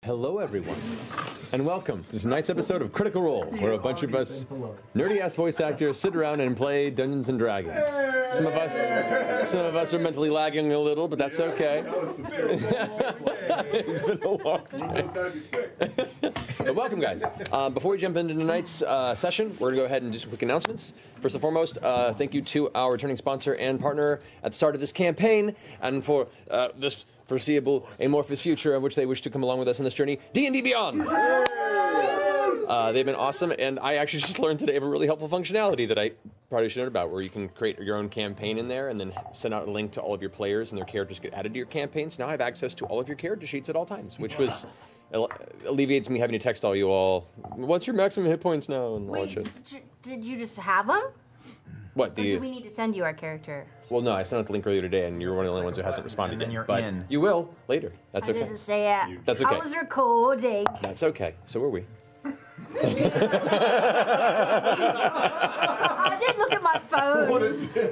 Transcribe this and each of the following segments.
Hello, everyone, and welcome to tonight's episode of Critical Role, where a bunch of us nerdy-ass voice actors sit around and play Dungeons and Dragons. Some of us are mentally lagging a little, but that's okay. It's been a long time. But welcome, guys. Before we jump into tonight's session, we're gonna go ahead and do some quick announcements. First and foremost, thank you to our returning sponsor and partner at the start of this campaign, and for this foreseeable amorphous future of which they wish to come along with us on this journey, D&D Beyond. They've been awesome, and I actually just learned today of a really helpful functionality that I probably should know about, where you can create your own campaign in there and then send out a link to all of your players, and their characters get added to your campaign. So now I have access to all of your character sheets at all times, which was alleviates me having to text all you all, what's your maximum hit points now, and all that shit. Did you just have them? What, or do we need to send you our character? Well, no, I sent out the link earlier today, and you're one of the only ones who hasn't responded then yet. you're But in. you will later. That's okay. I didn't say it. That's okay. I was recording. That's okay. So were we. I didn't look at my phone. What a dick.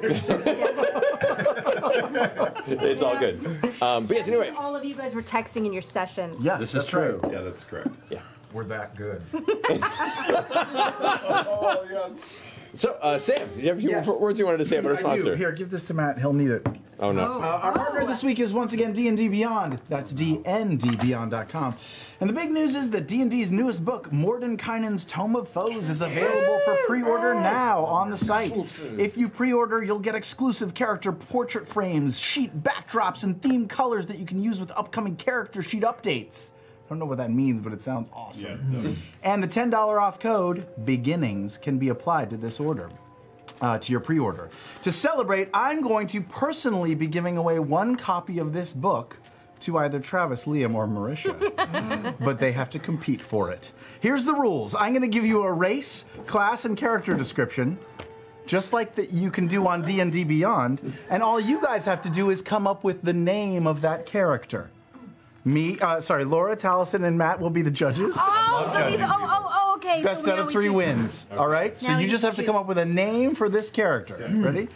It's all good. But yes, anyway. All of you guys were texting in your sessions. Yeah, This that's is true. right. Yeah, that's correct. Yeah. We're that good. Oh, yes. So, Sam, do you have a few Yes. words you wanted to say about our I do. sponsor? Here, give this to Matt. He'll need it. Oh, no. Our partner this week is once again D&D Beyond. That's dndbeyond.com. And the big news is that D&D's newest book, Mordenkainen's Tome of Foes, is available for pre-order now on the site. If you pre-order, you'll get exclusive character portrait frames, sheet backdrops, and themed colors that you can use with upcoming character sheet updates. I don't know what that means, but it sounds awesome. Yeah, And the $10 off code, BEGINNINGS, can be applied to this order. To your pre-order. To celebrate, I'm going to personally be giving away one copy of this book to either Travis, Liam, or Marisha. But they have to compete for it. Here's the rules. I'm going to give you a race, class, and character description, just like that you can do on D&D Beyond, and all you guys have to do is come up with the name of that character. Laura, Taliesin, and Matt will be the judges. Oh, so these, okay. Best so out now of we 3 choose. wins. All right? So Now you we just have to choose. come up with a name for this character. Ready?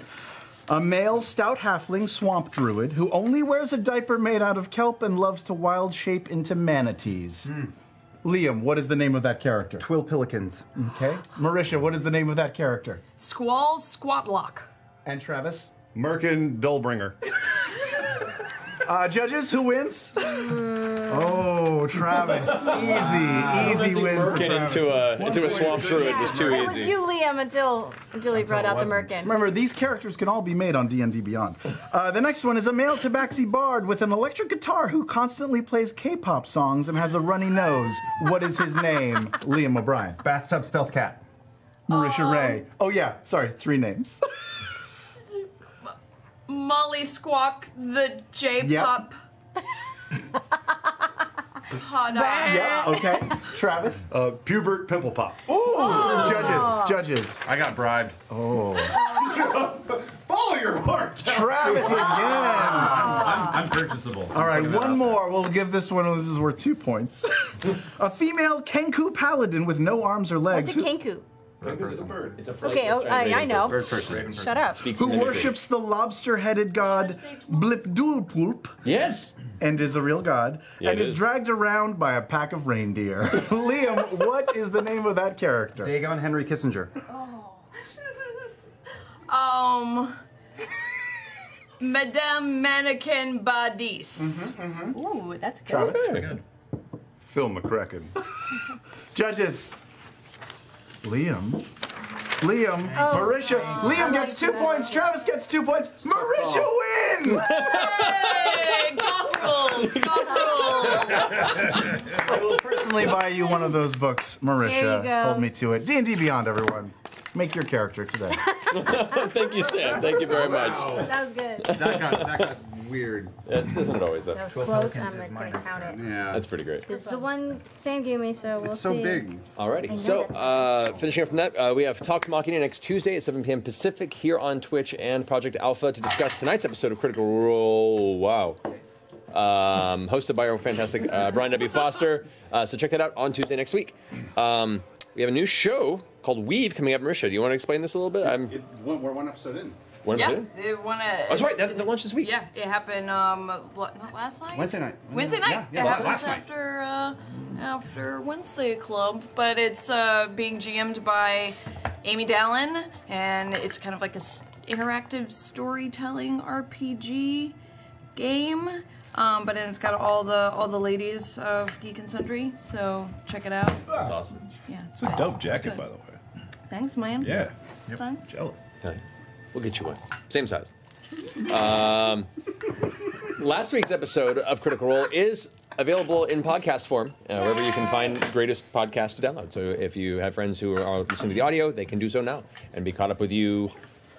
A male stout halfling swamp druid who only wears a diaper made out of kelp and loves to wild shape into manatees. Liam, what is the name of that character? Twill Pillikins. Okay. Marisha, what is the name of that character? Squall's Squatlock. And Travis? Merkin Dullbringer. Judges, who wins? Oh, Travis. Easy win for Merkin Travis. into a swamp druid was too It was easy. you, Liam, until he brought out the merkin. Remember, these characters can all be made on D&D Beyond. The next one is a male tabaxi bard with an electric guitar who constantly plays K-pop songs and has a runny nose. What is his name? Liam O'Brien. Bathtub Stealth Cat. Marisha Ray. Oh yeah, sorry, 3 names. Molly Squawk, the J-pop. Yeah, okay. Travis. Pubert Pimple Pop. Ooh, judges. I got bribed. Oh. Follow your heart. Travis again. I'm purchasable. All right, one more. We'll give this one. This is worth 2 points. A female Kenku paladin with no arms or legs. What's a kenku? It's a bird. It's a Okay, I know. Bird person. Shut up. Speaks Who in mimicry. worships the lobster-headed god Blipdulpulp Yes! and is a real god, Yeah, and it is is. dragged around by a pack of reindeer. Liam, what is the name of that character? Dagon Henry Kissinger. Madame Mannequin Badis. Ooh, that's good. Travis? Hey. Phil McCracken. Judges. Liam. Marisha. Liam gets 2 points. Travis gets 2 points. Marisha wins! Hey, golf rules, golf rules. I will personally buy you one of those books, Marisha. There you go. Hold me to it. D&D Beyond, everyone. Make your character today. Thank you, Sam. Thank you very much. That was good. That got weird. Isn't it always, though? That was Twelve close. Pelicans I'm is not going minus to count it. Yeah. That's pretty great. This is the one Sam gave me, so we'll It's so see. big. Alrighty, know so that's finishing up from that, we have Talks Machina next Tuesday at 7 p.m. Pacific here on Twitch and Project Alpha to discuss tonight's episode of Critical Role. Wow. Hosted by our fantastic Brian W. Foster. So check that out on Tuesday next week. We have a new show called Weave coming up. Marisha, do you want to explain this a little bit? We're one episode in. When was Yeah, it? they want to. Oh, that's right. That launched this week. Yeah, it happened. Not last night. Wednesday night. Wednesday night. Yeah, it happens last night. after After Wednesday Club, but it's being GM'd by Amy Dallin, and it's kind of like a interactive storytelling RPG game. But it's got all the ladies of Geek and Sundry, so check it out. That's awesome. Yeah, It's a dope jacket, by the way. Thanks, man. Yeah. Thanks. Jealous. Hey, we'll get you one. Same size. Last week's episode of Critical Role is available in podcast form, wherever you can find greatest podcasts to download. So if you have friends who are listening to the audio, they can do so now and be caught up with you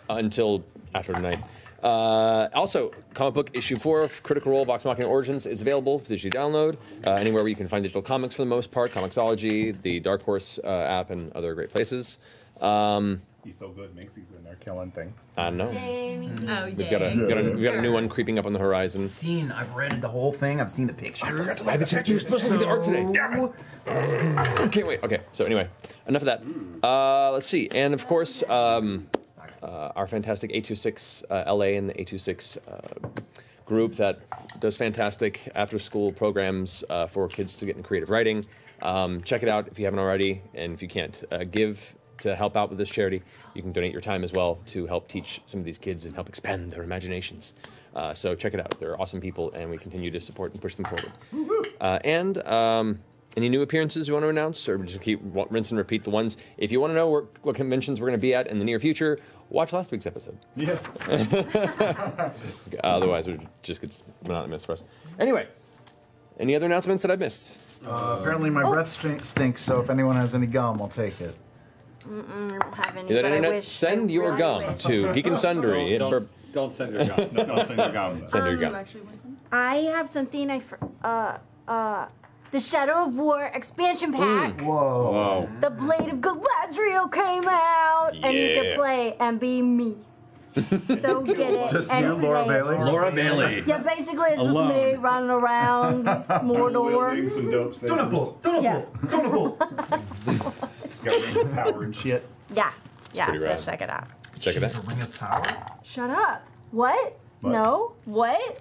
until after tonight. Also, comic book issue 4 of Critical Role Vox Machina Origins is available for digital download anywhere where you can find digital comics for the most part, Comixology, the Dark Horse app, and other great places. He's so good, Minxie's in there killing thing. I know. Oh, We've got a new one creeping up on the horizon. I've read the whole thing. I've seen the pictures. I haven't seen you're supposed to look at the art today. Damn it. I can't wait. Okay, so anyway, enough of that. Let's see. And of course, our fantastic 826 LA and the 826 group that does fantastic after-school programs for kids to get in creative writing. Check it out if you haven't already, and if you can't, give to help out with this charity. You can donate your time as well to help teach some of these kids and help expand their imaginations. So check it out. They're awesome people, and we continue to support and push them forward. Any new appearances you want to announce, or just keep rinse and repeat the ones? If you want to know what conventions we're going to be at in the near future, watch last week's episode. Yeah. Otherwise, it just gets monotonous for us. Anyway, any other announcements that I missed? Apparently my breath stinks, so if anyone has any gum, I'll take it. I don't have any, Is that but internet? I wish. Send your gum to Geek and Sundry. Don't send your gum. Don't send your gum. Send your gum. I have something the Shadow of War expansion pack. Whoa. The Blade of Galadriel came out, and you Yeah. can play and be me. So get it. Just and you, Laura play. Bailey? Laura Bailey. Yeah, basically it's just Alone. me running around Mordor. Some dope things. Yeah. Got ring power and shit. Yeah. Yeah, pretty so rad. check it out. Check it out. Ring of Power? Shut up. What? No. What?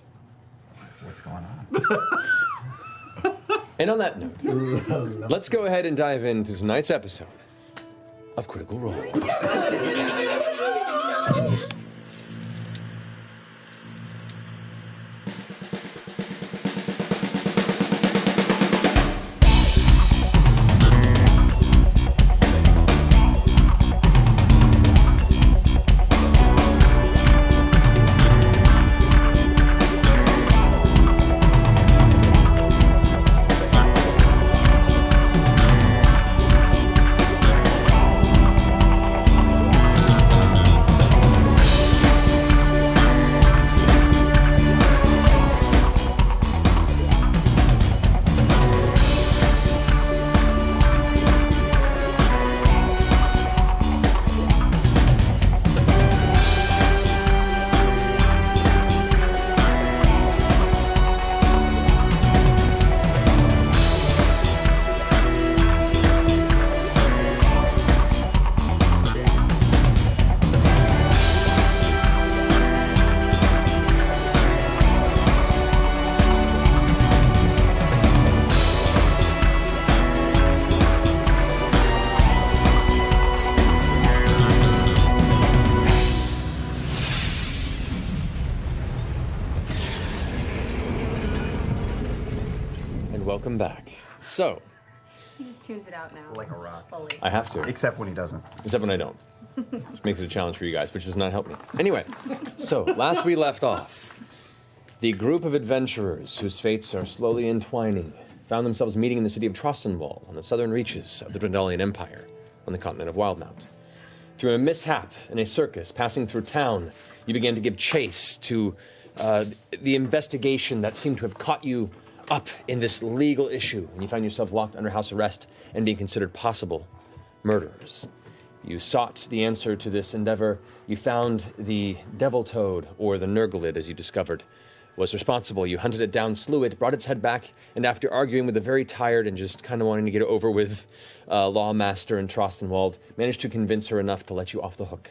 What's going on? And on that note, let's go ahead and dive into tonight's episode of Critical Role. Welcome back. So, He just tunes it out now. Like a rock. Fully. I have to, Except when he doesn't. except when I don't. Which makes it a challenge for you guys, which does not help me. Anyway, so last we left off, the group of adventurers whose fates are slowly entwining found themselves meeting in the city of Trostenwald on the southern reaches of the Dwendalian Empire on the continent of Wildmount. Through a mishap in a circus passing through town, you began to give chase to the investigation that seemed to have caught you up in this legal issue, and you found yourself locked under house arrest and being considered possible murderers. You sought the answer to this endeavor. You found the devil toad, or the Nurglid, as you discovered, was responsible. You hunted it down, slew it, brought its head back, and after arguing with a very tired and just kind of wanting to get it over with lawmaster in Trostenwald, managed to convince her enough to let you off the hook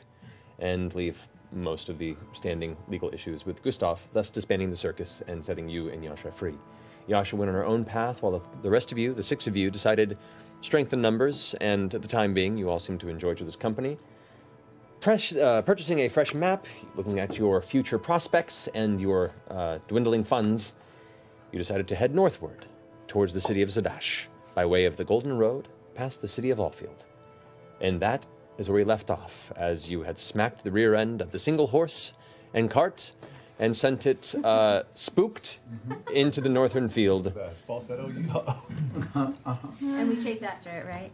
and leave most of the standing legal issues with Gustav, thus disbanding the circus and setting you and Yasha free. Yasha went on her own path, while the rest of you, the 6 of you, decided strength in numbers, and at the time being, you all seem to enjoy each other's company. Purchasing a fresh map, looking at your future prospects and your dwindling funds, you decided to head northward towards the city of Zidash by way of the Golden Road past the city of Alfield. And that is where we left off, as you had smacked the rear end of the single horse and cart and sent it spooked into the northern field. Falsetto, And we chase after it, right?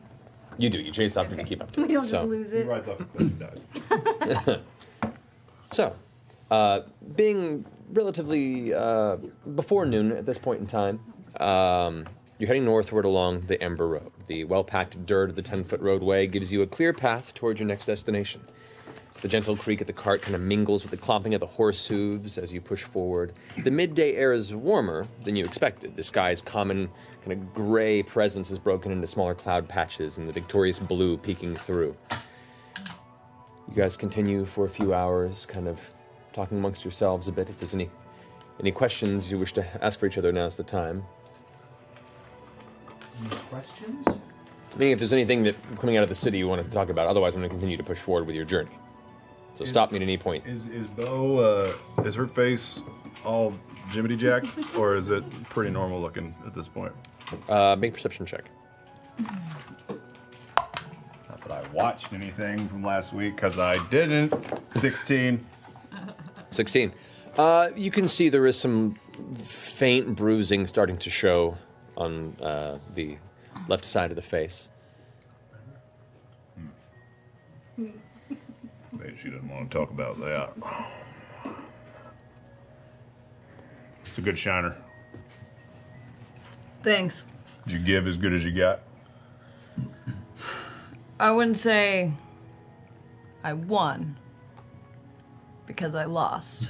You do. You chase after to keep up to it. We don't just lose he it. rides off the cliff and dies. So, being relatively before noon at this point in time, you're heading northward along the Ember Road. The well-packed dirt of the 10-foot roadway gives you a clear path towards your next destination. The gentle creak of the cart kind of mingles with the clomping of the horse hooves as you push forward. The midday air is warmer than you expected. The sky's common kind of gray presence is broken into smaller cloud patches and the victorious blue peeking through. You guys continue for a few hours, kind of talking amongst yourselves a bit. If there's any questions you wish to ask for each other, now's the time. Any questions? Meaning if there's anything that coming out of the city you want to talk about, otherwise I'm going to continue to push forward with your journey. So stop me at any point. Is Bo, is her face all jimmity jacked, or is it pretty normal looking at this point? Make a perception check. Not that I watched anything from last week, because I didn't. 16. 16. You can see there is some faint bruising starting to show on the left side of the face. Maybe she doesn't want to talk about that. It's a good shiner. Thanks. Did you give as good as you got? I wouldn't say I won, because I lost.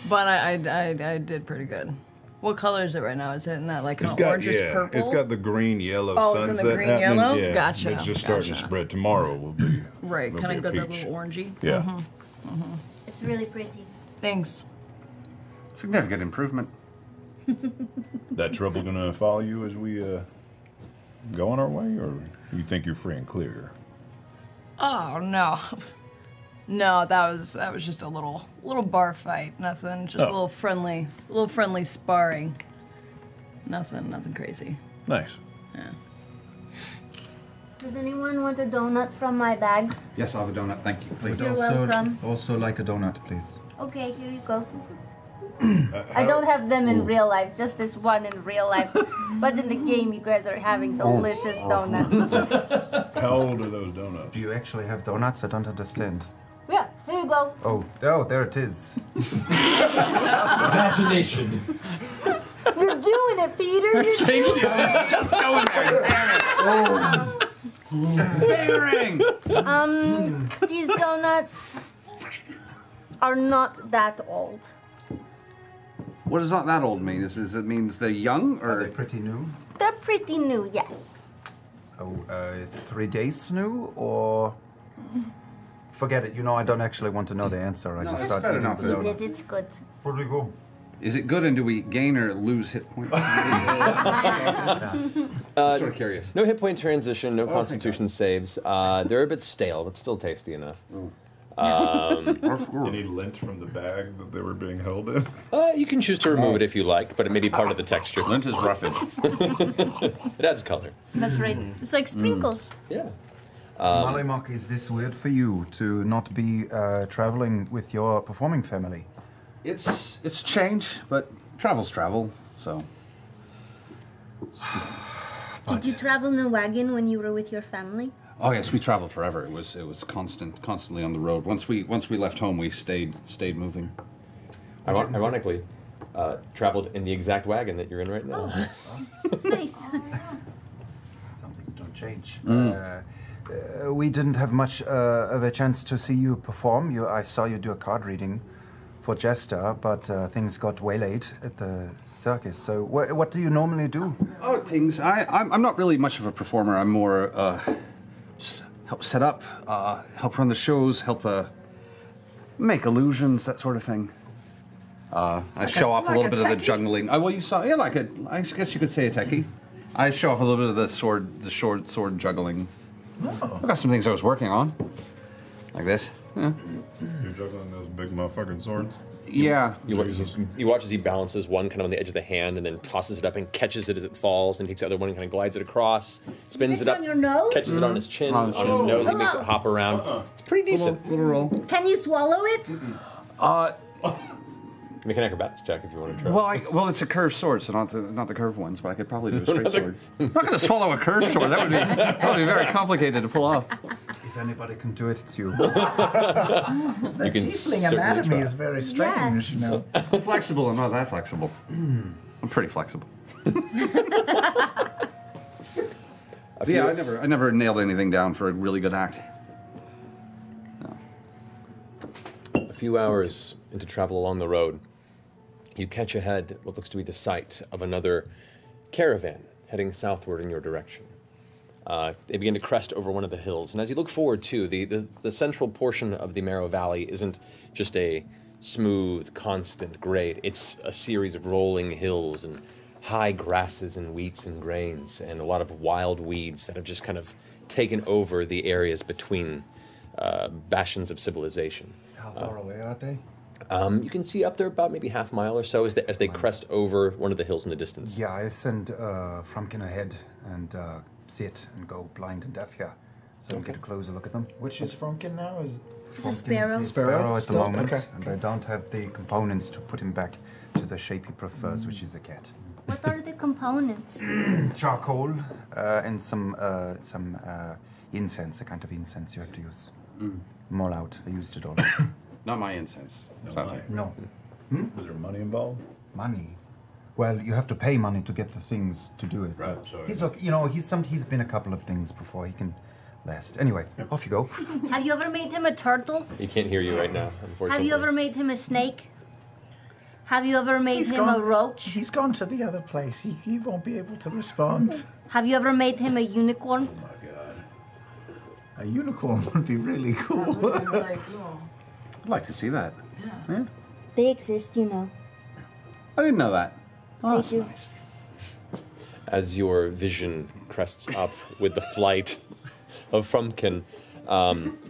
But I did pretty good. What color is it right now? Is it in that like an orangish purple? It's got the green yellow Oh, sunset it's in the green happening. yellow? Yeah, Gotcha, It's just starting to gotcha. spread. Tomorrow will be Right, will kind be of a got that peach. little orangey. Yeah. It's really pretty. Thanks. Significant improvement. That trouble gonna follow you as we go on our way, or you think you're free and clear? Oh no. No, that was just a little bar fight. Nothing, just a little friendly sparring. Nothing crazy. Nice. Yeah. Does anyone want a donut from my bag? Yes, I'll have a donut. Thank you, please. You're welcome. Also like a donut, please. Okay, here you go. I don't have them in real life, just this one in real life. But in the game, you guys are having delicious donuts. How old are those donuts? Do you actually have donuts? I don't understand. Yeah, here you go. Oh, there it is. Imagination. You're doing it, Peter. You're doing it. Just go in there, damn it! Bearing! These donuts are not that old. What does not that old mean? Is it means they're young, Are or they pretty new? They're pretty new, yes. Oh, 3 days new, or... Forget it, I don't actually want to know the answer. I No, just it's thought better eating not to the know. Eat donut. it, it's good. Where do we go? is it good? And do we gain or lose hit points? Sort of curious. No hit point transition, no thank constitution saves. They're a bit stale, but still tasty enough. Any lint from the bag that they were being held in? You can choose to remove it if you like, but it may be part of the texture. Lint is roughage. It adds color. That's right. It's like sprinkles. Yeah. Malimok, is this weird for you to not be traveling with your performing family? It's change, but travel's travel. So Did you travel in a wagon when you were with your family? oh yes, we traveled forever. It was constantly on the road. Once we left home, we stayed moving. Ironically, traveled in the exact wagon that you're in right now. Nice. Some things don't change. We didn't have much of a chance to see you perform. I saw you do a card reading for Jester, but things got waylaid at the circus. So what do you normally do? Oh, things. I'm not really much of a performer. I'm more just help set up, help run the shows, help make illusions, that sort of thing. I show off a little bit of the juggling. Well, you saw, yeah, like I guess you could say a techie. I show off a little bit of the short sword juggling. Oh. I got some things I was working on, like this. Yeah. You're juggling those big motherfucking swords? Yeah. You watch as he balances one kind of on the edge of the hand and then tosses it up and catches it as it falls and takes the other one and kind of glides it across, spins it up, on your nose? catches it on his chin, on his nose, he makes it hop around. It's pretty decent. Little roll. Can you swallow it? Make an acrobatics check if you want to try. Well, it's a curved sword, so not the curved ones, but I could probably do a straight sword. I'm not going to swallow a curved sword. That would be very complicated to pull off. If anybody can do it, it's you. The can tiefling certainly anatomy try. is very strange, you know. I'm flexible. I'm not that flexible. I'm pretty flexible. Yeah, I never nailed anything down for a really good act. No. A few hours into travel along the road, you catch ahead what looks to be the sight of another caravan heading southward in your direction. They begin to crest over one of the hills, and as you look forward too, the central portion of the Marrow Valley isn't just a smooth, constant grade. It's a series of rolling hills and high grasses and wheats and grains and a lot of wild weeds that have just kind of taken over the areas between bastions of civilization. How far away are they? You can see up there about maybe half a mile or so as they crest over one of the hills in the distance. Yeah, I send Frumpkin ahead and sit and go blind and deaf here, so we'll get a closer look at them. Which is Frumpkin now? Is It's a sparrow. Sparrow at the Still- moment, okay. and I don't have the components to put him back to the shape he prefers, which is a cat. What are the components? Charcoal and some incense, a kind of incense you have to use. More out. I used it all. Not my incense. Money. No. Was there money involved? Money. Well, you have to pay money to get the things to do it. Right, but sorry. he's look, you know, he's been a couple of things before he can last. Anyway, off you go. Have you ever made him a turtle? He can't hear you right now, unfortunately. Have you ever made him a snake? Have you ever made him a roach? He's gone to the other place. He won't be able to respond. Have you ever made him a unicorn? Oh my god. A unicorn would be really cool. Like, oh. I'd like to see that. Yeah. They exist, you know. I didn't know that. Oh, They that's do. nice. As your vision crests up with the flight of Frumpkin,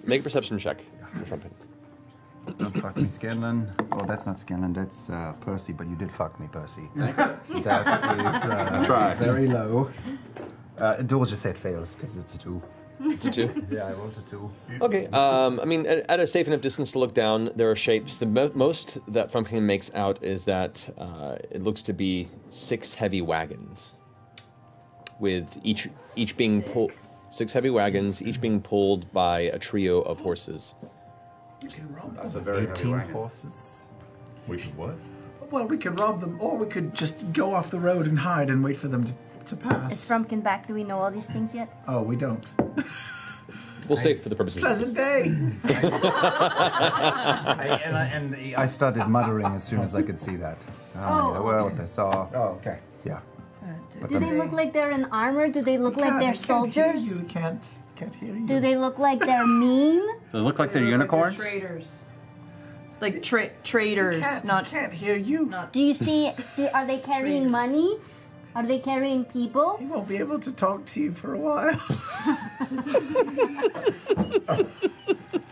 make a perception check for Frumpkin. Don't fuck me, Scanlan. Oh, that's not Scanlan, that's Percy, but you did fuck me, Percy. That is Try. very low. Dole just said fails, because it's a 2. It's a 2? Yeah, I rolled a 2. Okay, I mean, at a safe enough distance to look down, there are shapes. The most that Frumpkin makes out is that it looks to be 6 heavy wagons, with each being pulled. 6 heavy wagons, each being pulled by a trio of horses. That's a very heavy 18 wagon. horses. We should what? Well, we could rob them, or we could just go off the road and hide and wait for them to Is pass. Frumpkin back? Do we know all these things yet? Oh, we don't. We'll save for the purposes of Pleasant this. day. I started muttering as soon as I could see that. Well, what I saw. Oh, okay. Yeah. But Do they look like they're in armor? Do they look like they're soldiers? You can't hear you. Do they look like they're mean? They look like they're unicorns? Traders. Like traders, not. Can't hear you. Do you see? Are they carrying money? Are they carrying people? He won't be able to talk to you for a while.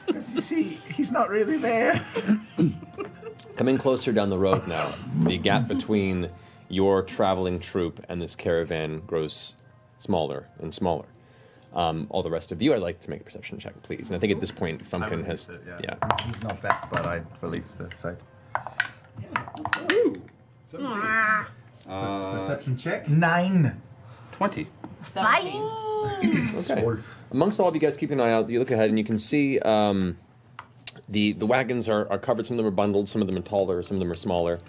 Because you see, he's not really there. Coming closer down the road now, the gap between your traveling troop and this caravan grows smaller and smaller. All the rest of you, I'd like to make a perception check, please. And I think at this point, Frumpkin has... Yeah. He's not back, but I released the sight. Perception check? 9. 20. Bye. Okay. Amongst all of you guys keeping an eye out, you look ahead and you can see the wagons are covered. Some of them are bundled, some of them are taller, some of them are smaller.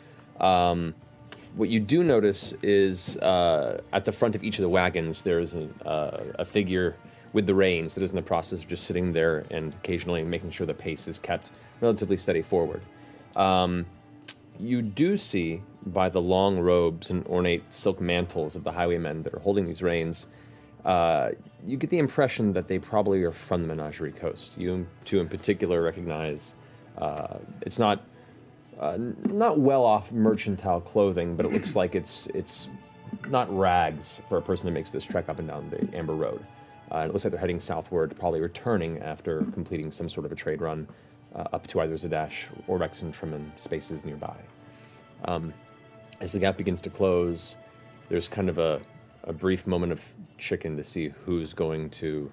What you do notice is at the front of each of the wagons, there's a figure with the reins that is in the process of just sitting there and occasionally making sure the pace is kept relatively steady forward. You do see, by the long robes and ornate silk mantles of the highwaymen that are holding these reins, you get the impression that they probably are from the Menagerie Coast. You two in particular recognize it's not not well-off mercantile clothing, but it looks like it's not rags for a person that makes this trek up and down the Amber Road. It looks like they're heading southward, probably returning after completing some sort of a trade run up to either Zidash or Rexentrim and spaces nearby. As the gap begins to close, there's kind of a brief moment of chicken to see who's going to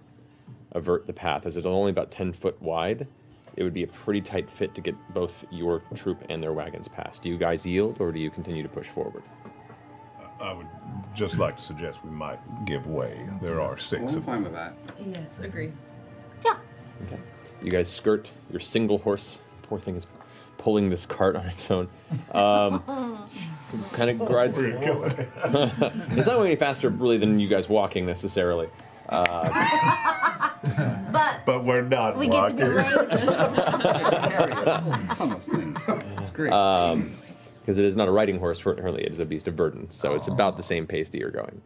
avert the path. As it's only about 10 foot wide, it would be a pretty tight fit to get both your troop and their wagons past. Do you guys yield, or do you continue to push forward? I would just like to suggest we might give way. There are 6 I'm fine with that. Yes, agree. Yeah. Okay. You guys skirt your single horse. Poor thing is pulling this cart on its own. Kind of grides. It's not going any faster, really, than you guys walking necessarily. But we're not we walking. get to be lazy. Tunnels things. It's great. Because it is not a riding horse, currently it is a beast of burden, so it's about the same pace that you're going.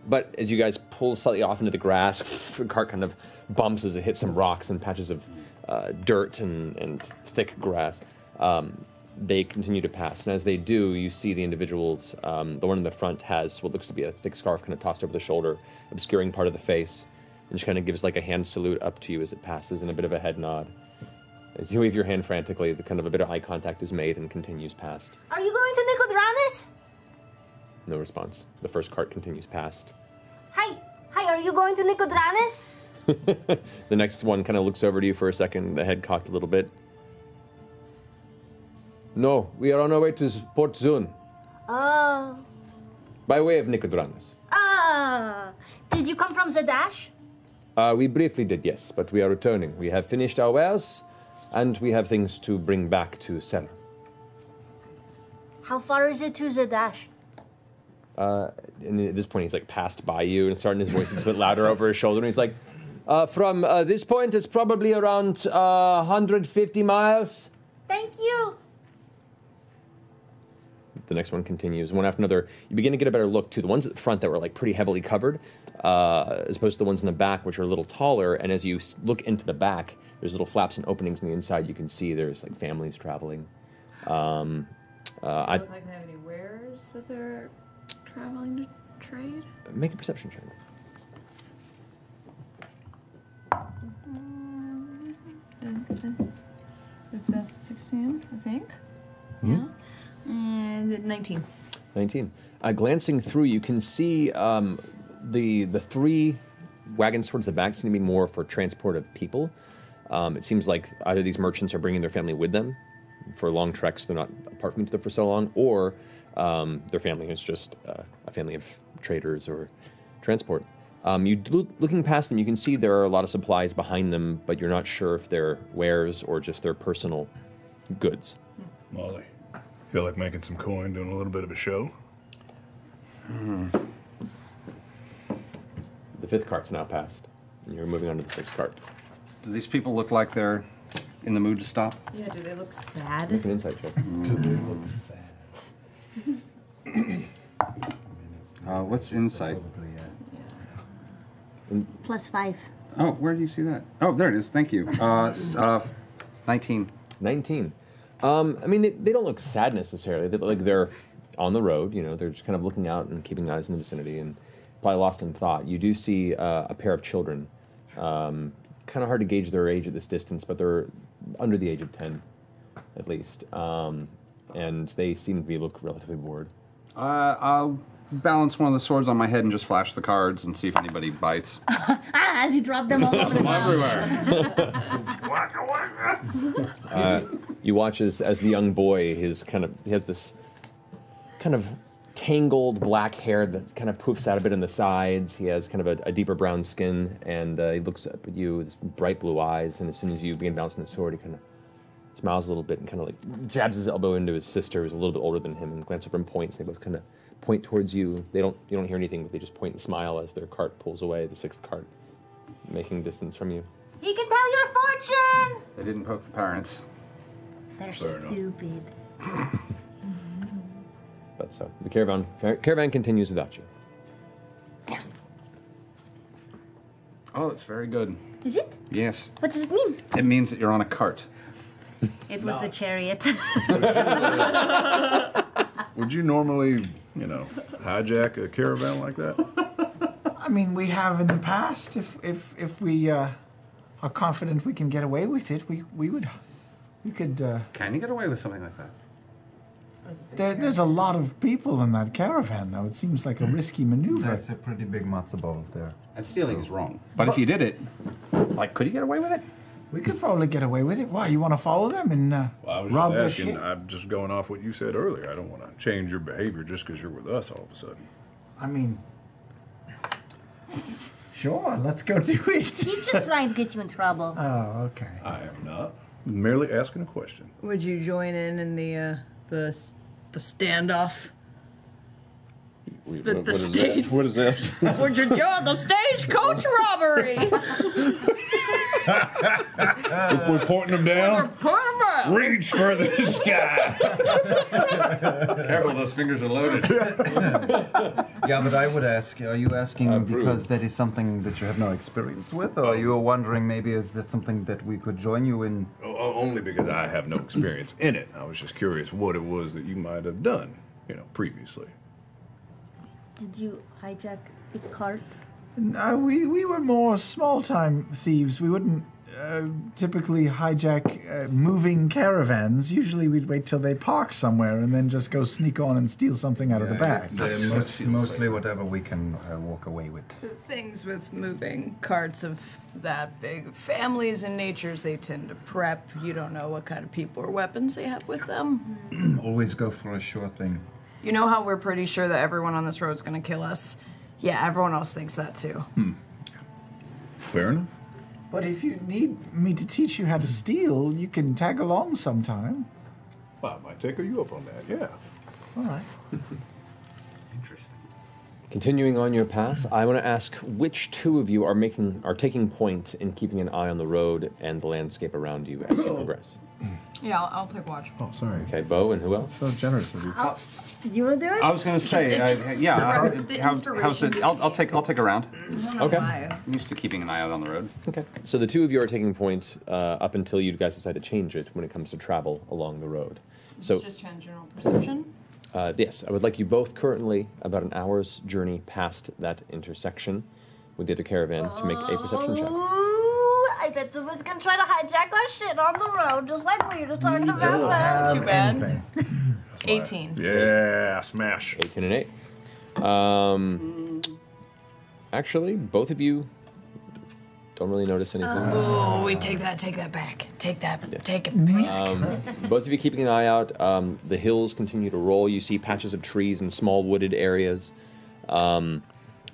But as you guys pull slightly off into the grass, the cart kind of bumps as it hits some rocks and patches of dirt and thick grass. They continue to pass, and as they do, you see the individuals. The one in the front has what looks to be a thick scarf kind of tossed over the shoulder, obscuring part of the face, and just kind of gives like a hand salute up to you as it passes and a bit of a head nod. As you wave your hand frantically, the kind of a bit of eye contact is made and continues past. Are you going to Nicodranas? No response. The first cart continues past. Hi, are you going to Nicodranas? The next one kind of looks over to you for a second, the head cocked a little bit. No, we are on our way to Port Zun. Oh. By way of Nicodranas. Ah. Did you come from Zidash? We briefly did, yes, but we are returning. We have finished our wares, and we have things to bring back to sell. How far is it to Zidash? And at this point, he's like passed by you and starting his voice gets a bit louder over his shoulder, and he's like, from this point, it's probably around 150 miles. Thank you. The next one continues, one after another. You begin to get a better look, too. The ones at the front that were like pretty heavily covered, as opposed to the ones in the back, which are a little taller. And as you look into the back, there's little flaps and openings on the inside. You can see there's like families traveling. Does it look like they have any wares that they're traveling to trade? Make a perception check. Success 16, I think. Yeah. And 19. 19. Glancing through, you can see the 3 wagons towards the back seem to be more for transport of people. It seems like either these merchants are bringing their family with them for long treks, they're not apart from each other for so long, or their family is just a family of traders or transport. Looking past them, you can see there are a lot of supplies behind them, but you're not sure if they're wares or just their personal goods. Molly, feel like making some coin, doing a little bit of a show? The 5th cart's now passed, and you're moving on to the 6th cart. Do these people look like they're in the mood to stop? Yeah, do they look sad? Make an insight check. Do they look sad? What's insight? Probably, +5. Oh, where do you see that? Oh, there it is. Thank you. 19. 19. I mean, they don't look sad necessarily. They look like they're on the road. You know, they're just kind of looking out and keeping eyes in the vicinity and probably lost in thought. You do see a pair of children. Kind of hard to gauge their age at this distance, but they're under the age of 10, at least. And they seem to look relatively bored. I'll balance one of the swords on my head and just flash the cards and see if anybody bites. As you drop them all over the ground. You watch as the young boy, he has this kind of tangled black hair that kind of poofs out a bit in the sides. He has kind of a deeper brown skin, and he looks up at you with bright blue eyes, and as soon as you begin bouncing the sword, he kind of smiles a little bit and kind of like jabs his elbow into his sister, who's a little bit older than him, and glances over and points. They both kind of point towards you. You don't hear anything, but they just point and smile as their cart pulls away, the 6th cart, making distance from you. He can tell your fortune! They didn't poke the parents. They're stupid. But so, the caravan continues without you. Oh, it's very good. Is it? Yes. What does it mean? It means that you're on a cart. It was the chariot. Would you normally, hijack a caravan like that? I mean, we have in the past. If we are confident we can get away with it, we could. Can you get away with something like that? There's a lot of people in that caravan, though. It seems like a risky maneuver. That's a pretty big matzo ball there. And stealing is wrong. But if you did it, could you get away with it? We could probably get away with it. Why, you want to follow them and Well, I was rob their just asking, ship? I'm just going off what you said earlier. I don't want to change your behavior just because you're with us all of a sudden. I mean, sure, let's go do it. He's just trying to get you in trouble. Oh, okay. I am not. Merely asking a question. Would you join in the standoff? The stage. What is that? Would you join the stagecoach robbery? We're pointing them down. Put 'em out. Reach for the sky. Careful, those fingers are loaded. Yeah, but I would ask, are you asking because that is something that you have no experience with, or are you wondering maybe is that something that we could join you in? Only because I have no experience in it. I was just curious what it was that you might have done, previously. Did you hijack a cart? No, we were more small-time thieves. We wouldn't typically hijack moving caravans. Usually we'd wait till they park somewhere and then just go sneak on and steal something out of the back. It's mostly whatever we can walk away with. The things with moving carts of that big, families and natures, they tend to prep. You don't know what kind of people or weapons they have with them. Always go for a sure thing. You know how we're pretty sure that everyone on this road is going to kill us? Yeah, everyone else thinks that too. Fair enough. But if you need me to teach you how to steal, you can tag along sometime. Well, I might take you up on that, yeah. All right. Interesting. Continuing on your path, I want to ask which two of you are taking point in keeping an eye on the road and the landscape around you as you progress. Yeah, I'll take watch. Oh, sorry. Okay, Bo, and who else? So generous of you. You want to do it? I was going to say, how's it? I'll take a round. Okay. I'm used to keeping an eye out on the road. Okay. So the two of you are taking point up until you guys decide to change it when it comes to travel along the road. So Just general perception. yes, I would like you both currently about an hour's journey past that intersection with the other caravan to make a perception check. Ooh, I bet someone's gonna try to hijack our shit on the road, just like we were talking about that. Too bad. 18. Yeah, smash. 18 and 8. Actually, both of you don't really notice anything. Oh, we take that back. Take it back. Both of you keeping an eye out. The hills continue to roll. You see patches of trees and small wooded areas. The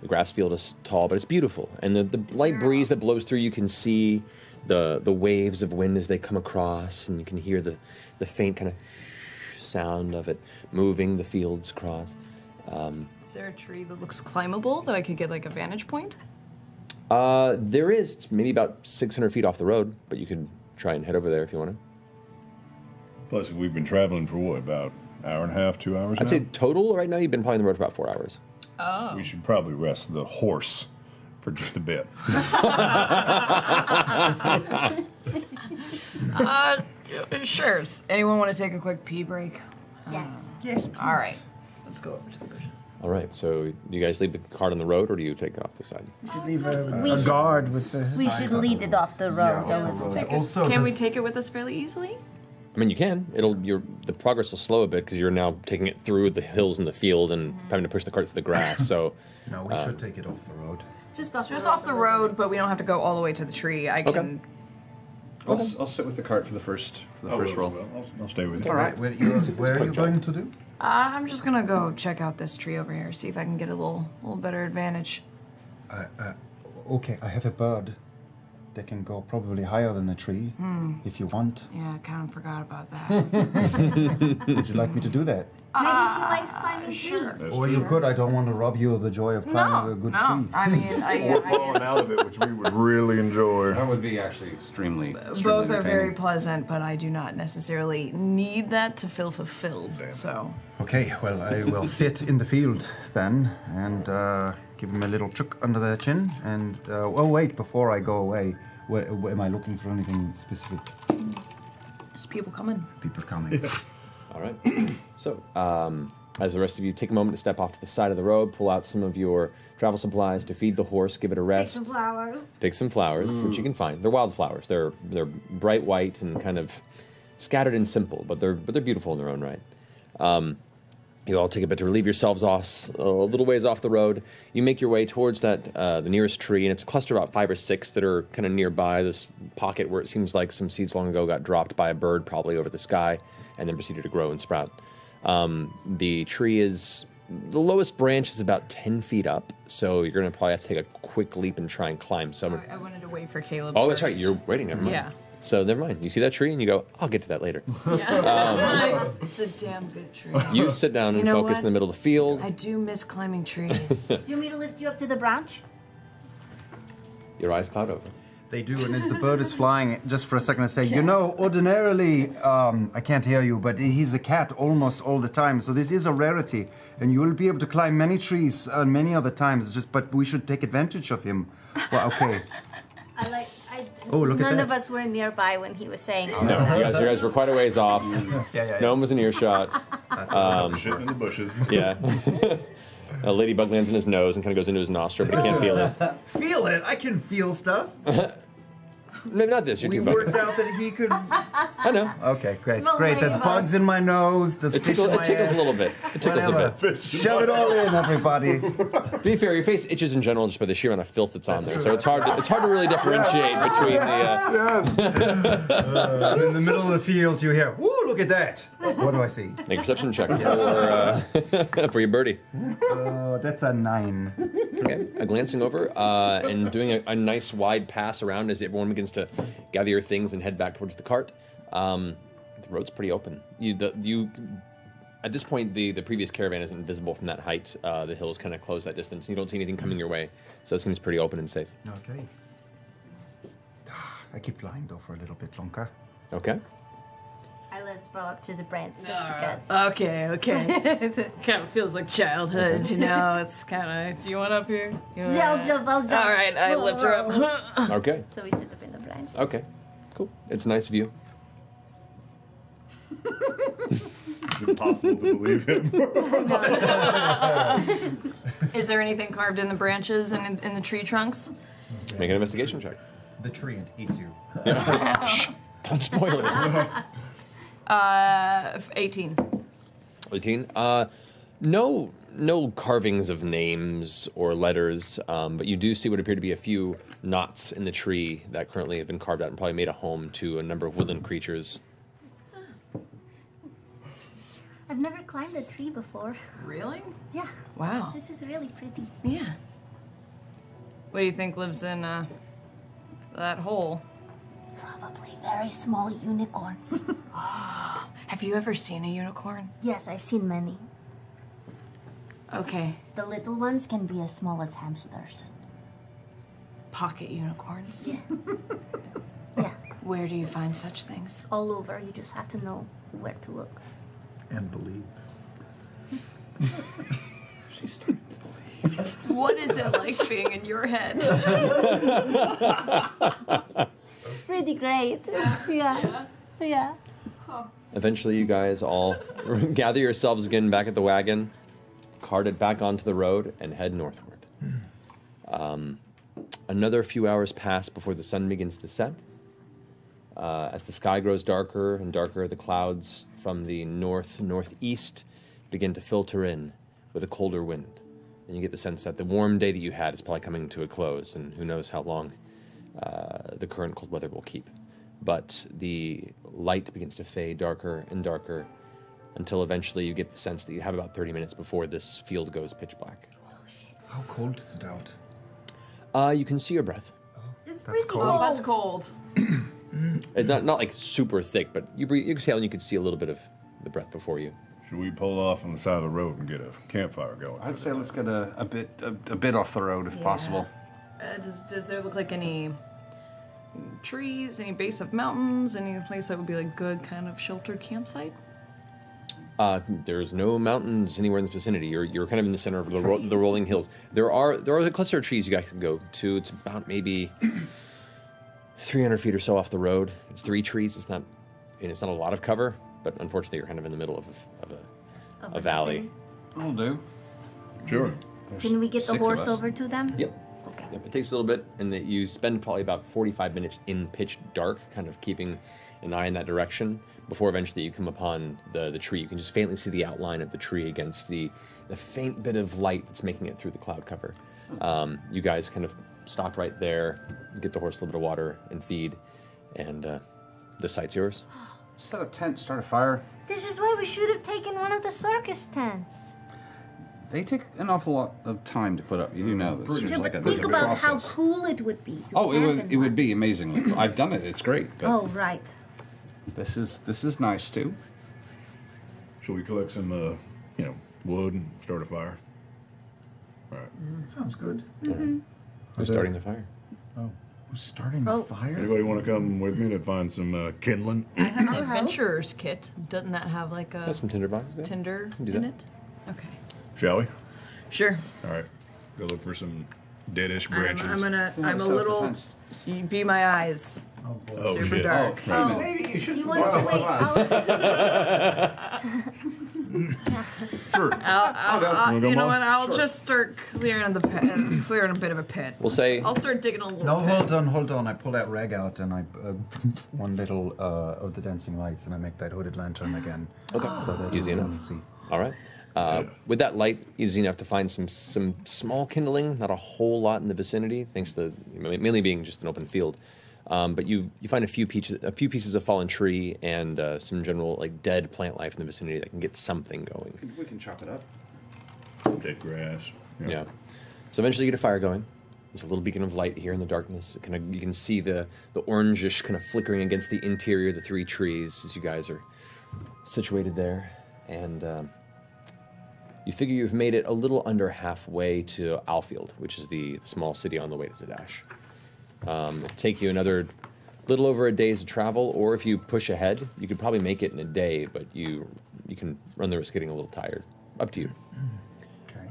grass field is tall, but it's beautiful. And the light breeze that blows through, you can see the waves of wind as they come across, and you can hear the faint kind of sound of it moving the fields across. Is there a tree that looks climbable that I could get like a vantage point? There is. It's maybe about 600 feet off the road, but you could try and head over there if you want to. Plus, we've been traveling for what, about an hour and a half, 2 hours I'd now? say total right now you've been probably on the road for about 4 hours. Oh. We should probably rest the horse for just a bit. Sure. Anyone want to take a quick pee break? Yes. Yes, please. All right. Let's go over to the bushes. All right, so do you guys leave the cart on the road, or do you take it off the side? We should leave a We should- guard with the... We should lead it off the road. Yeah, That off the was- road. Also, Can we does- take it with us fairly easily? I mean, you can. The progress will slow a bit because you're now taking it through the hills and the field and having to push the cart through the grass. So No, we should take it off the road. Just Off the road, but we don't have to go all the way to the tree. I can. I'll sit with the cart for the first roll. Well, I'll stay with you. All right. Where are you going to do? I'm just gonna go check out this tree over here, see if I can get a little better advantage. Okay, I have a bird that can go probably higher than the tree, if you want. Yeah, I kind of forgot about that. Would you like me to do that? Maybe she likes climbing sure. trees. Or you could. I don't want to rob you of the joy of climbing a good tree. I mean, Or falling out of it, which we would really enjoy. That would be actually extremely both are very entertaining. pleasant, but I do not necessarily need that to feel fulfilled. So. Okay, well, I will sit in the field then and give him a little chook under the chin. And, oh, wait, before I go away, am I looking for anything specific? Just people coming. People coming. All right. So, as the rest of you take a moment to step off to the side of the road, pull out some of your travel supplies to feed the horse, give it a rest. Take some flowers. Take some flowers, which you can find. They're wildflowers. They're bright white and kind of scattered and simple, but they're beautiful in their own right. You all take a bit to relieve yourselves off a little ways off the road. You make your way towards that the nearest tree, and it's a cluster of about 5 or 6 that are kind of nearby this pocket where it seems like some seeds long ago got dropped by a bird, probably over the sky, and then proceeded to grow and sprout. The tree is the lowest branch is about 10 feet up, so you're going to probably have to take a quick leap and try and climb some. I wanted to wait for Caleb. Oh, that's first. right. You're waiting. Never mind. Yeah. So never mind. You see that tree and you go, I'll get to that later. It's a damn good tree. You sit down and know focus what? in the middle of the field. I do miss climbing trees. Do you want me to lift you up to the branch? Your eyes cloud over. They do, and as the bird is flying, just for a second I say, you know, ordinarily, I can't hear you, but he's a cat almost all the time, so this is a rarity, and you will be able to climb many trees many other times, but we should take advantage of him. Well, okay. Oh, look at None that. of us were nearby when he was saying all No, of that. you guys were quite a ways off. No one was in earshot. Shit in the bushes. Yeah. A ladybug lands in his nose and kind of goes into his nostril, but he can't feel it. Feel it? I can feel stuff. Maybe not this, you're We too worked focused. out that he could... I know. Okay, great, Well, great. wait, There's but- bugs in my nose, there's It fish tickles in my a ass. little bit. It tickles a Whatever. bit. Shove it all in, everybody. To be fair, your face itches in general just by the sheer amount of filth that's on there, so it's hard to really differentiate between the... I'm in the middle of the field, you hear, "Woo, look at that." What do I see? Make a perception check for your birdie. That's a 9. Okay, glancing over and doing a nice wide pass around as everyone begins to gather your things and head back towards the cart. The road's pretty open. At this point, the previous caravan isn't visible from that height. The hills kind of close that distance. You don't see anything coming your way, so it seems pretty open and safe. Okay. I keep flying though for a little bit longer. Okay. I lift Bo up to the branch just because. Okay. Kind of feels like childhood, you know. It's kind of. Do you want up here? Yeah, I'll jump. All right, I lift her up. Okay. So we sit up in the branch. Okay. Cool. It's a nice view. It's impossible to believe him. Is there anything carved in the branches and in the tree trunks? Make an investigation check. The tree eats you. Shh! Don't spoil it. 18. 18. No carvings of names or letters, but you do see what appear to be a few knots in the tree that currently have been carved out and probably made a home to a number of woodland creatures. I've never climbed a tree before. Really? Yeah. Wow. This is really pretty. Yeah. What do you think lives in that hole? Probably very small unicorns. Have you ever seen a unicorn? Yes, I've seen many. Okay. The little ones can be as small as hamsters. Pocket unicorns? Yeah. Yeah. Where do you find such things? All over. You just have to know where to look. And believe. She's starting to believe. What is it like being in your head? It's pretty great. Yeah. Yeah. Eventually, you guys all gather yourselves again back at the wagon, cart it back onto the road, and head northward. Another few hours pass before the sun begins to set. As the sky grows darker and darker, the clouds from the northeast begin to filter in with a colder wind. And you get the sense that the warm day that you had is probably coming to a close, and who knows how long the current cold weather will keep. But the light begins to fade darker and darker until eventually you get the sense that you have about 30 minutes before this field goes pitch black. How cold is it out? You can see your breath. It's That's pretty cold. cold. That's cold. It's not like super thick, but you can see and you can see a little bit of the breath before you. Should we pull off on the side of the road and get a campfire going? I'd say let's get a bit off the road if possible. Does there look like any trees, any base of mountains, any place that would be like good kind of sheltered campsite? There's no mountains anywhere in the vicinity. You're kind of in the center of the rolling hills. There are a cluster of trees you guys can go to. It's about maybe 300 feet or so off the road. It's 3 trees. It's not and it's not a lot of cover, but unfortunately you're kind of in the middle of a valley. Will do. Sure. Can we get the 6 of horse us. over to them? Yep. Okay. Yep. It takes a little bit, and that you spend probably about 45 minutes in pitch dark, kind of keeping an eye in that direction, before eventually you come upon the tree. You can just faintly see the outline of the tree against the faint bit of light that's making it through the cloud cover. You guys kind of stop right there, get the horse a little bit of water and feed, and the site's yours. Set up tent, start a fire. This is why we should have taken one of the circus tents. They take an awful lot of time to put up. You do know this. There's Yeah, like but there's think a about how process. cool it would be. To Oh, camp in it would one. be amazingly. I've done it. It's great. But Oh, right. this is nice too. Shall we collect some, wood and start a fire? All right. Sounds good. Who's starting the fire? Who's starting the fire? Anybody want to come with me to find some kindling? I have an adventurer's kit. Doesn't that have like Got a some tinder boxes there? tinder do in that. it? Okay. Shall we? Sure. All right. Go look for some deadish branches. I'm a Set up the little. fence. You be my eyes. Oh, Super shit. dark. Oh, Maybe you do should. you want to wait? Sure. I'll, go, you know Mom? what? I'll just start clearing the pit, clearing a bit of a pit. We'll say I'll start digging a little No, pit. hold on. I pull that rag out and I one little of the dancing lights and I make that hooded lantern again. Okay. So that Easy you enough. can see. All right. With that light, easy enough to find some small kindling. Not a whole lot in the vicinity, thanks to mainly being just an open field. But you find a few pieces of fallen tree and some general like dead plant life in the vicinity that can get something going. We can chop it up. Dead grass. Yeah. So eventually you get a fire going. There's a little beacon of light here in the darkness. You can see the orangish kind of flickering against the interior of the 3 trees as you guys are situated there. And you figure you've made it a little under halfway to Alfield, which is the small city on the way to Zidash. It'll take you another little over a day's travel, or if you push ahead, you could probably make it in a day, but you can run the risk of getting a little tired. Up to you.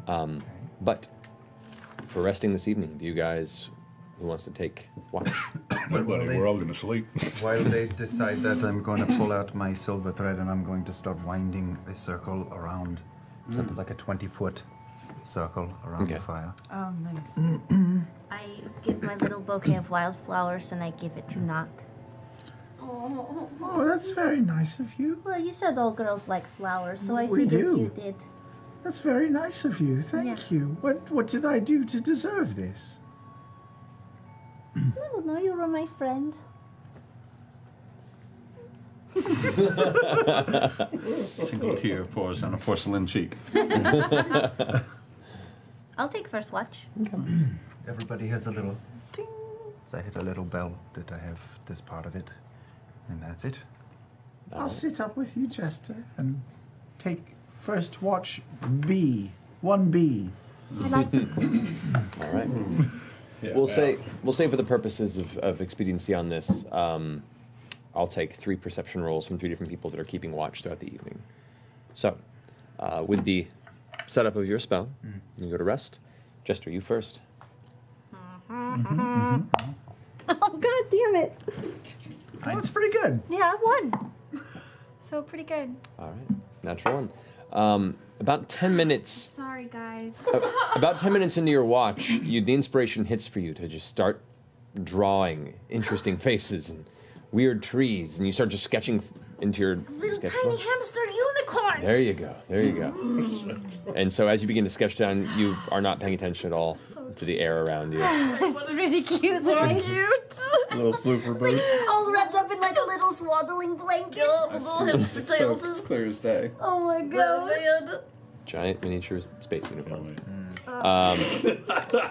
Okay. But for resting this evening, do you guys, who wants to take watch? Nobody. We're all going to sleep. While they decide that, I'm going to pull out my silver thread and I'm going to start winding a circle around, like a 20-foot circle around Okay. the fire. Oh, nice. I get my little bouquet of wildflowers and I give it to Not. Oh, that's very nice of you. Well, you said all girls like flowers, so I We figured do. you did. That's very nice of you. Thank you. What did I do to deserve this? I don't know, you were my friend. Single tear pours on a porcelain cheek. I'll take first watch. Everybody has a little ding. So I hit a little bell that I have this part of it. And that's it. I'll sit up with you, Jester, and take first watch B. 1B. I like it. All right. We'll say for the purposes of expediency on this, I'll take 3 perception rolls from 3 different people that are keeping watch throughout the evening. So, with the setup of your spell, you go to rest. Jester, you first. Oh, god damn it. Oh, that's pretty good. Yeah, I won. So pretty good. All right. Natural 1. About 10 minutes. Sorry, guys. About 10 minutes into your watch, the inspiration hits for you to just start drawing interesting faces and weird trees, and you start just sketching into your Little sketch tiny book. hamster unicorns. There you go. There you go. And so as you begin to sketch down, you are not paying attention at all to the air around you. It's really cute. So cute. Little floofer boots. All wrapped up in like a little swaddling blanket. Little hamster tails is. Clear as day. Oh my god. Giant miniature space unicorn.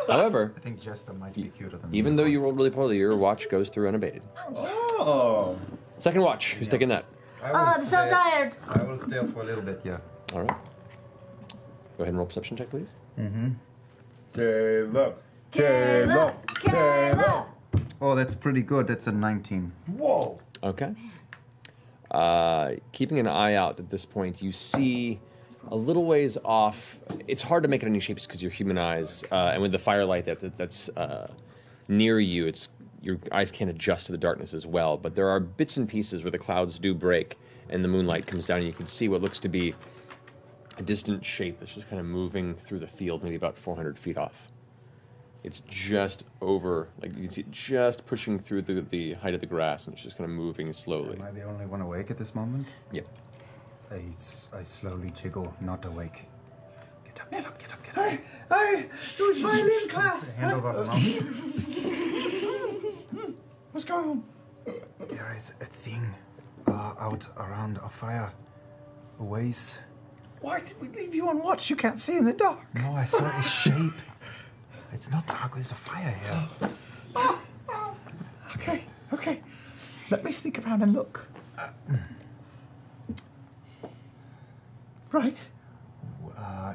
However, I think Jester might be cuter than even though you unicorns. rolled really poorly, your watch goes through unabated. Oh. Second watch. Who's taking that? I Oh, will I'm so stay- tired. I will stay up for a little bit, yeah. All right. Go ahead and roll perception check, please. Caleb. Caleb. Kayla. Oh, that's pretty good. That's a 19. Whoa. Okay. Keeping an eye out at this point, you see a little ways off. It's hard to make out any shapes because you're human eyes, and with the firelight that's near you, it's your eyes can't adjust to the darkness as well. But there are bits and pieces where the clouds do break and the moonlight comes down, and you can see what looks to be a distant shape that's just kind of moving through the field, maybe about 400 feet off. It's just over, like you can see it just pushing through the height of the grass, and it's just kind of moving slowly. Am I the only one awake at this moment? Yep. I slowly jiggle, not awake. Get up, get up, get up, get up. It was violin class. Hand over mouth. What's going on? There is a thing out around our fire. A ways. Why did we leave you on watch? You can't see in the dark. No, I saw a shape. It's not dark, there's a fire here. Okay, okay. Let me sneak around and look. Right.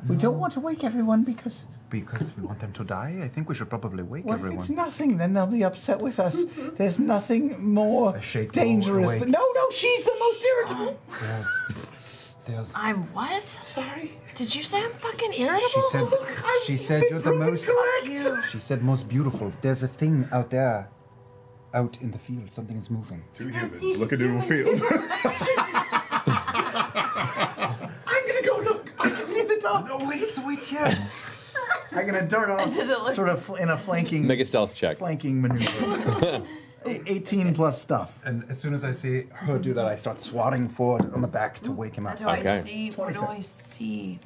We don't want to wake everyone because... Because we want them to die? I think we should probably wake everyone. It's nothing, then they'll be upset with us. There's nothing more dangerous than... No, she's the most irritable. There's... I'm what? Sorry. Did you say I'm fucking irritable? She said you're the most... She said most beautiful. There's a thing out there. Out in the field. Something is moving. Two humans. Look at the field. I'm gonna go look. I can see the dog. No, wait here. I'm gonna dart off sort of in a flanking... Make a stealth check. Flanking maneuver. 18 plus stuff. And as soon as I see her do that, I start swatting forward on the back to wake him up. What do I see? What do I see?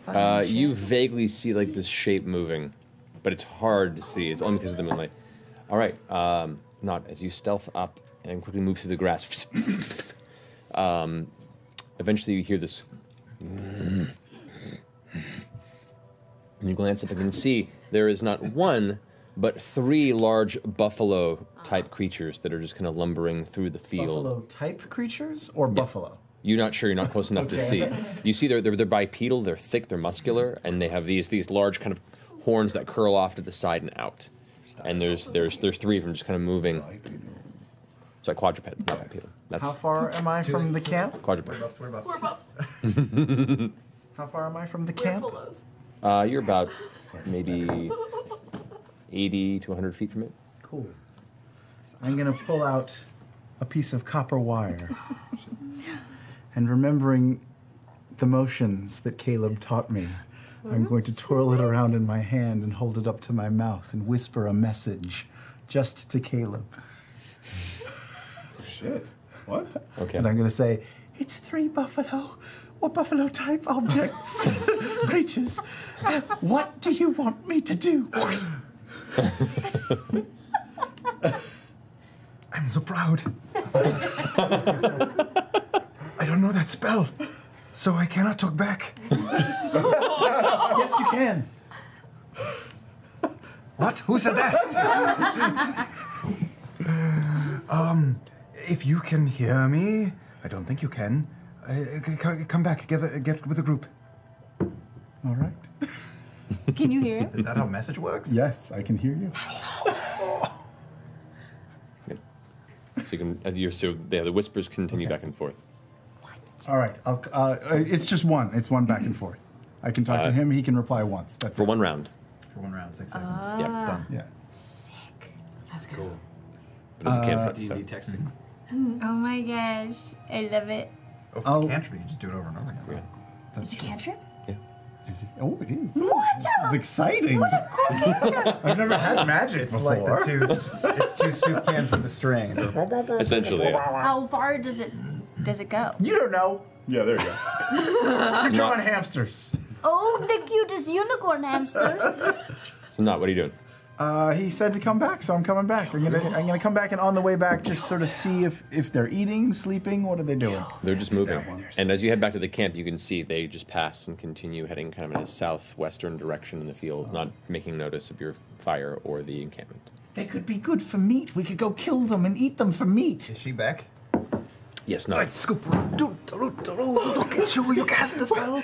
You vaguely see like this shape moving, but it's hard to see. It's only because of the moonlight. All right, Nod, as you stealth up and quickly move through the grass, eventually you hear this, and you glance up and can see there is not one, but 3 large buffalo-type creatures that are just kind of lumbering through the field. Buffalo-type creatures or buffalo? You're not sure. You're not close enough to see. You see they're bipedal. They're thick. They're muscular, and they have these large kind of horns that curl off to the side and out. And there's 3 of them just kind of moving. It's like quadruped, not bipedal. That's How far am I from the camp? quadruped. We're buffs. How far am I from the camp? You're about maybe 80 to 100 feet from it. Cool. I'm going to pull out a piece of copper wire. And remembering the motions that Caleb taught me, I'm going to twirl it around in my hand and hold it up to my mouth and whisper a message just to Caleb. Shit. What? Okay. And I'm going to say, it's 3 buffalo or buffalo-type objects, creatures. What do you want me to do? I'm so proud. I don't know that spell, so I cannot talk back. Yes, you can. What? Who said that? If you can hear me, I don't think you can. Come back, get with the group. All right. Can you hear? Is that how message works? Yes, I can hear you. So you can, the whispers continue back and forth. All right. It's just one. It's one back and forth. I can talk to him. He can reply once. That's For it. 1 round. For 1 round, 6 seconds. Yep, done. Yeah. Sick. That's good. Cool. But it's a cantrip, so. D&D texting. Oh my gosh. I love it. Oh, if it's a cantrip, you just do it over and over again. Yeah. Is it a cantrip? Is it? Oh, it is. What? This is exciting. What a cool cantrip. I've never had magic It's before. like it's 2 soup cans with a string. Essentially, yeah. How far does it go? You don't know. Yeah, there you go. You're drawing hamsters. Oh, the cutest unicorn hamsters. So, Nod, what are you doing? He said to come back, so I'm coming back. I'm gonna come back, and on the way back, just sort of see if they're eating, sleeping. What are they doing? They're just moving. And as you head back to the camp, you can see they just pass and continue heading kind of in a southwestern direction in the field, not making notice of your fire or the encampment. They could be good for meat. We could go kill them and eat them for meat. Is she back? Yes, Nod. Right, scoop. Look at you cast the spell.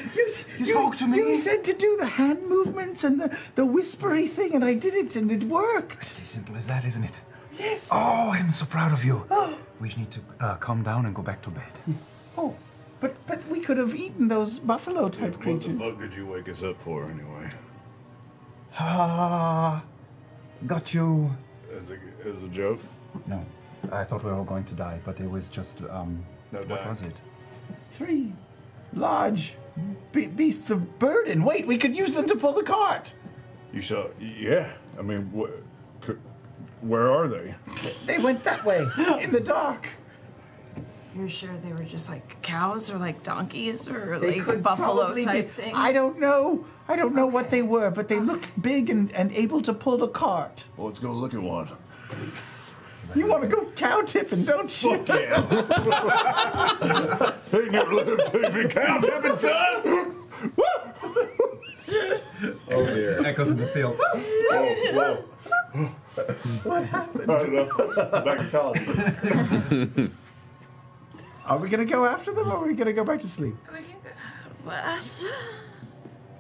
You spoke to me. You said to do the hand movements and the whispery thing, and I did it, and it worked. It's as simple as that, isn't it? Yes. Oh, I'm so proud of you. We need to calm down and go back to bed. Oh, but we could have eaten those buffalo-type creatures. What the fuck did you wake us up for, anyway? Got you. As a joke? No. I thought we were all going to die, but it was just, what was it? 3 large beasts of burden. Wait, we could use them to pull the cart. You saw? Yeah. I mean, where are they? They went that way, in the dark. You're sure they were just like cows or like donkeys or They like could buffalo probably type be- things? I don't know. I don't know what they were, but they looked big and able to pull the cart. Well, let's go look at one. You want to go cow tipping, don't you? Fuck yeah. Ain't never lived to be cow tipping, son. Oh dear. Echoes in the field. Whoa. What happened? I don't know. Back to college. Are we going to go after them, or are we going to go back to sleep?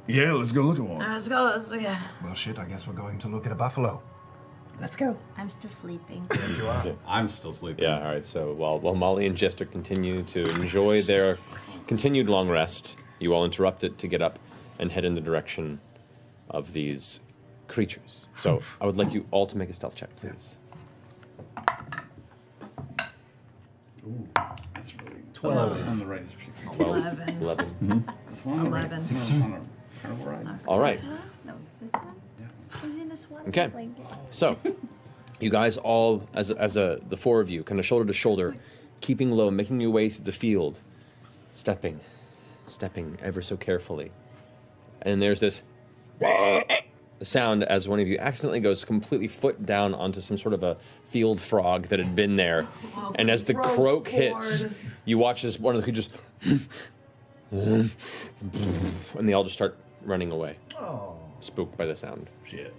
Yeah, let's go look at one. Let's go. Yeah. Well, shit, I guess we're going to look at a buffalo. Let's go. I'm still sleeping. Yes, you are. I'm still sleeping. Yeah, all right. So while Molly and Jester continue to enjoy their continued long rest, you all interrupt it to get up and head in the direction of these creatures. So I would like you all to make a stealth check, please. Ooh, that's really 12. on the right. 11. 11. This one? 11. 16. Kind of right. All right. No, this one? Is in this one? Okay. Like, So, you guys all, the four of you, kind of shoulder to shoulder, keeping low, making your way through the field, stepping ever so carefully. And there's this sound as one of you accidentally goes completely foot down onto some sort of a field frog that had been there. Oh, And as the gross croak hits, board. you watch this one of the creatures, and they all just start running away, spooked by the sound. Shit.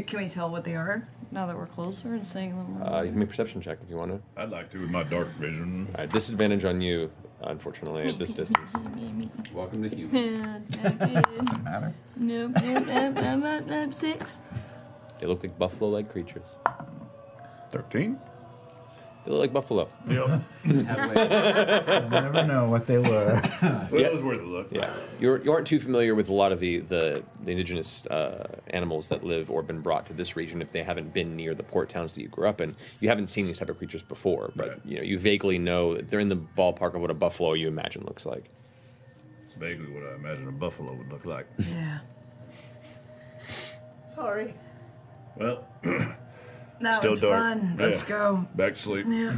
Can we tell what they are now that we're closer and saying them? You can make a perception check if you want to. I'd like to with my dark vision. All right, disadvantage on you, unfortunately, at this distance. Welcome to human. Doesn't matter. Nope. I'm 6. They look like buffalo-like creatures. 13? They look like buffalo. Yep. You never know what they were. Well, it was worth a look. Yeah, you aren't too familiar with a lot of the indigenous animals that live or been brought to this region if they haven't been near the port towns that you grew up in. You haven't seen these type of creatures before, but Right. you vaguely know that they're in the ballpark of what a buffalo you imagine looks like. It's vaguely what I imagine a buffalo would look like. Yeah. Sorry. Well, That Still was dark. fun. Yeah. Let's go. back to sleep. Yeah.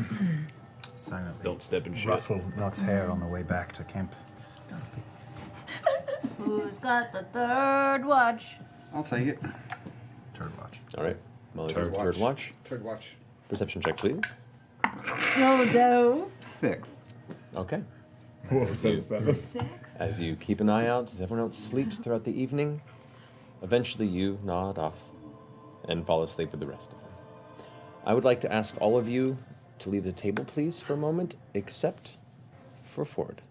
Silently. Don't step in shit. Ruffle Not's hair on the way back to camp. who's got the third watch? I'll take it. Turd watch. All right, Molly does third watch. Third watch. Perception check, please. No, no. 6. Okay. What was that? 6. As you keep an eye out, as everyone else sleeps throughout the evening, eventually you nod off and fall asleep with the rest of them. I would like to ask all of you to leave the table, please, for a moment, except for Ford.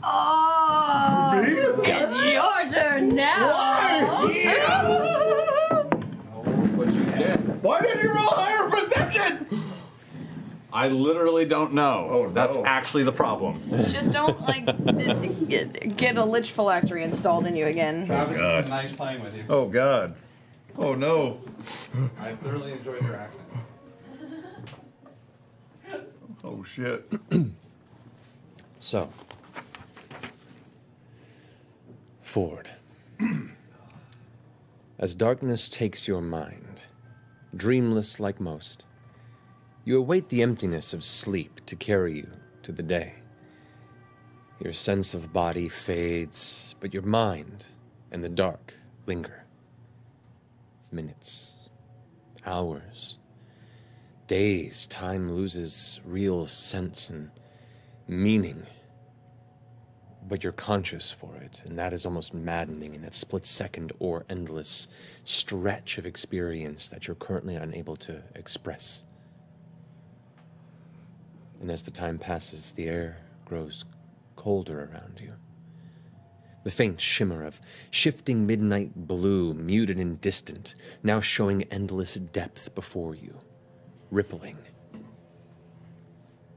Oh! It's your turn now! What'd you get? Why didn't you roll higher perception? I literally don't know. Oh, no. That's actually the problem. Just don't, like, get a lich phylactery installed in you again. Travis, God. it's been nice playing with you. Oh, God. Oh, no. I've thoroughly enjoyed your accent. Oh, shit. So, Ford. As darkness takes your mind, dreamless like most, you await the emptiness of sleep to carry you to the day. Your sense of body fades, but your mind and the dark linger. Minutes, hours, days, time loses real sense and meaning. But you're conscious for it, and that is almost maddening in that split-second or endless stretch of experience that you're currently unable to express. And as the time passes, the air grows colder around you. The faint shimmer of shifting midnight blue, muted and distant, now showing endless depth before you, rippling.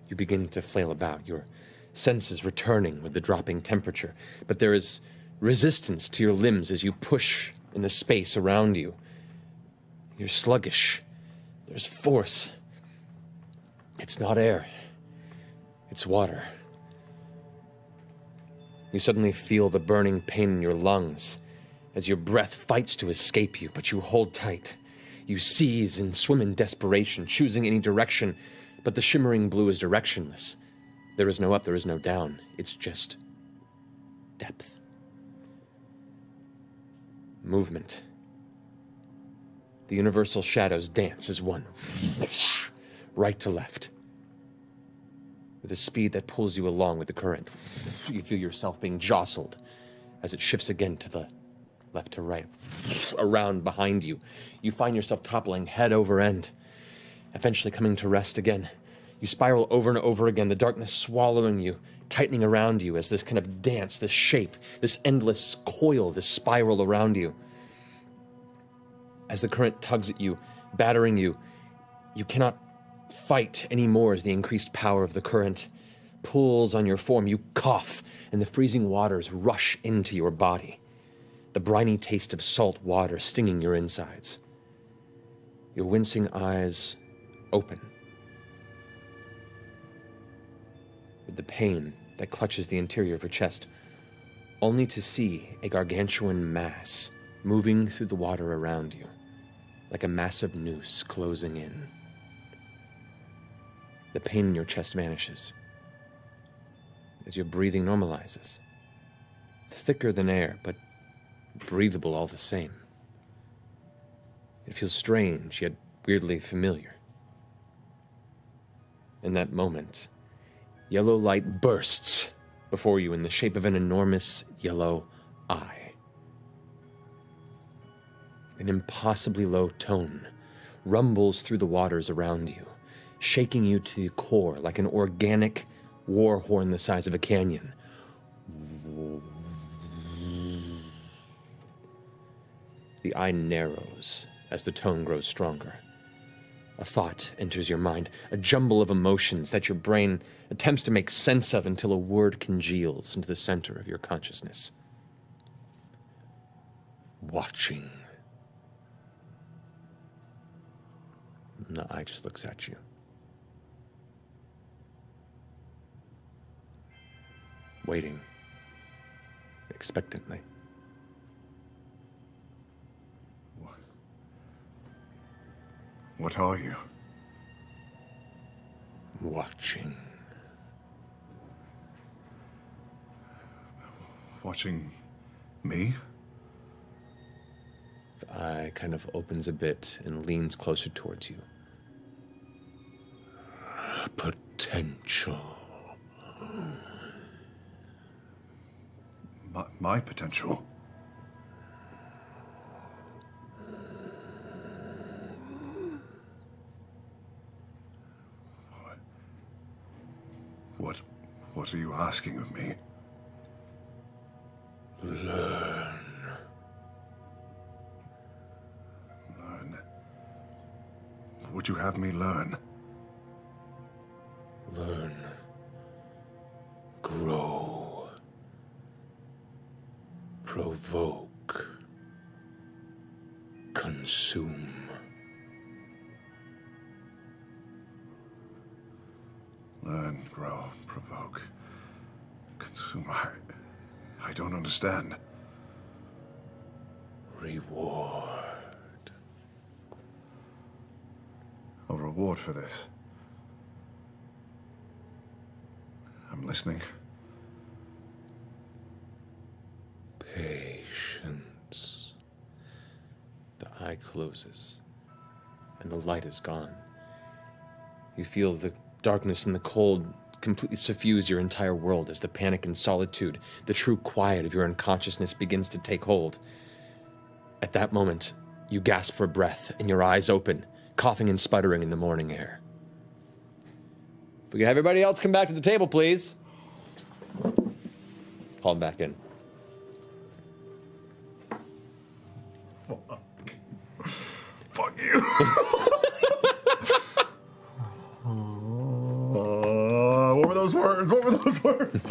You begin to flail about, your senses returning with the dropping temperature, but there is resistance to your limbs as you push in the space around you. You're sluggish, There's force. It's not air. It's water. You suddenly feel the burning pain in your lungs as your breath fights to escape you, but you hold tight. You seize and swim in desperation, choosing any direction, but the shimmering blue is directionless. There is no up, there is no down. It's just depth. Movement. The universal shadows dance as one, right to left, with a speed that pulls you along with the current. You feel yourself being jostled as it shifts again to the left to right, around behind you. You find yourself toppling head over end, eventually coming to rest again. You spiral over and over again, the darkness swallowing you, tightening around you as this kind of dance, this shape, this endless coil, this spiral around you. As the current tugs at you, battering you, you cannot fight anymore as the increased power of the current pulls on your form. You cough, and the freezing waters rush into your body, the briny taste of salt water stinging your insides. Your wincing eyes open, with the pain that clutches the interior of your chest, only to see a gargantuan mass moving through the water around you, like a massive noose closing in. The pain in your chest vanishes as your breathing normalizes. Thicker than air, but breathable all the same. It feels strange, yet weirdly familiar. In that moment, yellow light bursts before you in the shape of an enormous yellow eye. An impossibly low tone rumbles through the waters around you, shaking you to the core like an organic war horn the size of a canyon. The eye narrows as the tone grows stronger. A thought enters your mind, a jumble of emotions that your brain attempts to make sense of until a word congeals into the center of your consciousness. Watching. And the eye just looks at you. Waiting. Expectantly. What are you? Watching. Watching me? The eye kind of opens a bit and leans closer towards you. Potential. My potential? What are you asking of me? Learn. Learn? Would you have me learn? Learn. Grow. Provoke. Consume. Learn, grow, provoke, consume. I don't understand. Reward. A reward for this. I'm listening. Patience. The eye closes, and the light is gone. You feel the darkness and the cold completely suffuse your entire world as the panic and solitude, the true quiet of your unconsciousness begins to take hold. At that moment, you gasp for breath and your eyes open, coughing and sputtering in the morning air. If we could have everybody else come back to the table, please. Call them back in. Fuck you. What were those words? What were those words?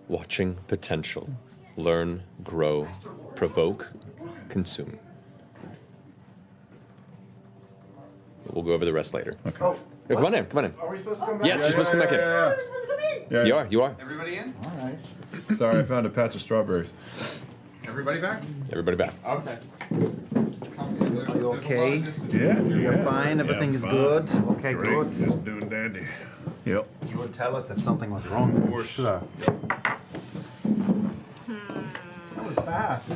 Watching potential. Learn, grow, provoke, consume. We'll go over the rest later. Okay. Oh, Yeah, come on in. Come on in. are we supposed to come back? Yes, you're supposed to come back in. Oh, we're supposed to come in. Yeah. You are. You are. Everybody in? All right. Sorry, I found a patch of strawberries. Everybody back? Everybody back. Okay. Are you okay? Yeah, You're fine. Everything is good. Okay, good. Just doing dandy. Yep. You would tell us if something was wrong. course. Sure. That was fast.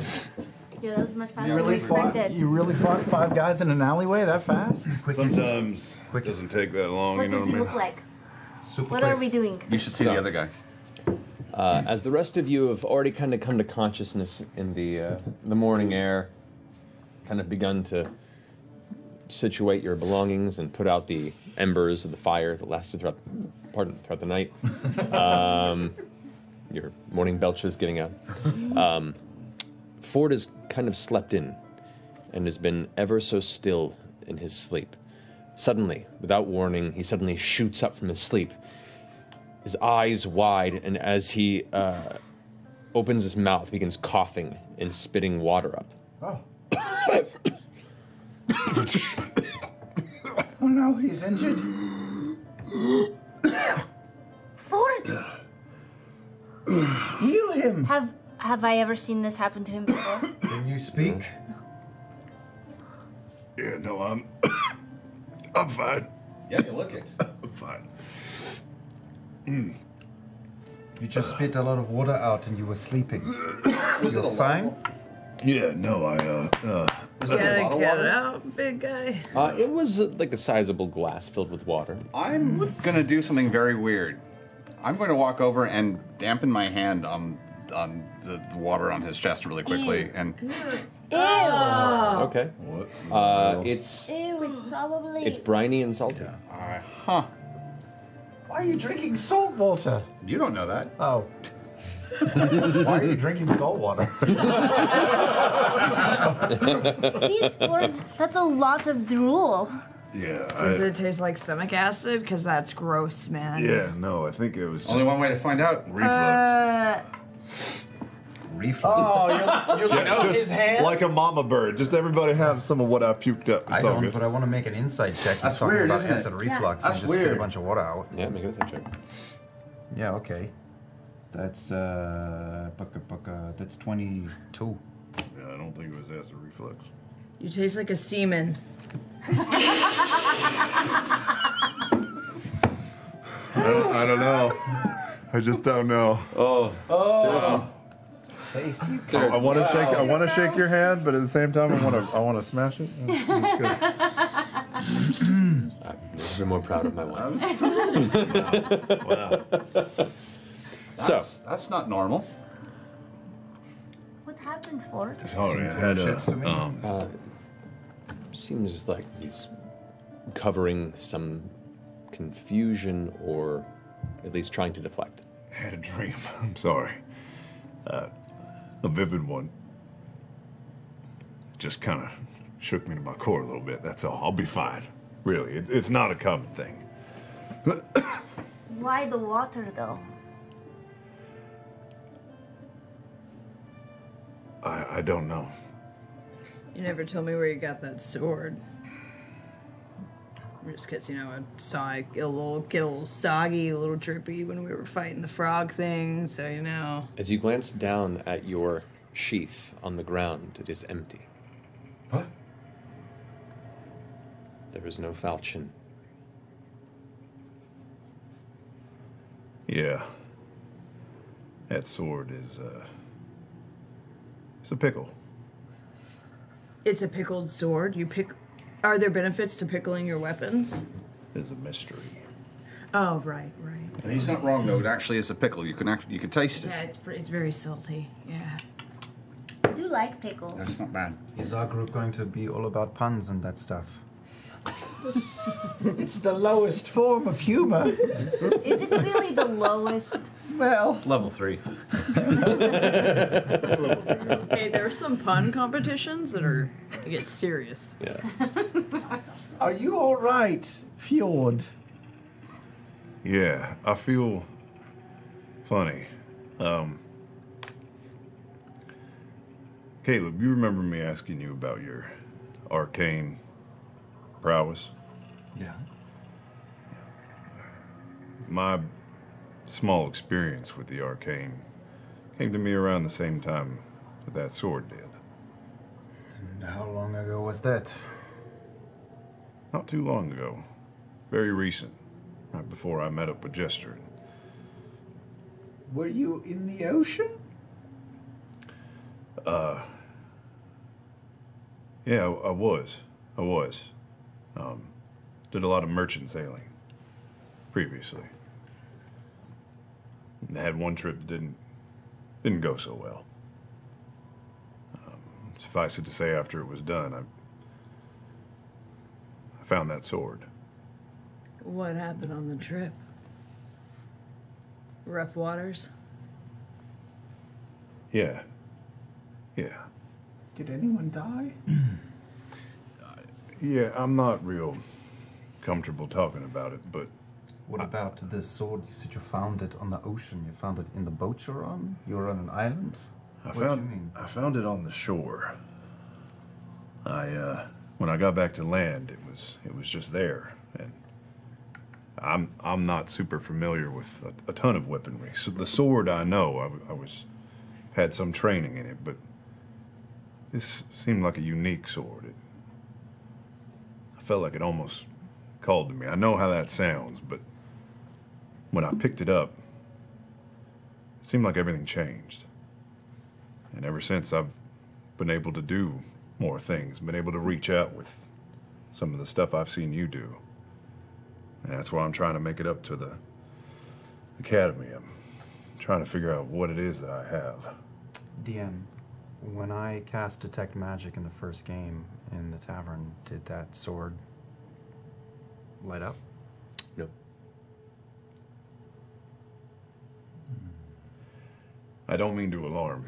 Yeah, that was much faster You than we really fought. expected. You really fought 5 guys in an alleyway that fast? Quickest. Sometimes it Quickest. doesn't take that long, What you know does what I he mean? look like? Super What quick. are we doing? You should see So- the other guy. As the rest of you have already kind of come to consciousness in the morning air, kind of begun to situate your belongings and put out the embers of the fire that lasted throughout the night. Your morning belches getting out. Ford has kind of slept in and has been ever so still in his sleep. Suddenly, without warning, he suddenly shoots up from his sleep, his eyes wide, and as he opens his mouth, begins coughing and spitting water up. Oh. Oh no, he's injured. Ford! Heal him. Have I ever seen this happen to him before? Can you speak? Yeah, no, I'm fine. Yeah, you look it. I'm fine. You just spit a lot of water out and you were sleeping. Was it a You're fine? Yeah, no, Was it a lot of water? big guy. It was like a sizable glass filled with water. I'm gonna do something very weird. I'm going to walk over and dampen my hand on the water on his chest really quickly, and Ew! Okay. What? It's Ew, it's probably... it's briny and salty. huh? Why are you drinking salt water? You don't know that. Oh. Why are you drinking salt water? Jeez, Ford, that's a lot of drool. Yeah, Does it taste like stomach acid? Because that's gross, man. yeah, no, I think it was just Only one way to find out. reflux. Reflux. Oh, you're Yeah, just his hand? like a mama bird. Just everybody have some of what I puked up. It's I all don't, good. but I want to make an insight check. He's That's talking weird, about isn't it? acid reflux That's and just spit a weird. bunch of water out. Yeah, make an insight check. Yeah, okay. That's that's 22. Yeah, I don't think it was acid reflux. You taste like a semen. I don't know. I just don't know. Tasty. I want to shake. I want to shake your hand, but at the same time, I want to smash it. I've never been more proud of my wife. Wow. So, That's not normal. What happened, Ford? Sorry, I had a. seems like he's covering some confusion or at least trying to deflect. I had a dream. I'm sorry. A vivid one. Just kind of shook me to my core a little bit. That's all. I'll be fine. Really, it's not a common thing. Why the water, though? I don't know. You never told me where you got that sword. Just because, you know, get a little soggy, a little drippy when we were fighting the frog thing, so you know. As you glance down at your sheath on the ground, it is empty. What? There is no falchion. Yeah. That sword is, it's a pickle. It's a pickled sword. Are there benefits to pickling your weapons? It's a mystery. Oh, right. He's not wrong though. It actually is a pickle. You can taste it. Yeah, it's very salty. Yeah. I do like pickles. That's not bad. Is our group going to be all about puns and that stuff? It's the lowest form of humor. Is it really the lowest? Well, It's level 3. Hey, there are some pun competitions that are get serious. Yeah. are you all right, Fjord? Yeah, I feel funny. Caleb, you remember me asking you about your arcane prowess? Yeah. My small experience with the arcane came to me around the same time that sword did. And how long ago was that? Not too long ago. Very recent. Right before I met up with Jester. Were you in the ocean? Yeah, I was. Did a lot of merchant sailing previously. And had one trip that didn't go so well. Suffice it to say, after it was done, I found that sword. What happened on the trip? Rough waters? Yeah. Did anyone die? Yeah, I'm not real comfortable talking about it, but... What about this sword? You said you found it on the ocean. You found it in the boat you're on? You were on an island? What do you mean? I found it on the shore. When I got back to land, it was just there, and I'm not super familiar with a ton of weaponry. So the sword, I know, had some training in it, but this seemed like a unique sword. I felt like it almost called to me. I know how that sounds, but when I picked it up, it seemed like everything changed. And ever since, I've been able to do more things, been able to reach out with some of the stuff I've seen you do. And that's why I'm trying to make it up to the academy. I'm trying to figure out what it is that I have. DM, when I cast Detect Magic in the first game in the tavern, did that sword light up? No. I don't mean to alarm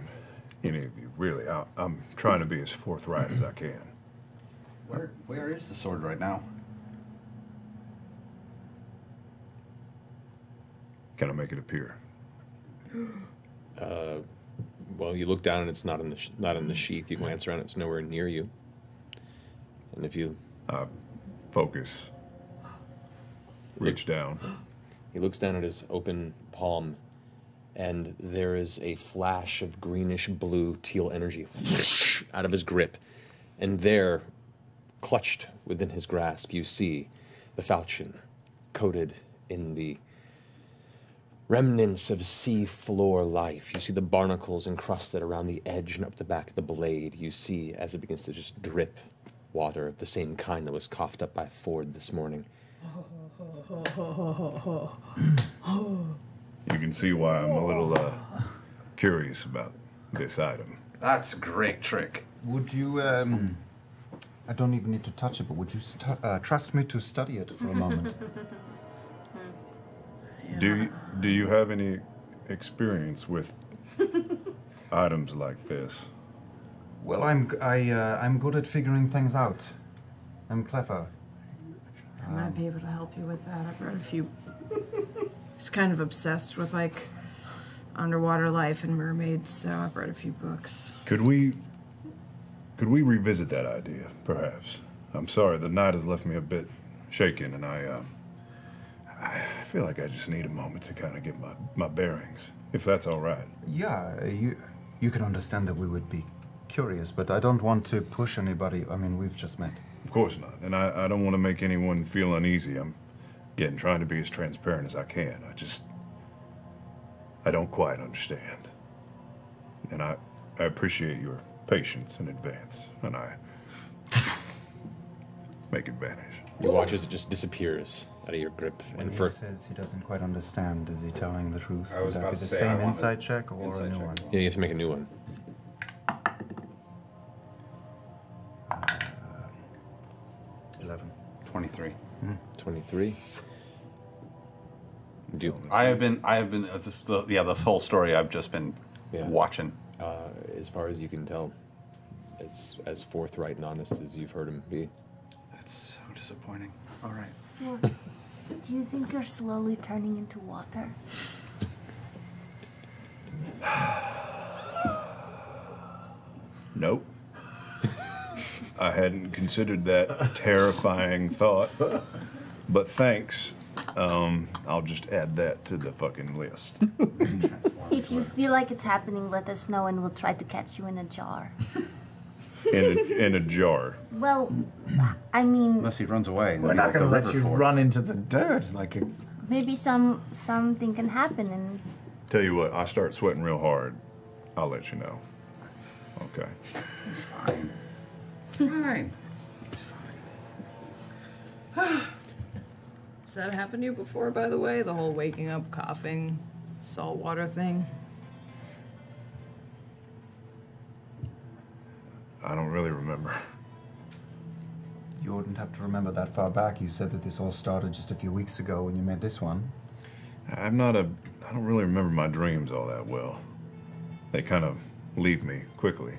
any of you, really. I'm trying to be as forthright as I can. Where is the sword right now? Can I make it appear? Well, you look down and it's not in the sheath. You glance around, it's nowhere near you. And if you focus, reach down. He looks down at his open palm, and there is a flash of greenish blue teal energy out of his grip. And there, clutched within his grasp, you see the falchion coated in the remnants of sea floor life. You see the barnacles encrusted around the edge and up the back of the blade. You see as it begins to just drip water of the same kind that was coughed up by Ford this morning. You can see why I'm a little curious about this item. That's a great trick. Would you, I don't even need to touch it, but would you trust me to study it for a moment? Do you have any experience with items like this? Well, I'm good at figuring things out. I'm clever. I might be able to help you with that. I've read a few. He's kind of obsessed with like underwater life and mermaids, so I've read a few books. Could we revisit that idea, perhaps? I'm sorry, the night has left me a bit shaken, and I feel like I just need a moment to kind of get my bearings, if that's all right. Yeah, you can understand that we would be curious, but I don't want to push anybody. I mean, we've just met. Of course not, and I don't want to make anyone feel uneasy. I'm, again, trying to be as transparent as I can. I don't quite understand. And I appreciate your patience in advance, and I make it vanish. You watch as it just disappears out of your grip. When he says he doesn't quite understand, is he telling the truth? I was Would that about be to the say, same I want insight check or insight a new check one? as well. Yeah, you have to make a new one. 11. 23. 23. I have been. This whole story. I've just been watching. As far as you can tell, as forthright and honest as you've heard him be. That's so disappointing. All right. Ford, do you think you're slowly turning into water? Nope. I hadn't considered that terrifying thought, but thanks. I'll just add that to the fucking list. If you feel like it's happening, let us know and we'll try to catch you in a jar. In a jar. Well, I mean, Unless he runs away. We're not going to let you run into the dirt like a... maybe something can happen and... Tell you what, I start sweating real hard. I'll let you know. Okay. It's fine. It's fine. It's fine. Has that happened to you before, by the way? The whole waking up, coughing, salt water thing? I don't really remember. You wouldn't have to remember that far back. You said that this all started just a few weeks ago when you made this one. I don't really remember my dreams all that well. They kind of leave me quickly.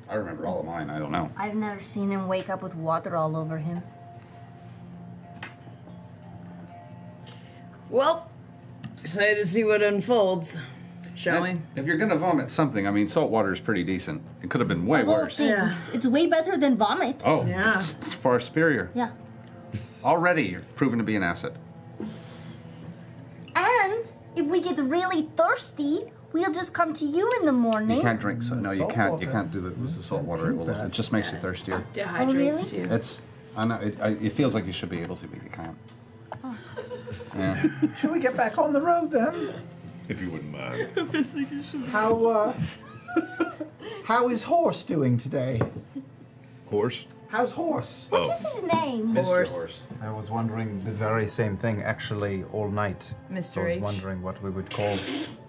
I remember all of mine. I don't know. I've never seen him wake up with water all over him. Well, excited to see what unfolds. Shall we? If you're gonna vomit something, I mean, salt water is pretty decent. It could have been way Of all worse. things, it's way better than vomit. Oh, Yeah. it's far superior. Yeah. Already, you're proven to be an asset. And if we get really thirsty, we'll just come to you in the morning. You can't drink. So no, you Salt can't. water. You can't do the salt water. It just makes you thirstier. Dehydrates really? you. It's. I know. It feels like you should be able to, but you can't. Oh. Yeah. Should we get back on the road then? If you wouldn't mind. How is Horse doing today? Horse? How's Horse? What's his name? Mr. Horse. I was wondering the very same thing actually all night. Mr. I was H. wondering what we would call.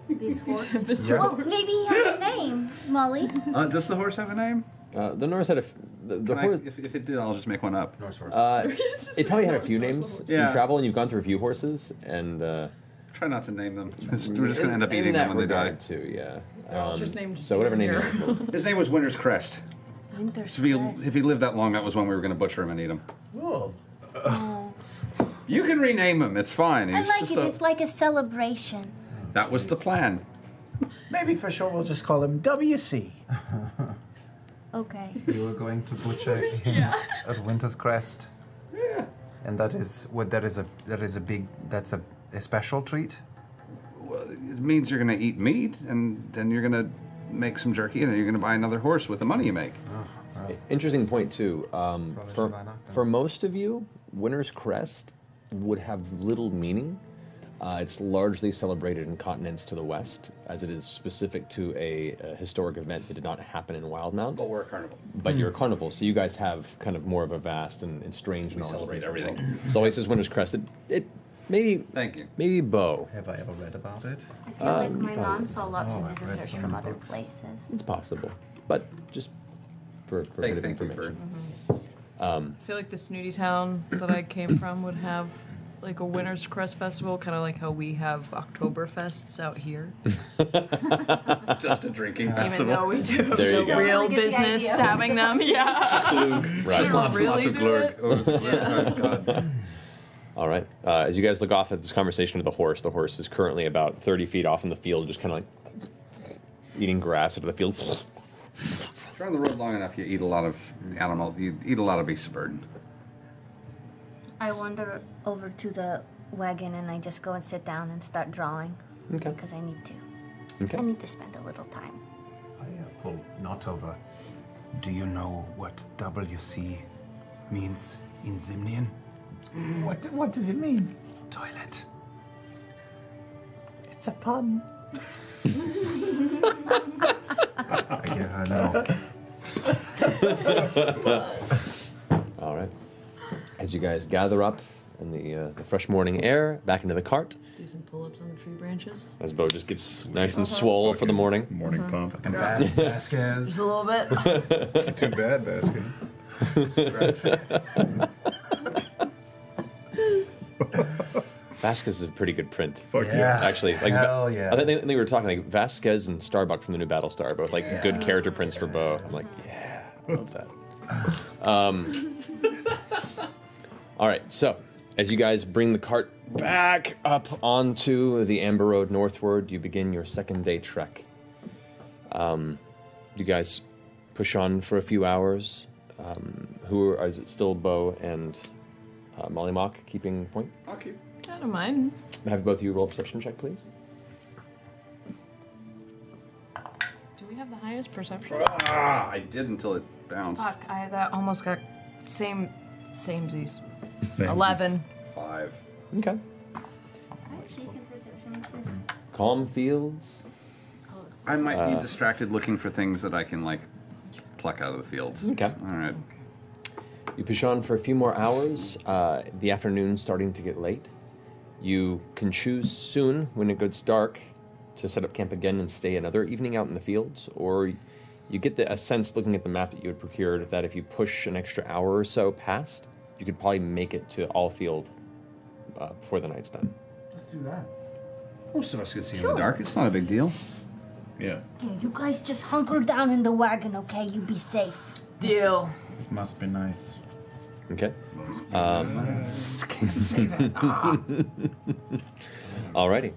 This horse. Yeah. Well, maybe he has a name, Molly. Does the horse have a name? The Norse had the horse. If it did, I'll just make one up. Norse horse. It probably had a few names Yeah. in travel, and you've gone through a few horses, and Try not to name them. We're just gonna end up eating them when they die. too. Yeah. Just named so whatever name is. His name was Winter's Crest. Winter's So Crest. if he lived that long, that was when we were gonna butcher him and eat him. Oh. Oh. You can rename him. It's fine. I He's like just it. It's like a celebration. That was the plan. Maybe for sure we'll just call him WC. Okay. You were going to butcher him at Winter's Crest. Yeah. And that is that's a special treat? Well, it means you're gonna eat meat, and then you're gonna make some jerky, and then you're gonna buy another horse with the money you make. Interesting point too. should buy that then. For most of you, Winter's Crest would have little meaning. It's largely celebrated in continents to the west, as it is specific to a historic event that did not happen in Wildmount. But we're a carnival. But you're a carnival, so you guys have kind of more of a vast and strange knowledge. celebrate of everything. So always says Winter's Crest. It maybe. Thank you. Maybe Bo. Have I ever read about it? I feel like my mom saw lots of I've read visitors so from many other books. places. It's possible, but just for a bit of Thank you information. I feel like the snooty town that I came from would have like a Winter's Crest festival, kind of like how we have Oktoberfests out here. Just a drinking Even festival. though we do have There you no go. real Totally get the business idea. having them. Yeah. Just glug. Right. Just lots and lots of Really do it? glug. Oh, Yeah. God. All right. As you guys look off at this conversation with the horse is currently about 30 feet off in the field, just kind of like eating grass out of the field. If you're on the road long enough, you eat a lot of animals. You eat a lot of beasts of burden. I wander over to the wagon and I just go and sit down and start drawing. Okay. Because I need to. Okay. I need to spend a little time. I pull not over. Do you know what WC means in Zimnian? What does it mean? Toilet. It's a pun. I get her now. All right. As you guys gather up in the fresh morning air, back into the cart, Do some pull-ups on the tree branches. as Bo just gets nice and swole for the morning. Morning pump. And Vasquez. Just a little bit. Too bad, Baskin. Vasquez is a pretty good print. Fuck yeah. Actually, like Hell yeah. I think we were talking like Vasquez and Starbuck from the new Battlestar, both like good character prints for Bo. I'm like, yeah, I love that. All right, so as you guys bring the cart back up onto the Amber Road northward, you begin your second day trek. You guys push on for a few hours. Is it still Bo and Molly Mock keeping point? I'll keep. I don't mind. Have both of you roll a perception check, please. Do we have the highest perception? I did until it bounced. Fuck, that almost got samesies. Same 11. 5. Okay. I have decent perception too. Calm fields. I might be distracted looking for things that I can, like, pluck out of the fields. Okay. All right. You push on for a few more hours. The afternoon's starting to get late. You can choose soon, when it gets dark, to set up camp again and stay another evening out in the fields, or you get a sense, looking at the map that you had procured, that if you push an extra hour or so past, you could probably make it to Alfield before the night's done. Let's do that. Most of us can see in the dark. It's not a big deal. Yeah. Yeah, you guys just hunker down in the wagon, okay? You be safe. Deal. Must be nice. Okay. Can't say that. Alrighty.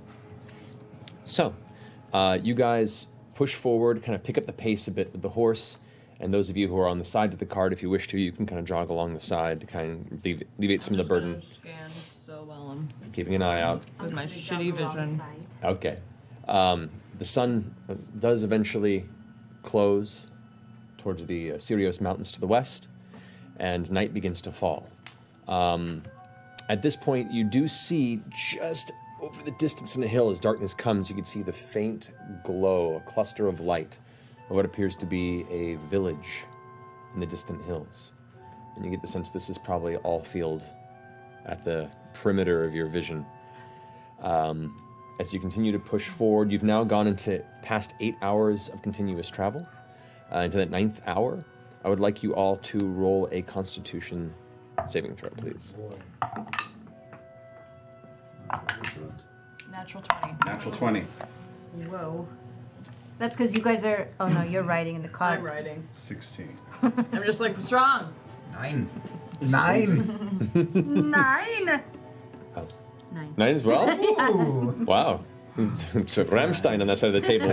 So, you guys push forward, kind of pick up the pace a bit with the horse, and those of you who are on the sides of the cart, if you wish to, you can kind of jog along the side to kind of alleviate some of the burden. Scan so well. I'm Keeping an eye out. with my shitty vision. Okay. The sun does eventually close towards the Sirios Mountains to the west, and night begins to fall. At this point, you do see just over the distance in the hill, as darkness comes, you can see the faint glow, a cluster of light, of what appears to be a village in the distant hills. And you get the sense this is probably Alfield at the perimeter of your vision. As you continue to push forward, you've now gone into past 8 hours of continuous travel. Into that 9th hour, I would like you all to roll a Constitution saving throw, please. Natural 20. Natural 20. Whoa. That's because you guys are. Oh no, you're riding in the car. I'm riding. 16. I'm just like strong. 9. 9. 9. Oh. 9. 9 as well? Ooh. Wow. So Rammstein on that side of the table.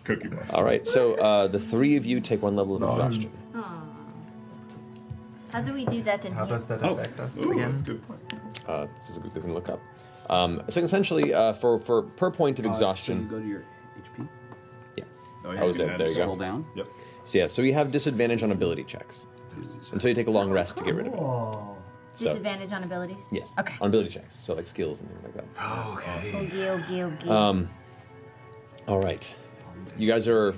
Cookie Monster. All right, so the 3 of you take 1 level of exhaustion. Aw. How do we do that in How here? does that Oh. affect us Ooh, again? that's a good point. This is a good thing to look up. So essentially, for per point of So you exhaustion, go to your HP. yeah. Oh, I was there. There you Scroll go. down. Yep. So yeah, so you have disadvantage on ability checks until you take a long rest to get rid of it. Oh. So, Disadvantage on abilities? yes. Okay. On ability checks, so like skills and things like that. Okay. Ogie. All right. You guys you're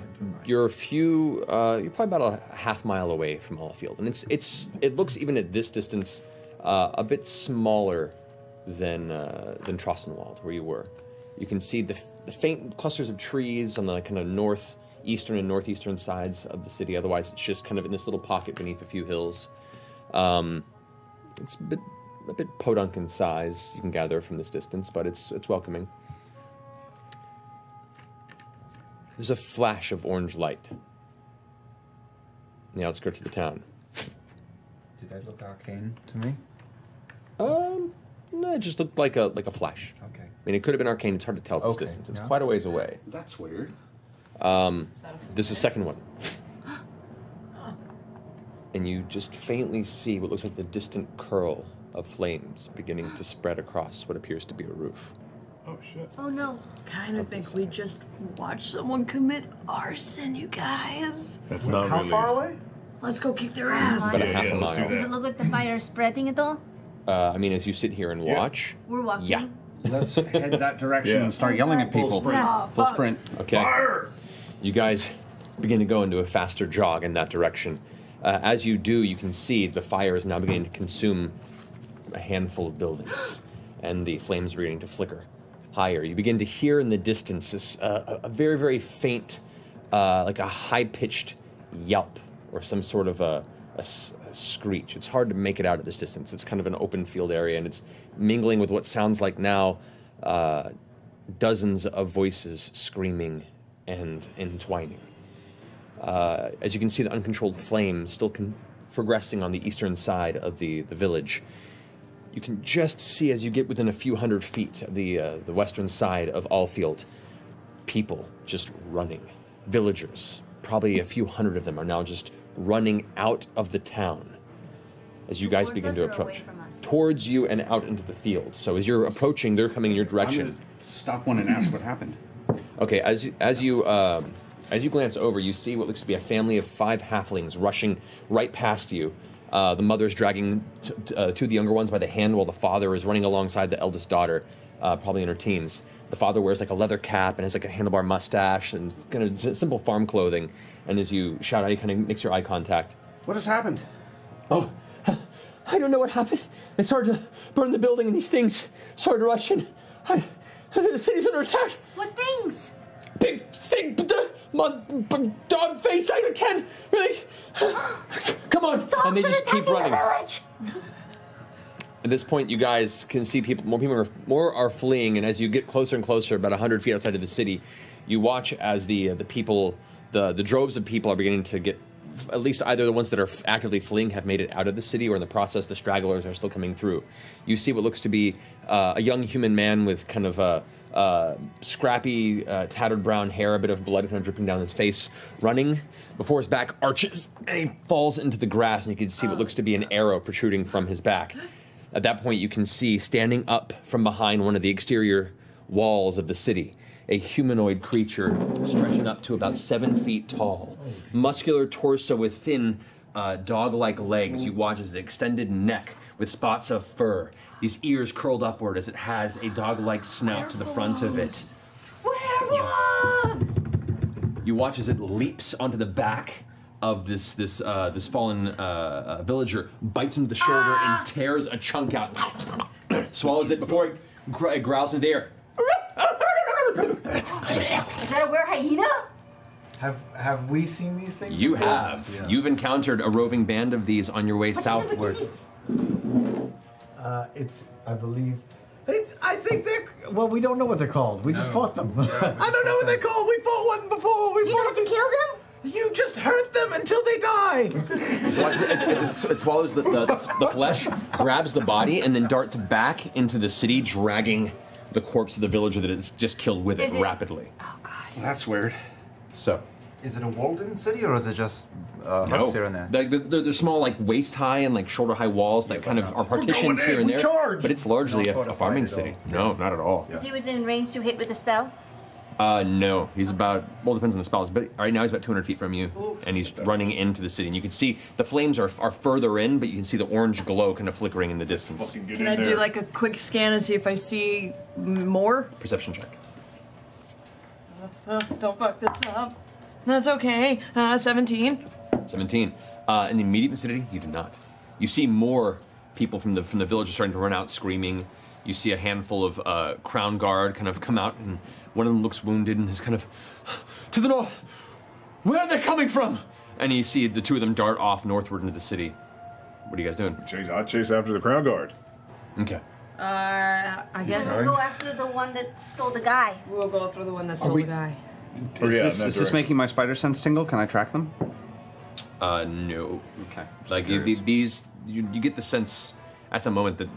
a few, you're probably about a half mile away from Alfield, and it looks, even at this distance, a bit smaller than Trossenwald, where you were. You can see the faint clusters of trees on the kind of northeastern and northeastern sides of the city. Otherwise, it's just kind of in this little pocket beneath a few hills. It's a bit podunk in size, you can gather from this distance, but it's welcoming. There's a flash of orange light in the outskirts of the town. Did that look arcane to me? No, it just looked like a flash. Okay. I mean, it could have been arcane. It's hard to tell at this Okay, distance. It's yeah. quite a ways away. That's weird. This is the second one. And you just faintly see what looks like the distant curl of flames beginning to spread across what appears to be a roof. Oh, shit. Oh no. Kind of think we just watched someone commit arson, you guys. That's not How really... far away? Let's go kick their ass. About a Yeah, half yeah, a let's do mile. Does that. it look like the fire is spreading at all? I mean, as you sit here and Yeah. watch, We're walking. yeah. Let's head that direction Yeah. and start yelling at people. Yeah. Full sprint. Okay. Fire! You guys begin to go into a faster jog in that direction. As you do, you can see the fire is now beginning to consume a handful of buildings, and the flames are beginning to flicker higher. You begin to hear in the distance this, a very, very faint, like a high-pitched yelp or some sort of a screech. It's hard to make it out at this distance. It's kind of an open field area, and it's mingling with what sounds like now dozens of voices screaming and entwining. As you can see, the uncontrolled flame still progressing on the eastern side of the village. You can just see, as you get within a few hundred feet of the western side of Alfield, people just running. Villagers, probably a few hundred of them, are now just running out of the town as you guys begin to approach. Towards you and out into the field. So as you're approaching, they're coming in your direction. I'm gonna stop one and ask what happened. Okay, as you glance over, you see what looks to be a family of 5 halflings rushing right past you. The mother's dragging two of the younger ones by the hand while the father is running alongside the eldest daughter, probably in her teens. The father wears like a leather cap and has like a handlebar mustache and kind of simple farm clothing. And as you shout out, he kind of makes your eye contact. What has happened? Oh, I don't know what happened. They started to burn the building and these things started to rush in. The city's under attack. What things? Big thing, dog face, I can't really. Come on. Dogs and they just keep running. The At this point, you guys can see more are fleeing, and as you get closer and closer, about 100 feet outside of the city, you watch as the droves of people are beginning to get, at least either the ones that are actively fleeing have made it out of the city, or in the process, the stragglers are still coming through. You see what looks to be a young human man with kind of scrappy, tattered brown hair, a bit of blood kind of dripping down his face, running before his back arches, and he falls into the grass, and you can see what looks to be an arrow protruding from his back. At that point, you can see, standing up from behind one of the exterior walls of the city, a humanoid creature stretching up to about 7 feet tall. Muscular torso with thin, dog-like legs. You watch his extended neck with spots of fur. These ears curled upward as it has a dog-like snout to the front of it. Werewolves! You watch as it leaps onto the back of this fallen villager, bites into the shoulder and tears a chunk out. Swallows it before it growls into the air. Is that a were hyena? Have we seen these things? You before? have. Yeah. You've encountered a roving band of these on your way southward. I believe. I think they're. Well, we don't know what they're called. We just fought them. I don't know what they're called. We fought one before. You don't have to kill them? You just hurt them until they die. It swallows the flesh, grabs the body, and then darts back into the city, dragging the corpse of the villager that it's just killed with it rapidly. Oh, God. Well, that's weird. So. Is it a walled-in city, or is it just huts here and there? They're small, like waist-high and like shoulder-high walls that kind of are partitions here and there. But it's largely a farming city. No, not at all. Is he within range to hit with a spell? No, he's about, well, it depends on the spells, but right now he's about 200 feet from you, and he's running into the city. And you can see the flames are further in, but you can see the orange glow kind of flickering in the distance. Can I do like a quick scan and see if I see more? Perception check. Don't fuck this up. That's okay. 17. 17. In the immediate vicinity, you do not. You see more people from the village starting to run out screaming. You see a handful of crown guard kind of come out, and one of them looks wounded and is kind of, to the north, where are they coming from? And you see the two of them dart off northward into the city. What are you guys doing? I'll chase after the crown guard. Okay. I guess We'll go after the one that stole the guy. we'll go after the one that stole the guy. Is this making my spider sense tingle? Can I track them? No. Okay. Like these, you get the sense at the moment that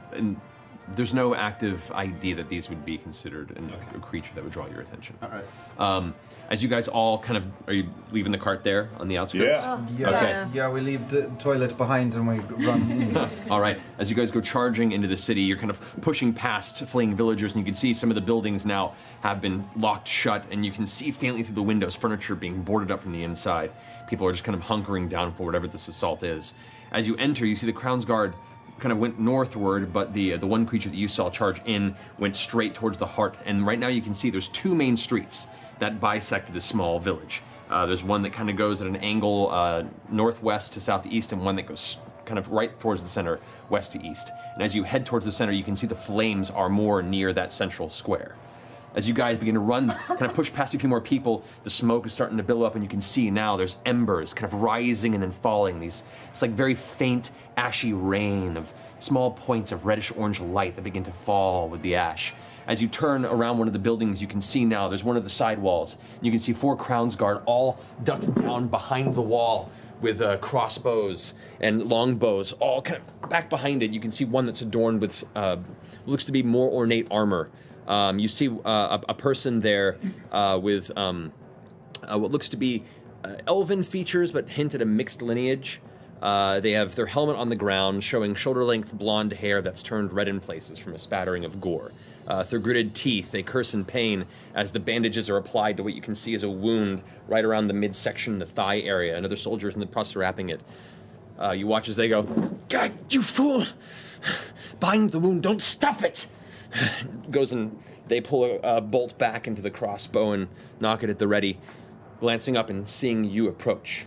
there's no active ID that these would be considered a creature that would draw your attention. All right. As you guys all kind of, are you leaving the cart there on the outskirts? Yeah. Okay. Yeah, we leave the toilet behind and we run in. All right. As you guys go charging into the city, you're kind of pushing past fleeing villagers, and you can see some of the buildings now have been locked shut, and you can see faintly through the windows furniture being boarded up from the inside. People are just kind of hunkering down for whatever this assault is. As you enter, you see the Crown's Guard kind of went northward, but the one creature that you saw charge in went straight towards the heart. And right now you can see there's two main streets that bisect this small village. There's one that kind of goes at an angle northwest to southeast, and one that goes kind of right towards the center, west to east. And as you head towards the center, you can see the flames are more near that central square. As you guys begin to run, kind of push past a few more people, the smoke is starting to billow up, and you can see now there's embers kind of rising and then falling. It's like very faint, ashy rain of small points of reddish-orange light that begin to fall with the ash. As you turn around one of the buildings, you can see now there's one of the side walls. You can see 4 Crown's Guard all ducked down behind the wall with crossbows and longbows, all kind of back behind it. You can see one that's adorned with looks to be more ornate armor. You see a person there with what looks to be elven features, but hint at a mixed lineage. They have their helmet on the ground, showing shoulder-length blonde hair that's turned red in places from a spattering of gore. Through gritted teeth, they curse in pain as the bandages are applied to what you can see as a wound right around the midsection, the thigh area. Another soldier is in the process of wrapping it. You watch as they go, "God, you fool! Bind the wound, don't stuff it!" Goes and they pull a bolt back into the crossbow and knock it at the ready. Glancing up and seeing you approach,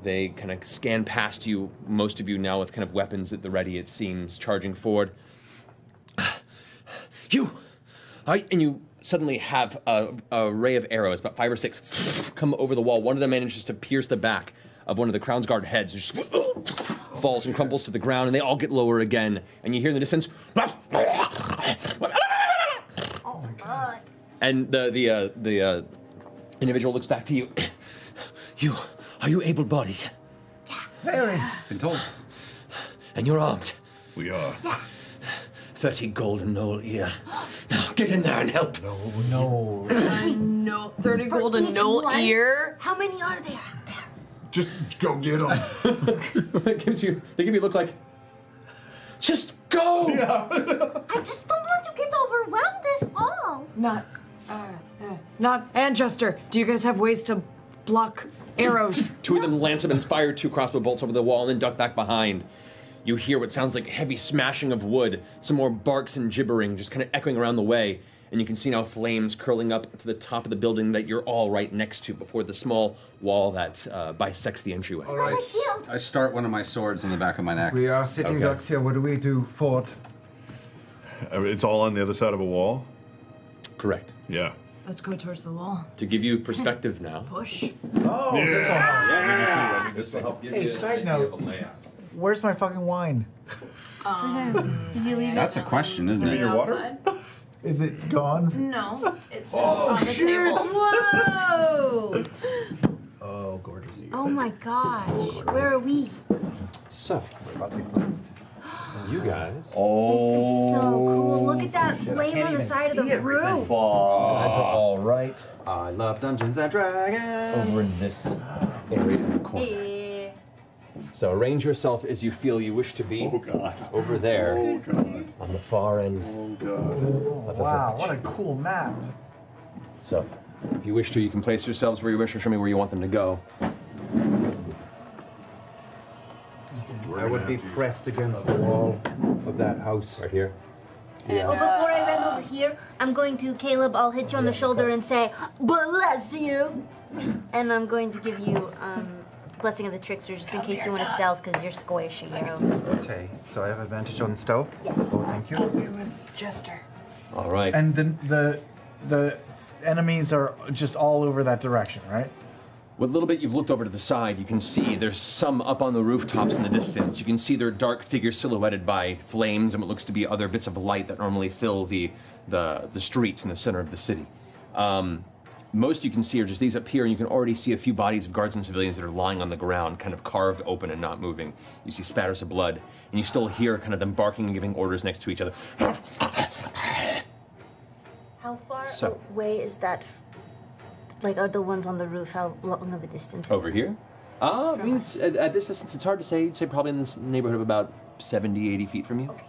they kind of scan past you, most of you now with kind of weapons at the ready, it seems, charging forward. You! And you suddenly have a ray of arrows, about 5 or 6, come over the wall. One of them manages to pierce the back of one of the Crown's Guard heads, and just falls and crumples to the ground, and they all get lower again. And you hear in the distance, and the individual looks back to you. Are you able-bodied? Yeah. Very. Been told. And you're armed? We are. Yeah. 30 gold and no ear. Now get in there and help. No. No, 30 For gold and each no one? ear. How many are there out there? Just go get them. They give you a look like, just go! I just don't want to get overwhelmed this all. Not Anchester. Do you guys have ways to block arrows? 2 of them lance them and fire 2 crossbow bolts over the wall and then duck back behind. You hear what sounds like heavy smashing of wood, some more barks and gibbering just kind of echoing around the way, and you can see now flames curling up to the top of the building that you're all right next to before the small wall that bisects the entryway. All right. I start one of my swords in the back of my neck. We are sitting ducks here. What do we do, Ford? It's all on the other side of a wall? Correct. Yeah. Let's go towards the wall. To give you perspective now. Push. Oh, Yeah. This will help give Hey, you side an idea note. of a layout. Where's my fucking wine? Did you leave That's it? a question, isn't it? Your water? Is it gone? No, it's just on the table. Whoa! Oh, gorgeous. Oh my gosh. Where are we? So, We're about to be blessed. you guys This is so cool. Look at that flame on the side of the roof. guys are all right I love Dungeons and Dragons. over in this area in the corner. Hey. So arrange yourself as you feel you wish to be over there on the far end of the Wow, village. what a cool map. So, if you wish to, you can place yourselves where you wish or show me where you want them to go. I would be pressed against the wall of that house. Right here. Oh, before I run over here, I'm going to, Caleb, I'll hit you on the shoulder and say, bless you. And I'm going to give you Blessing of the Trickster just in case you want to stealth because you're squishy, you know. Okay, so I have advantage on stealth? Yes. Oh, thank you. We're with Jester. All right. And the enemies are just all over that direction, right? With a little bit you've looked over to the side, you can see there's some up on the rooftops in the distance. You can see their dark figures silhouetted by flames and what looks to be other bits of light that normally fill the streets in the center of the city. Most you can see are just these up here, and you can already see a few bodies of guards and civilians that are lying on the ground, kind of carved open and not moving. You see spatters of blood, and you still hear kind of them barking and giving orders next to each other. How far So. away is that? Like, are the ones on the roof? How long of a distance? Over here? I mean, at this distance, it's hard to say. You'd say probably in this neighborhood of about 70, 80 feet from you. Okay.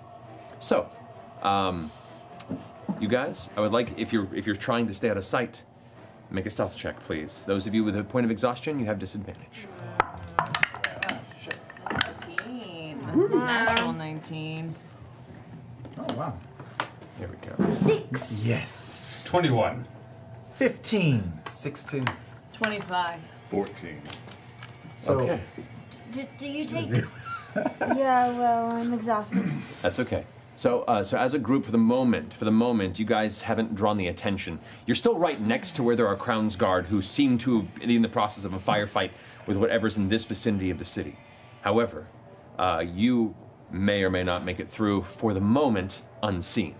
So, you guys, I would like, if you're trying to stay out of sight, make a stealth check, please. Those of you with a point of exhaustion, you have disadvantage. 19. Natural 19. Oh, wow. Here we go. 6. Yes. 21. 15. 16. 25. 14. So, Okay. Do you take... Yeah, well, I'm exhausted. That's okay. So as a group, for the moment, you guys haven't drawn the attention. You're still right next to where there are Crown's Guard who seem to be in the process of a firefight with whatever's in this vicinity of the city. However, you may or may not make it through, for the moment, unseen.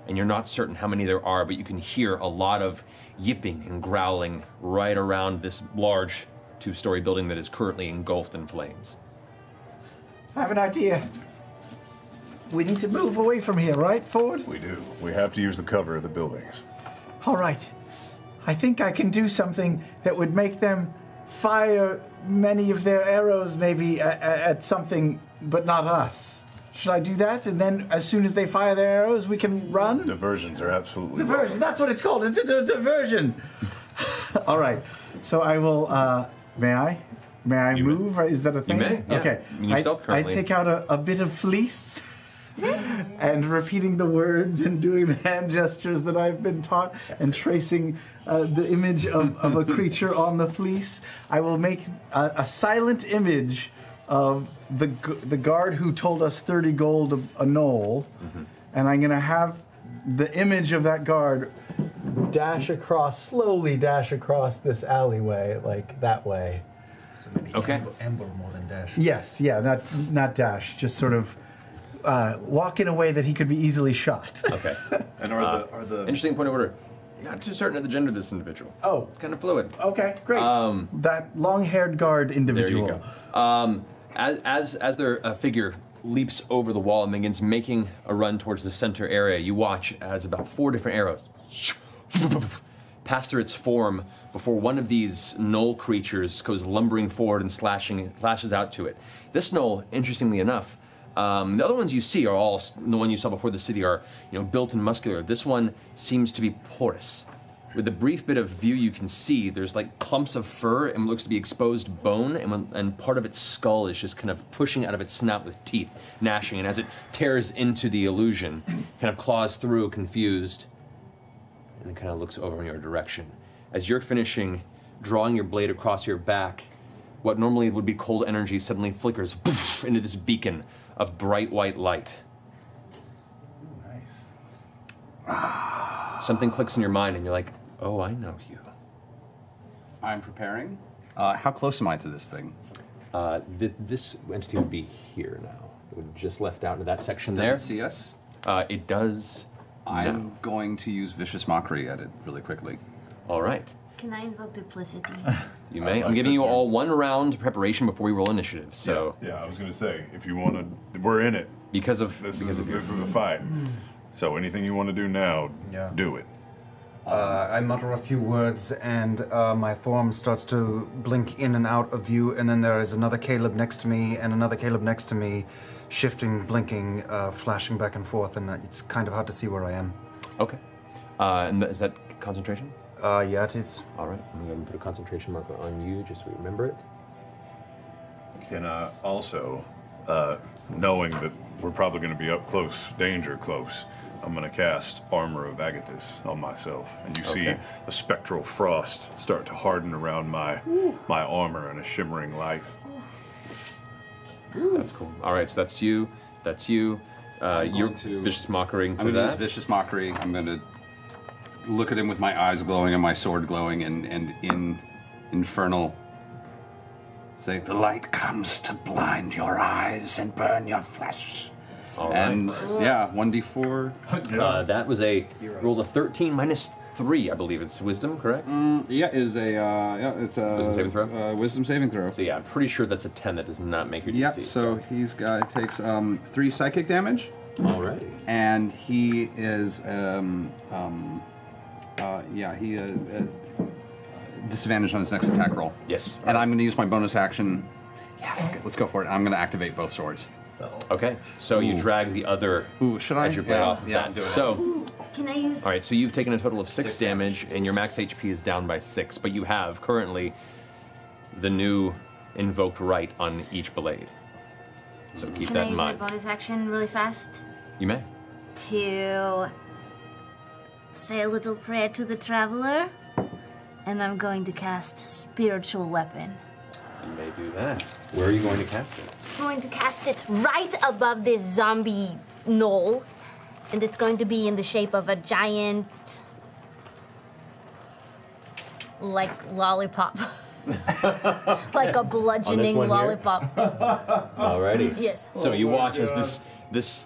And you're not certain how many there are, but you can hear a lot of yipping and growling right around this large 2-story building that is currently engulfed in flames. I have an idea. we need to move away from here, right, Ford? We do. We have to use the cover of the buildings. All right. I think I can do something that would make them fire many of their arrows maybe at something, but not us. Should I do that? And then as soon as they fire their arrows, we can run? Diversions are absolutely Diversion, that's what it's called. It's a diversion. All right. So I will, may I? May I move? Is that a thing? You may, yeah. Okay. I mean, you're stealth I currently. take out a bit of fleece and repeating the words and doing the hand gestures that I've been taught and tracing the image of a creature on the fleece. I will make a silent image of the guard who told us 30 gold a knoll, and I'm going to have the image of that guard slowly dash across this alleyway, like that way. So maybe Okay. amble more than dash. Yes, yeah, not dash, just sort of walk in a way that he could be easily shot. Okay. And are the Interesting point of order. You're not too certain of the gender of this individual. Oh. It's kind of fluid. Okay, great. That long-haired guard individual. There you go. As their figure leaps over the wall and begins making a run towards the center area, you watch as about 4 different arrows pass through its form before one of these gnoll creatures goes lumbering forward and slashes out to it. This gnoll, interestingly enough, the other ones you see are all, the one you saw before the city are, built and muscular. This one seems to be porous. With the brief bit of view you can see, there's like clumps of fur and what looks to be exposed bone, and part of its skull is just kind of pushing out of its snout with teeth, gnashing, and as it tears into the illusion, kind of claws through, confused, and it kind of looks over in your direction. As you're finishing drawing your blade across your back, what normally would be cold energy suddenly flickers into this beacon of bright white light. Nice. Something clicks in your mind and you're like, oh, I know you. I'm preparing. How close am I to this thing? This entity would be here now. It would have just left out into that section Does there. it see us? It does. I'm now. going to use Vicious Mockery at it really quickly. All right. Can I invoke duplicity? You may. I'd I'm giving like you to- all 1 round preparation before we roll initiative. So Yeah, I was going to say, if you want to, we're in it. because of This because of is a fight. So anything you want to do now, Yeah. do it. I mutter a few words, and my form starts to blink in and out of view, and then there is another Caleb next to me, and another Caleb next to me, shifting, blinking, flashing back and forth, and it's kind of hard to see where I am. Okay. And is that concentration? Yeah, it is. All right. I'm going to put a concentration marker on you just so we remember it. Can I also, knowing that we're probably going to be up close, danger close, I'm going to cast Armor of Agathis on myself. And you see Okay. the spectral frost start to harden around my armor in a shimmering light. That's cool. All right. So that's you. That's you. You're going to- vicious mockery I'm to going to use that. Vicious Mockery. I'm going to look at him with my eyes glowing and my sword glowing, and in Infernal say, "The light comes to blind your eyes and burn your flesh." All right. And yeah, 1d4. That was rolled a 13 minus 3, I believe. It's wisdom, correct? Yeah, it's a Wisdom saving throw? Wisdom saving throw. So yeah, I'm pretty sure that's a 10. That does not make your DC. Yep. So takes 3 psychic damage, all right. and he is disadvantage on his next attack roll. Yes. And I'm going to use my bonus action. Yeah, fuck it. Let's go for it. I'm going to activate both swords. Okay. So you drag the other Ooh, should I? as your blade off of Yeah, that. I'm doing it. So, Can I use? all right. So you've taken a total of 6 damage, and your max HP is down by 6. But you have currently the new invoked right on each blade. So keep Can that I in use my mind. bonus action really fast You may. to say a little prayer to the traveler, and I'm going to cast spiritual weapon. You may do that. Where are you going to cast it? I'm going to cast it right above this zombie knoll, and it's going to be in the shape of a giant, like, lollipop. Like a bludgeoning one here? lollipop. Alrighty. Yes. So you watch as this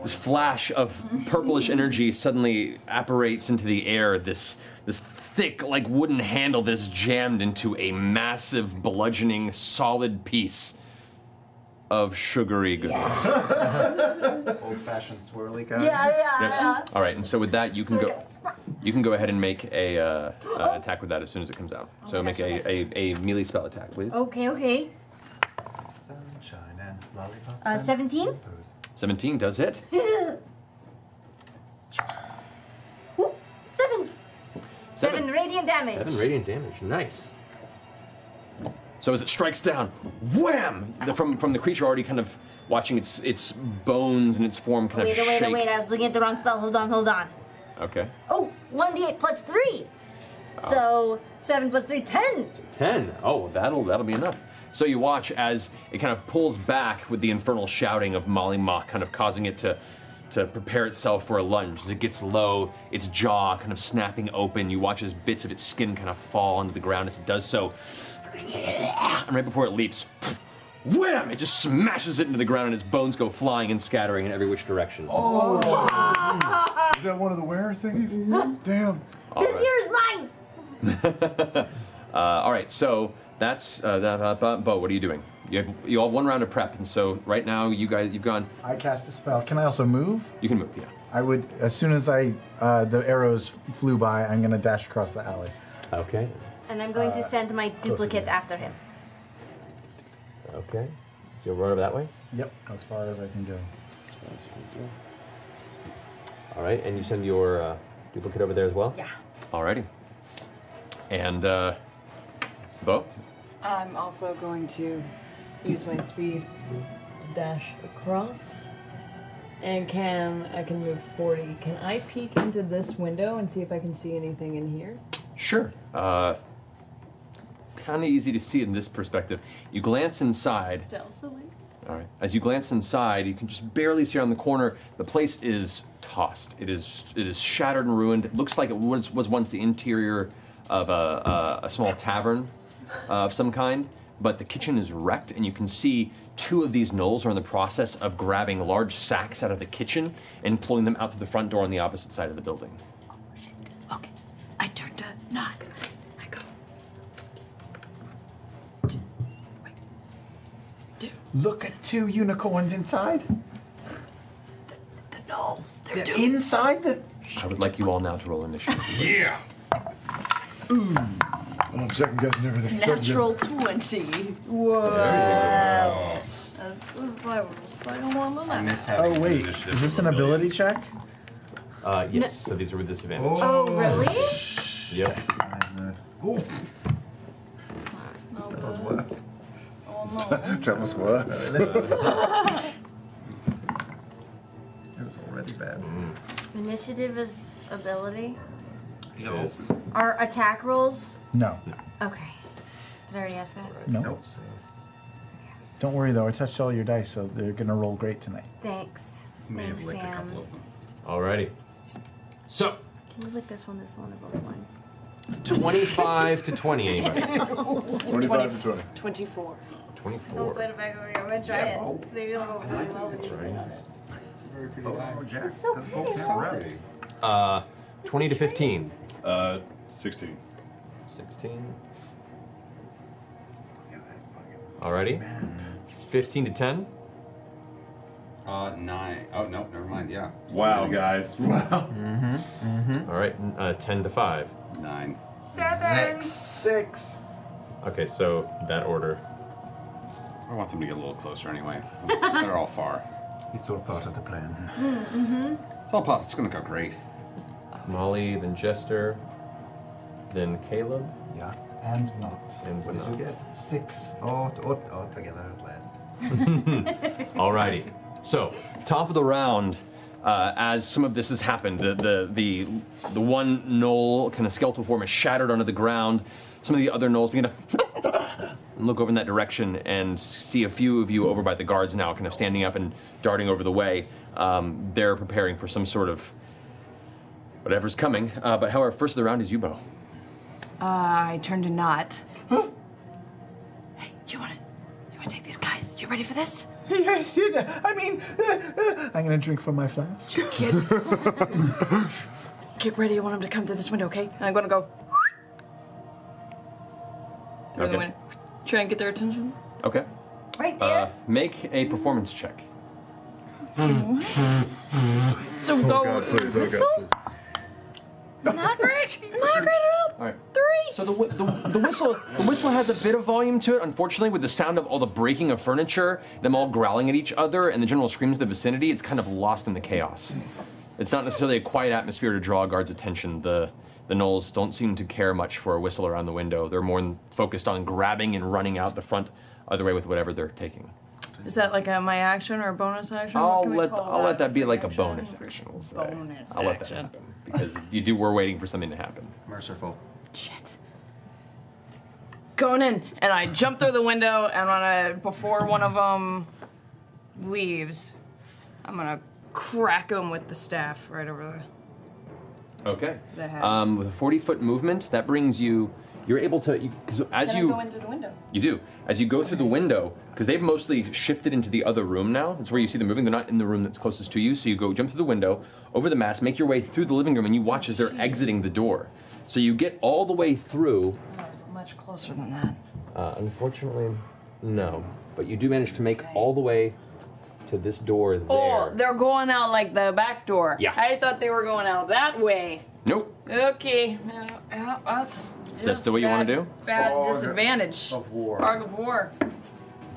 flash of purplish energy suddenly apparates into the air. This thick, like wooden handle that is jammed into a massive, bludgeoning, solid piece. of sugary goodness. Old-fashioned swirly guy. Yeah. All right, and so with that, you can go. You can go ahead and make a an attack with that as soon as it comes out. So make a melee spell attack, please. Okay. Sunshine and lollipops. 17. 17 does hit. Woo, 7 radiant damage. 7 radiant damage. Nice. So as it strikes down, wham! From the creature already kind of watching its bones and its form kind of shake. Wait, I was looking at the wrong spell. Hold on. Okay. Oh, 1d8 plus 3. So 7 plus 3, 10. 10. Oh, that'll be enough. So you watch as it kind of pulls back with the infernal shouting of Molly Mock, kind of causing it to prepare itself for a lunge. As it gets low, its jaw kind of snapping open. You watch as bits of its skin kind of fall onto the ground as it does so. And right before it leaps, wham! It just smashes it into the ground and its bones go flying and scattering in every which direction. Oh! Is that one of the wearer thingies? Damn. This here is mine. All right, so that's Bo. What are you doing? You all have 1 round of prep, and so right now you've gone. I cast a spell. Can I also move? You can move, yeah. I would, as soon as the arrows flew by, I'm gonna dash across the alley. Okay. And I'm going to send my duplicate after him. Okay. So you'll run over that way. Yep, as far as I can go. All right, and you send your duplicate over there as well. Yeah. Alrighty. And Bo. I'm also going to use my speed to dash across. And I can move 40. Can I peek into this window and see if I can see anything in here? Sure. Kind of easy to see in this perspective. You glance inside. Stealthily. All right. As you glance inside, you can just barely see around the corner. The place is tossed. It is shattered and ruined. It looks like it was once the interior of a small tavern of some kind. But the kitchen is wrecked, and you can see 2 of these gnolls are in the process of grabbing large sacks out of the kitchen and pulling them out through the front door on the opposite side of the building. Oh, shit. Okay. I turn to nod. I go. Wait. Look at 2 unicorns inside. The gnolls. They're Inside the. I would like you all now to roll initiative. Yeah! Ooh. I'm second guessing everything. Natural 20. Whoa. I miss having Oh wait, initiative is this an ability check? Yes, so these are with disadvantage. Oh, really? Yep. Oh, That was worse. Oh no. that was worse. It was already bad. Initiative is ability. Yes. Are attack rolls? No. Okay. Did I already ask that? No. Nope. Don't worry though, I touched all your dice, so they're gonna roll great tonight. Thanks. May have Thanks, licked a Sam. couple of them. Alrighty. So, Can you lick this one, the other one? 25 to 20, anybody? 25 to 20. 24. 24. if I go here, I'm gonna try it. Maybe it'll go really well with these. Oh, Jack. It's so because both pretty. have reps. 20 to 15. 16. 16. Alrighty. 15 to 10. 9. Oh, no, never mind. Yeah. Wow, guys. Wow. Alright, 10 to 5. 9. 6. Okay, so that order. I want them to get a little closer anyway. They're all far. It's all part of the plan. It's all part. It's gonna go great. Molly, then Jester, then Caleb, Yeah. And not. and What did you get? 6. Oh, together at last. Alrighty. So, top of the round, as some of this has happened, the one gnoll kind of skeletal form is shattered onto the ground. Some of the other gnolls begin to look over in that direction and see a few of you over by the guards now, kind of standing up and darting over the way. They're preparing for some sort of whatever's coming. But however, first of the round is you, Bo. I turn to Not. Hey, you wanna take these guys? You ready for this? Yes, yeah. I mean, I'm gonna drink from my flask. Get ready. I want him to come through this window, okay? I'm gonna go. Through the Okay. window. Try and get their attention. Okay. Right there. Make a performance check. So go whistle? Not great. Not great at all. All right. 3. So the whistle has a bit of volume to it, unfortunately, with the sound of all the breaking of furniture, them all growling at each other, and the general screams of the vicinity. It's kind of lost in the chaos. It's not necessarily a quiet atmosphere to draw a guard's attention. The gnolls don't seem to care much for a whistle around the window. They're more focused on grabbing and running out the front other way with whatever they're taking. Is that like a my action or a bonus action? I'll let that be like a bonus action. We'll say. I'll let that action. happen because we're waiting for something to happen. Merciful. Shit. Going in, and I jump through the window, and before one of them leaves, I'm gonna crack him with the staff right over Okay. the head. With a 40-foot movement, that brings you. You're able to, because as Can you I go in through the window? You do. As you go through the window, because they've mostly shifted into the other room now. That's where you see them moving. They're not in the room that's closest to you. So you go jump through the window, over the mast, make your way through the living room, and you watch as they're exiting the door. So you get all the way through. Oh, I was much closer than that. Unfortunately, no. But you do manage to make all the way to this door there. Oh, they're going out like the back door. Yeah. I thought they were going out that way. Nope. Okay. That's Is that still what you want to do? Bad Fog disadvantage. of war. Fog of war.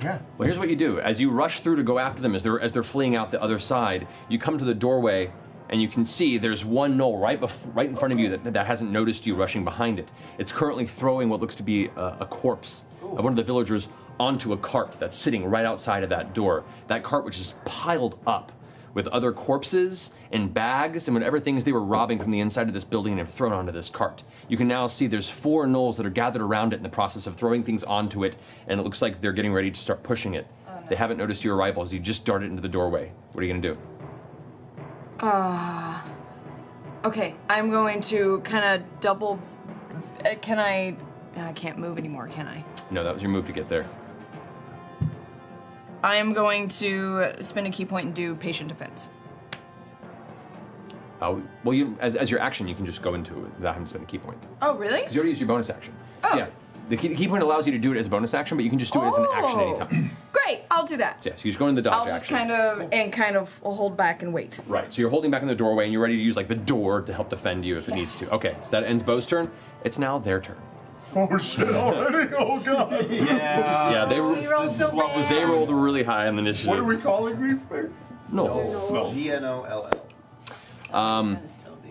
Yeah. Well, here's what you do. As you rush through to go after them, as they're fleeing out the other side, you come to the doorway, and you can see there's one gnoll right in front of you that hasn't noticed you rushing behind it. It's currently throwing what looks to be a corpse of one of the villagers onto a cart that's sitting right outside of that door. That cart, which is piled up with other corpses and bags and whatever things they were robbing from the inside of this building and have thrown onto this cart. You can now see there's 4 gnolls that are gathered around it in the process of throwing things onto it, and it looks like they're getting ready to start pushing it. Oh, no. They haven't noticed your arrival as you just darted into the doorway. What are you gonna do? Okay, I'm going to kind of double. Can I? I can't move anymore, can I? No, that was your move to get there. I am going to spend a key point and do patient defense. Well, as your action, you can just go into it without having to spend a key point. Oh, really? Because you already used your bonus action. Oh. So yeah, the key point allows you to do it as a bonus action, but you can just do it as an action anytime. Great, I'll do that. So yeah, so you just go into the dodge I'll just action. kind of hold back and wait. Right, so you're holding back in the doorway and you're ready to use like the door to help defend you if it needs to. Okay, so that ends Bo's turn. It's now their turn. Oh shit already? Oh god. Yeah, they rolled really high on the initiative. What are we calling these things? No. G-N-O-L-L.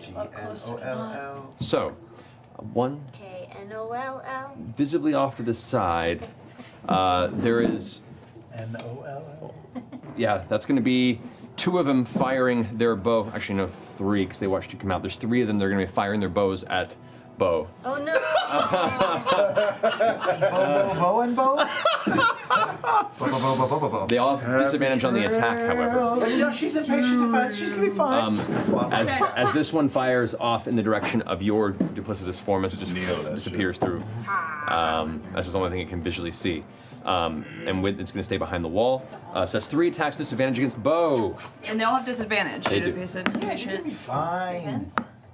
G-N-O-L-L. So, one K-N-O-L-L. visibly off to the side, there is. N-O-L-L. Yeah, that's going to be 2 of them firing their bow. Actually, no, 3 because they watched you come out. There's 3 of them. They're going to be firing their bows at Bo. Oh no! Bo and Bo? Bo. They all have disadvantage on the attack, however. But you know, she's in patient defense. She's gonna be fine. As this one fires off in the direction of your duplicitous form, as it just disappears through. That's the only thing it can visually see. And it's going to stay behind the wall. So that's 3 attacks, disadvantage against Bo. And they'll have disadvantage. They do. Yeah, you're gonna be fine.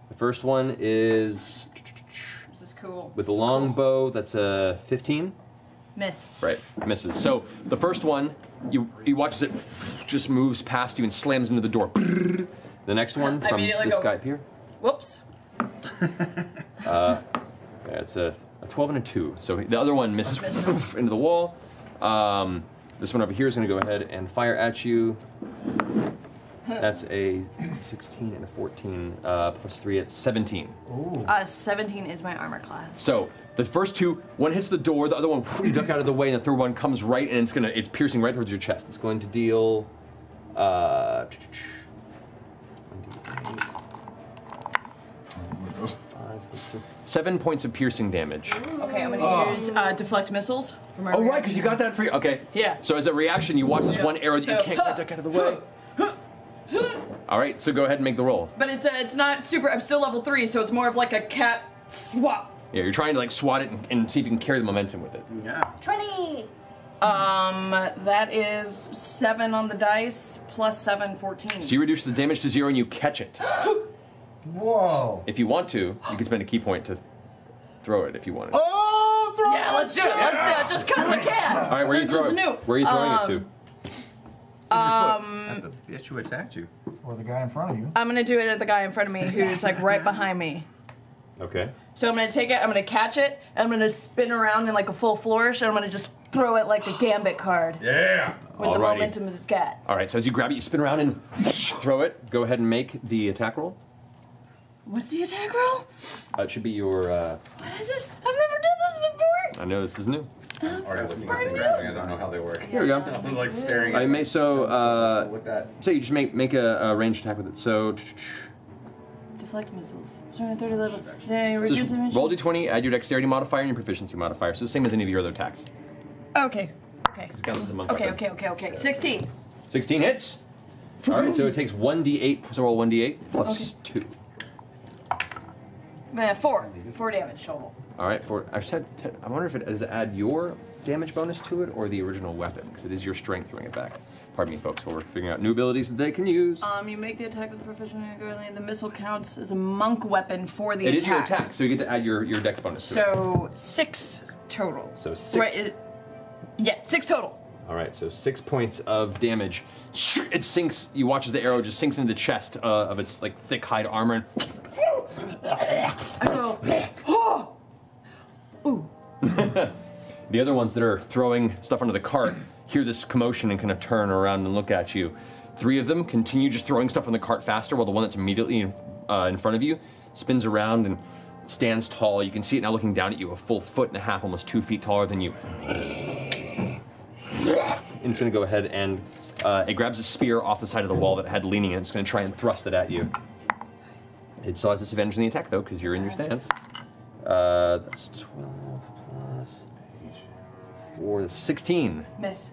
The first one is This is cool. with the long bow. That's a 15. Miss. Right, misses. So the first one, you watch as it just moves past you and slams into the door. The next one I from immediately this go, guy up here. Whoops. Yeah, it's a 12 and a 2. So the other one misses into the wall. This one over here is going to go ahead and fire at you. That's a 16 and a 14 plus 3 at 17. 17 is my armor class. So the first 2, one hits the door, the other one you duck out of the way, and the third one comes right, and it's piercing right towards your chest. It's going to deal 7 points of piercing damage. Okay, I'm gonna use deflect missiles. For my Oh, right, reaction. because you got that free. Okay. Yeah. So as a reaction, you watch this Yeah. one arrow that you So, can't quite duck out of the way. All right, so go ahead and make the roll. But it's not super. I'm still level 3, so it's more of like a cat swap. Yeah, you're trying to like swat it and see if you can carry the momentum with it. Yeah. 20! That is 7 on the dice, plus 7, 14. So you reduce the damage to 0 and you catch it. Whoa. If you want to, you can spend a key point to throw it if you want it. Oh, throw Yeah, let's do it. Let's do it. Just cause I can. All right, where are you This is throwing? new. Where are you throwing it to? At the bitch who attacked you. Or the guy in front of you. I'm gonna do it at the guy in front of me who's like right behind me. Okay. So I'm gonna take it, I'm gonna catch it, and I'm gonna spin around in like a full flourish, and I'm gonna just throw it like a gambit card. Yeah. With the momentum it's got. All right, so as you grab it, you spin around and throw it. Go ahead and make the attack roll. What's the attack roll? It should be your. What is this? I've never done this before. I know this is new. Already listening to things grabbing. I don't know how they work. Here we go. I was like staring I at may so. with that. So you just make a ranged attack with it. So. Deflect missiles. Starting at 30 level. Yeah, reduce Just dimension. roll d20, add your dexterity modifier and your proficiency modifier. So the same as any of your other attacks. Okay. Okay. It counts as a month Okay, weapon. okay. 16. 16 hits. All right, so it takes 1d8. So roll 1d8 plus 2. 4. 4 damage total. All right, I wonder if does it add your damage bonus to it or the original weapon, because it is your strength throwing it back. Pardon me, folks, while we're figuring out new abilities that they can use. You make the attack with proficient and the missile counts as a monk weapon for the attack. It is your attack, so you get to add your dex bonus to it. So 6 total. So 6. Right, yeah, 6 total. All right, so 6 points of damage. It sinks. You watch as the arrow just sinks into the chest of its like thick hide armor. I go, oh! Ooh. The other ones that are throwing stuff under the cart hear this commotion and kind of turn around and look at you. 3 of them continue just throwing stuff on the cart faster, while the one that's immediately in front of you spins around and stands tall. You can see it now looking down at you, a full 1.5 feet, almost 2 feet taller than you. And it's going to go ahead and it grabs a spear off the side of the wall that it had leaning in. It's going to try and thrust it at you. It still has disadvantage in the attack, though, because you're in your stance. That's 12 plus 4, that's 16. Miss.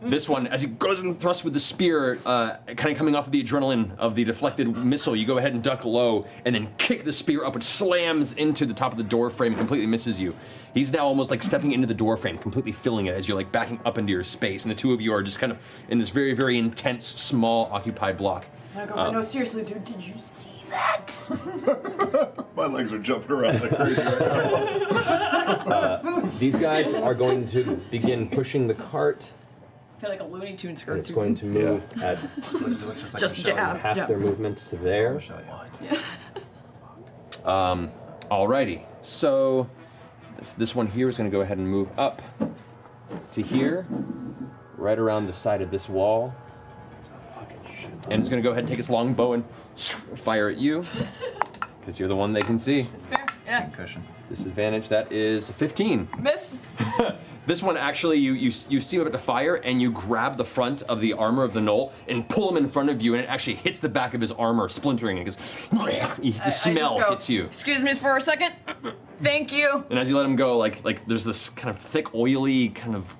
This one, as it goes and thrusts with the spear, kind of coming off of the adrenaline of the deflected missile, you go ahead and duck low, and then kick the spear up, which slams into the top of the door frame, completely misses you. He's now almost like stepping into the door frame, completely filling it as you're like backing up into your space, and the two of you are just kind of in this very, very intense, small, occupied block. I go, no, seriously, dude, did you see that? My legs are jumping around like crazy right now. These guys are going to begin pushing the cart. I feel like a Looney Tunes And cartoon. it's going to move at just jab. half their movement to there. Alrighty, so this one here is going to go ahead and move up to here, right around the side of this wall. And it's going to go ahead and take its long bow and fire at you, because you're the one they can see. It's fair, yeah. Concussion. Disadvantage, that is 15. Miss. This one actually, you see him about to fire, and you grab the front of the armor of the knoll and pull him in front of you, and it actually hits the back of his armor, splintering it, because the smell hits you. Excuse me for a second. Thank you. And as you let him go, like there's this kind of thick, oily, kind of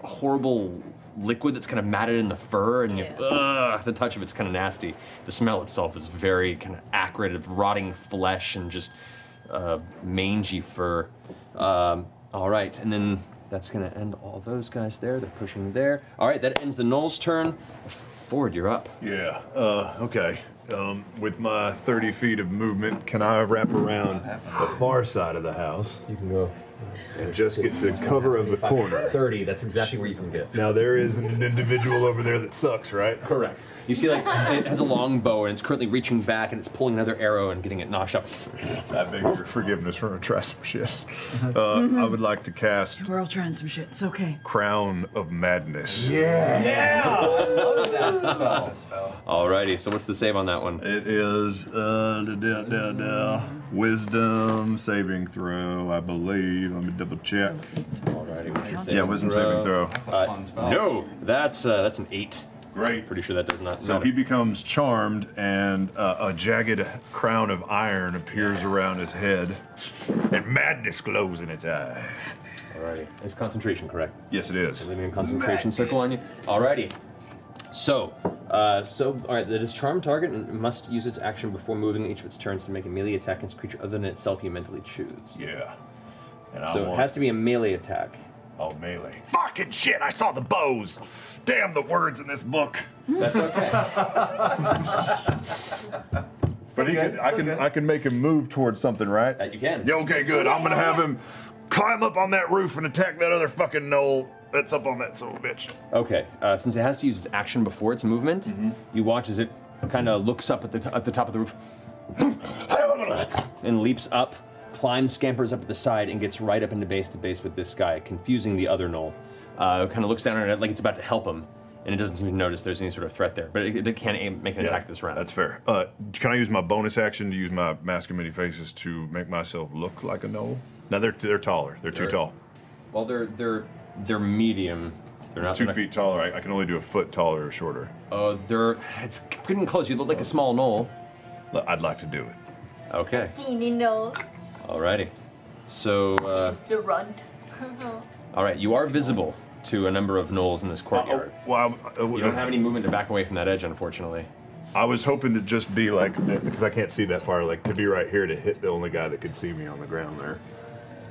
horrible liquid that's kind of matted in the fur, and the touch of it's kind of nasty. The smell itself is very kind of acrid, of rotting flesh and just mangy fur. All right, and then that's going to end all those guys there. They're pushing there. All right, that ends the Knoll's turn. Ford, you're up. Yeah, okay. With my 30 feet of movement, can I wrap around the far side of the house? You can go. And just get to cover of the corner. 30, that's exactly where you can get. Now there is an individual over there that sucks, right? Correct. You see, like, it has a long bow, and it's currently reaching back, and it's pulling another arrow and getting it notched up. I beg your forgiveness for a try some shit. I would like to cast We're all trying some shit. It's okay. Crown of Madness. Yeah! I love that spell. Alrighty, so what's the save on that one? It is Wisdom saving throw, I believe. Let me double check. Alrighty. Yeah, Wisdom saving throw. That's a fun spell. No, that's an 8. Great. Pretty sure that does not So matter. he becomes charmed, and a jagged crown of iron appears around his head, and madness glows in its eye. Alrighty. It's concentration, correct? Yes, it is. Leaving a concentration circle on you. Alrighty. So, alright, the charmed target must use its action before moving each of its turns to make a melee attack against a creature other than itself you mentally choose. Yeah. And So it has to be a melee attack. Oh, melee. Fucking shit, I saw the bows! Damn the words in this book! That's okay. But I can make him move towards something, right? You can. Yeah, okay, good. I'm gonna have him climb up on that roof and attack that other fucking knoll that's up on that son of a bitch. Okay, since it has to use its action before its movement, you watch as it kind of looks up at the top of the roof and leaps up, climbs, scampers up at the side, and gets right up into base to base with this guy, confusing the other knoll. Kind of looks down at it like it's about to help him, and it doesn't seem to notice there's any sort of threat there. But it can't make an attack this round. That's fair. Can I use my bonus action to use my Mask of Many Faces to make myself look like a knoll? No, they're taller. They're too tall. Well, they're medium. They're not 2 feet taller. I can only do a foot taller or shorter. It's getting close. You look like a small knoll. I'd like to do it. Okay. Teeny knoll. Alrighty. So. The runt. All right, you are visible to a number of knolls in this courtyard. You don't have any movement to back away from that edge, unfortunately. I was hoping to just be like, because I can't see that far, like to be right here to hit the only guy that could see me on the ground there.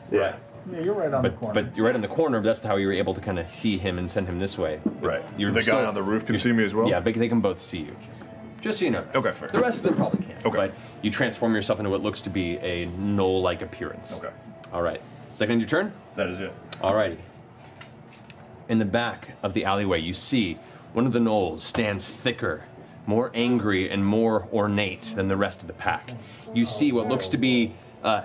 Yeah. Yeah, you're right on the corner. But you're right on the corner, but that's how you were able to kind of see him and send him this way. Right. The guy on the roof can see me as well? Yeah, but they can both see you. Just so you know. Okay, fair. The rest of them probably can't. Okay. But you transform yourself into what looks to be a knoll-like appearance. Okay. All right. Is that going to your turn? That is it. All righty. In the back of the alleyway, you see one of the gnolls stands thicker, more angry, and more ornate than the rest of the pack. You see what looks to be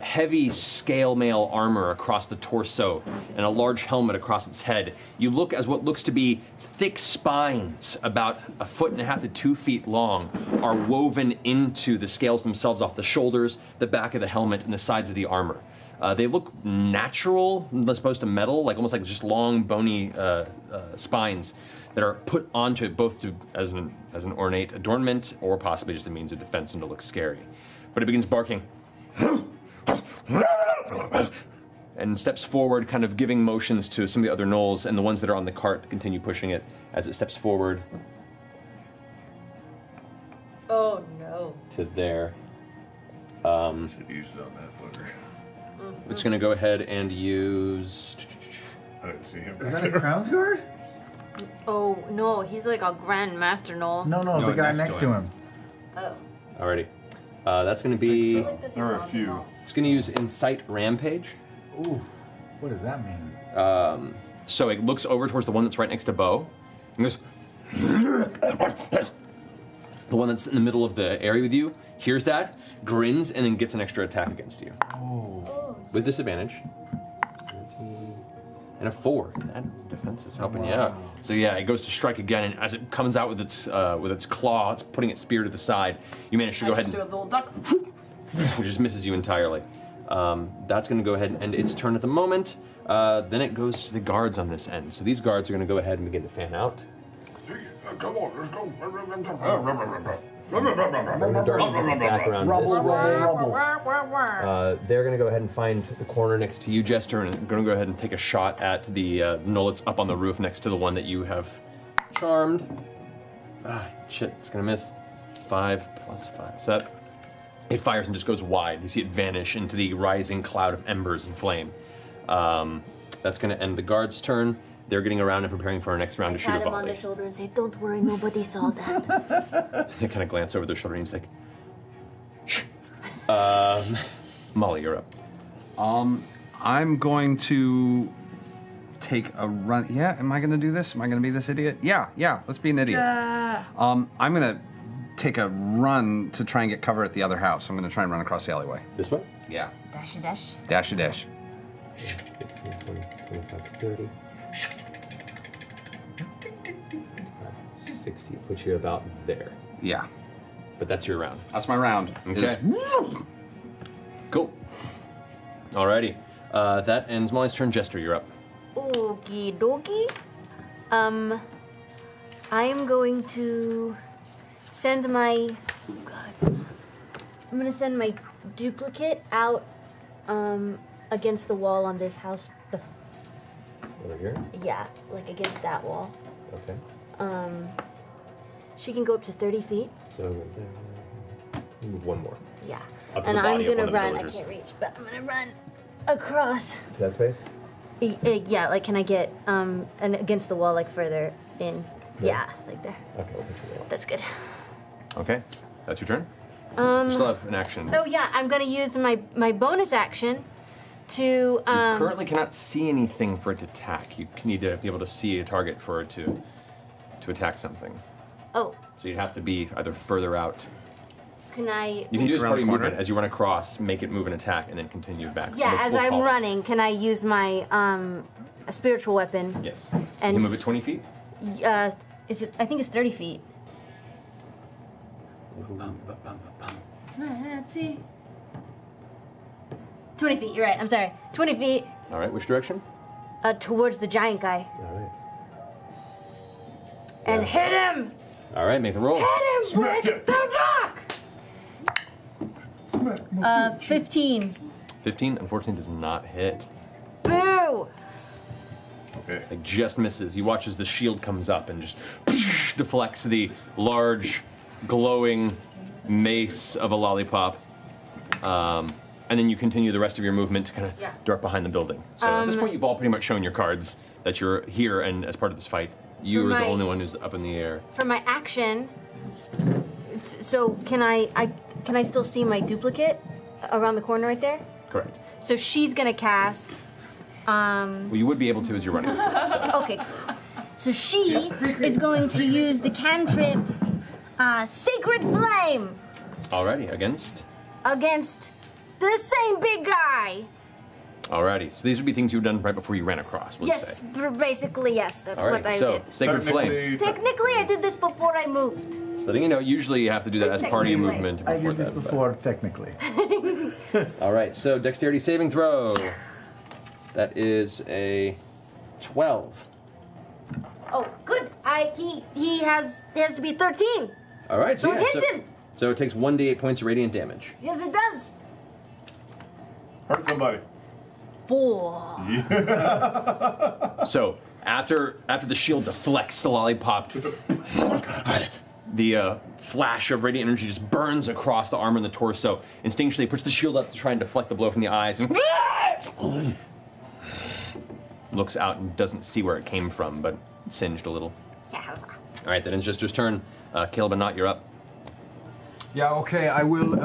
heavy scale mail armor across the torso and a large helmet across its head. You look as what looks to be thick spines, about 1.5 to 2 feet long, are woven into the scales themselves off the shoulders, the back of the helmet, and the sides of the armor. They look natural as opposed to metal, like almost like just long, bony spines that are put onto it both as an ornate adornment or possibly just a means of defense and to look scary. But it begins barking and steps forward, kind of giving motions to some of the other gnolls, and the ones that are on the cart continue pushing it as it steps forward. Oh no. To there. Should use it on that footer. It's going to go ahead and use. I didn't see him. Is that a Crown's Guard? Oh no, he's like a Grand Master Knoll. No, the guy next to him. Oh. Alrighty. That's going to be. There are a few. It's going to use Incite Rampage. Ooh, what does that mean? So it looks over towards the one that's right next to Bo, and goes. The one that's in the middle of the area with you hears that, grins, and then gets an extra attack against you. Oh. With disadvantage. 17 and a 4. That defense is helping you out. So yeah, it goes to strike again, and as it comes out with its claw, it's putting its spear to the side. You manage to go ahead and do a little duck. which just misses you entirely. That's going to go ahead and end its turn at the moment. Then it goes to the guards on this end. So these guards are going to go ahead and begin to fan out. Come on, let's go. Back around this way. They're going to go ahead and find the corner next to you, Jester, and going to go ahead and take a shot at the knoll that's up on the roof next to the one that you have charmed. Ah, shit, it's going to miss. 5 plus 5. So it fires and just goes wide. You see it vanish into the rising cloud of embers and flame. That's going to end the guard's turn. They're getting around and preparing for our next round to shoot a volley. Pat him on the shoulder and say, "Don't worry, nobody saw that." They kind of glance over their shoulder and he's like, "Shh." Molly, you're up. I'm going to take a run. Yeah, am I going to do this? Am I going to be this idiot? Yeah, let's be an idiot. I'm going to take a run to try and get cover at the other house. I'm going to try and run across the alleyway. This way? Yeah. Dash. Dash. 15, 20, 25, 30. 60 puts you about there. Yeah. But that's your round. That's my round. Okay. Cool. Alrighty. That ends Molly's turn. Jester, you're up. Okie dokie. I'm going to send my. Oh God. I'm gonna send my duplicate out against the wall on this house. Over here? Yeah, like against that wall. Okay. She can go up to 30 feet. So move one more. Yeah. Up to And the I'm body of gonna one of the run. I villagers. can't reach, but I'm gonna run across. To that space? Yeah, like can I get and against the wall, like further in? Yeah, like there. Okay, we'll put you there. That's good. Okay, that's your turn. You still have an action. Oh yeah, I'm gonna use my bonus action To You currently cannot see anything for it to attack. You need to be able to see a target for it to attack something. Oh. So you'd have to be either further out. Can I? You can do as around part the of your corner. movement as you run across, make it move and attack, and then continue back. So Yeah, as we'll I'm call it. running, can I use my a spiritual weapon? Yes. And you can move it 20 feet. Is it? I think it's 30 feet. Let's see. 20 feet. You're right. I'm sorry. 20 feet. All right. Which direction? Towards the giant guy. All right. And hit him. All right. Make the roll. Hit him with the rock. 15. 15. Unfortunately, does not hit. Boo. Okay. Like just misses. You watch as the shield comes up and just deflects the large, glowing mace of a lollipop. And then you continue the rest of your movement to kind of dart behind the building. So at this point, you've all pretty much shown your cards that you're here, and as part of this fight, you are the only one who's up in the air. For my action, so can I still see my duplicate around the corner right there? Correct. So she's gonna cast. Well, you would be able to as you're running. So. Okay. So she is going to use the cantrip, Sacred Flame, Alrighty, against? against the same big guy. Alrighty, so these would be things you've done right before you ran across, we'll Yes, say. basically yes. That's Alright, what I so, did. Sacred Flame. Technically, I did this before I moved. So letting you know, usually you have to do that as part of your Technically. movement. I did this that, but- before, technically. Alright, so dexterity saving throw. That is a 12. Oh, good. He has to be 13. Alright, So it hits him. So it takes 1d8 points of radiant damage. Yes, it does. Hurt somebody. 4. So after the shield deflects the lollipop, the flash of radiant energy just burns across the armor and the torso. Instinctually puts the shield up to try and deflect the blow from the eyes, and looks out and doesn't see where it came from, but it's singed a little. All right, then it's just his turn. Caleb and Nott, you're up. Yeah, okay, I will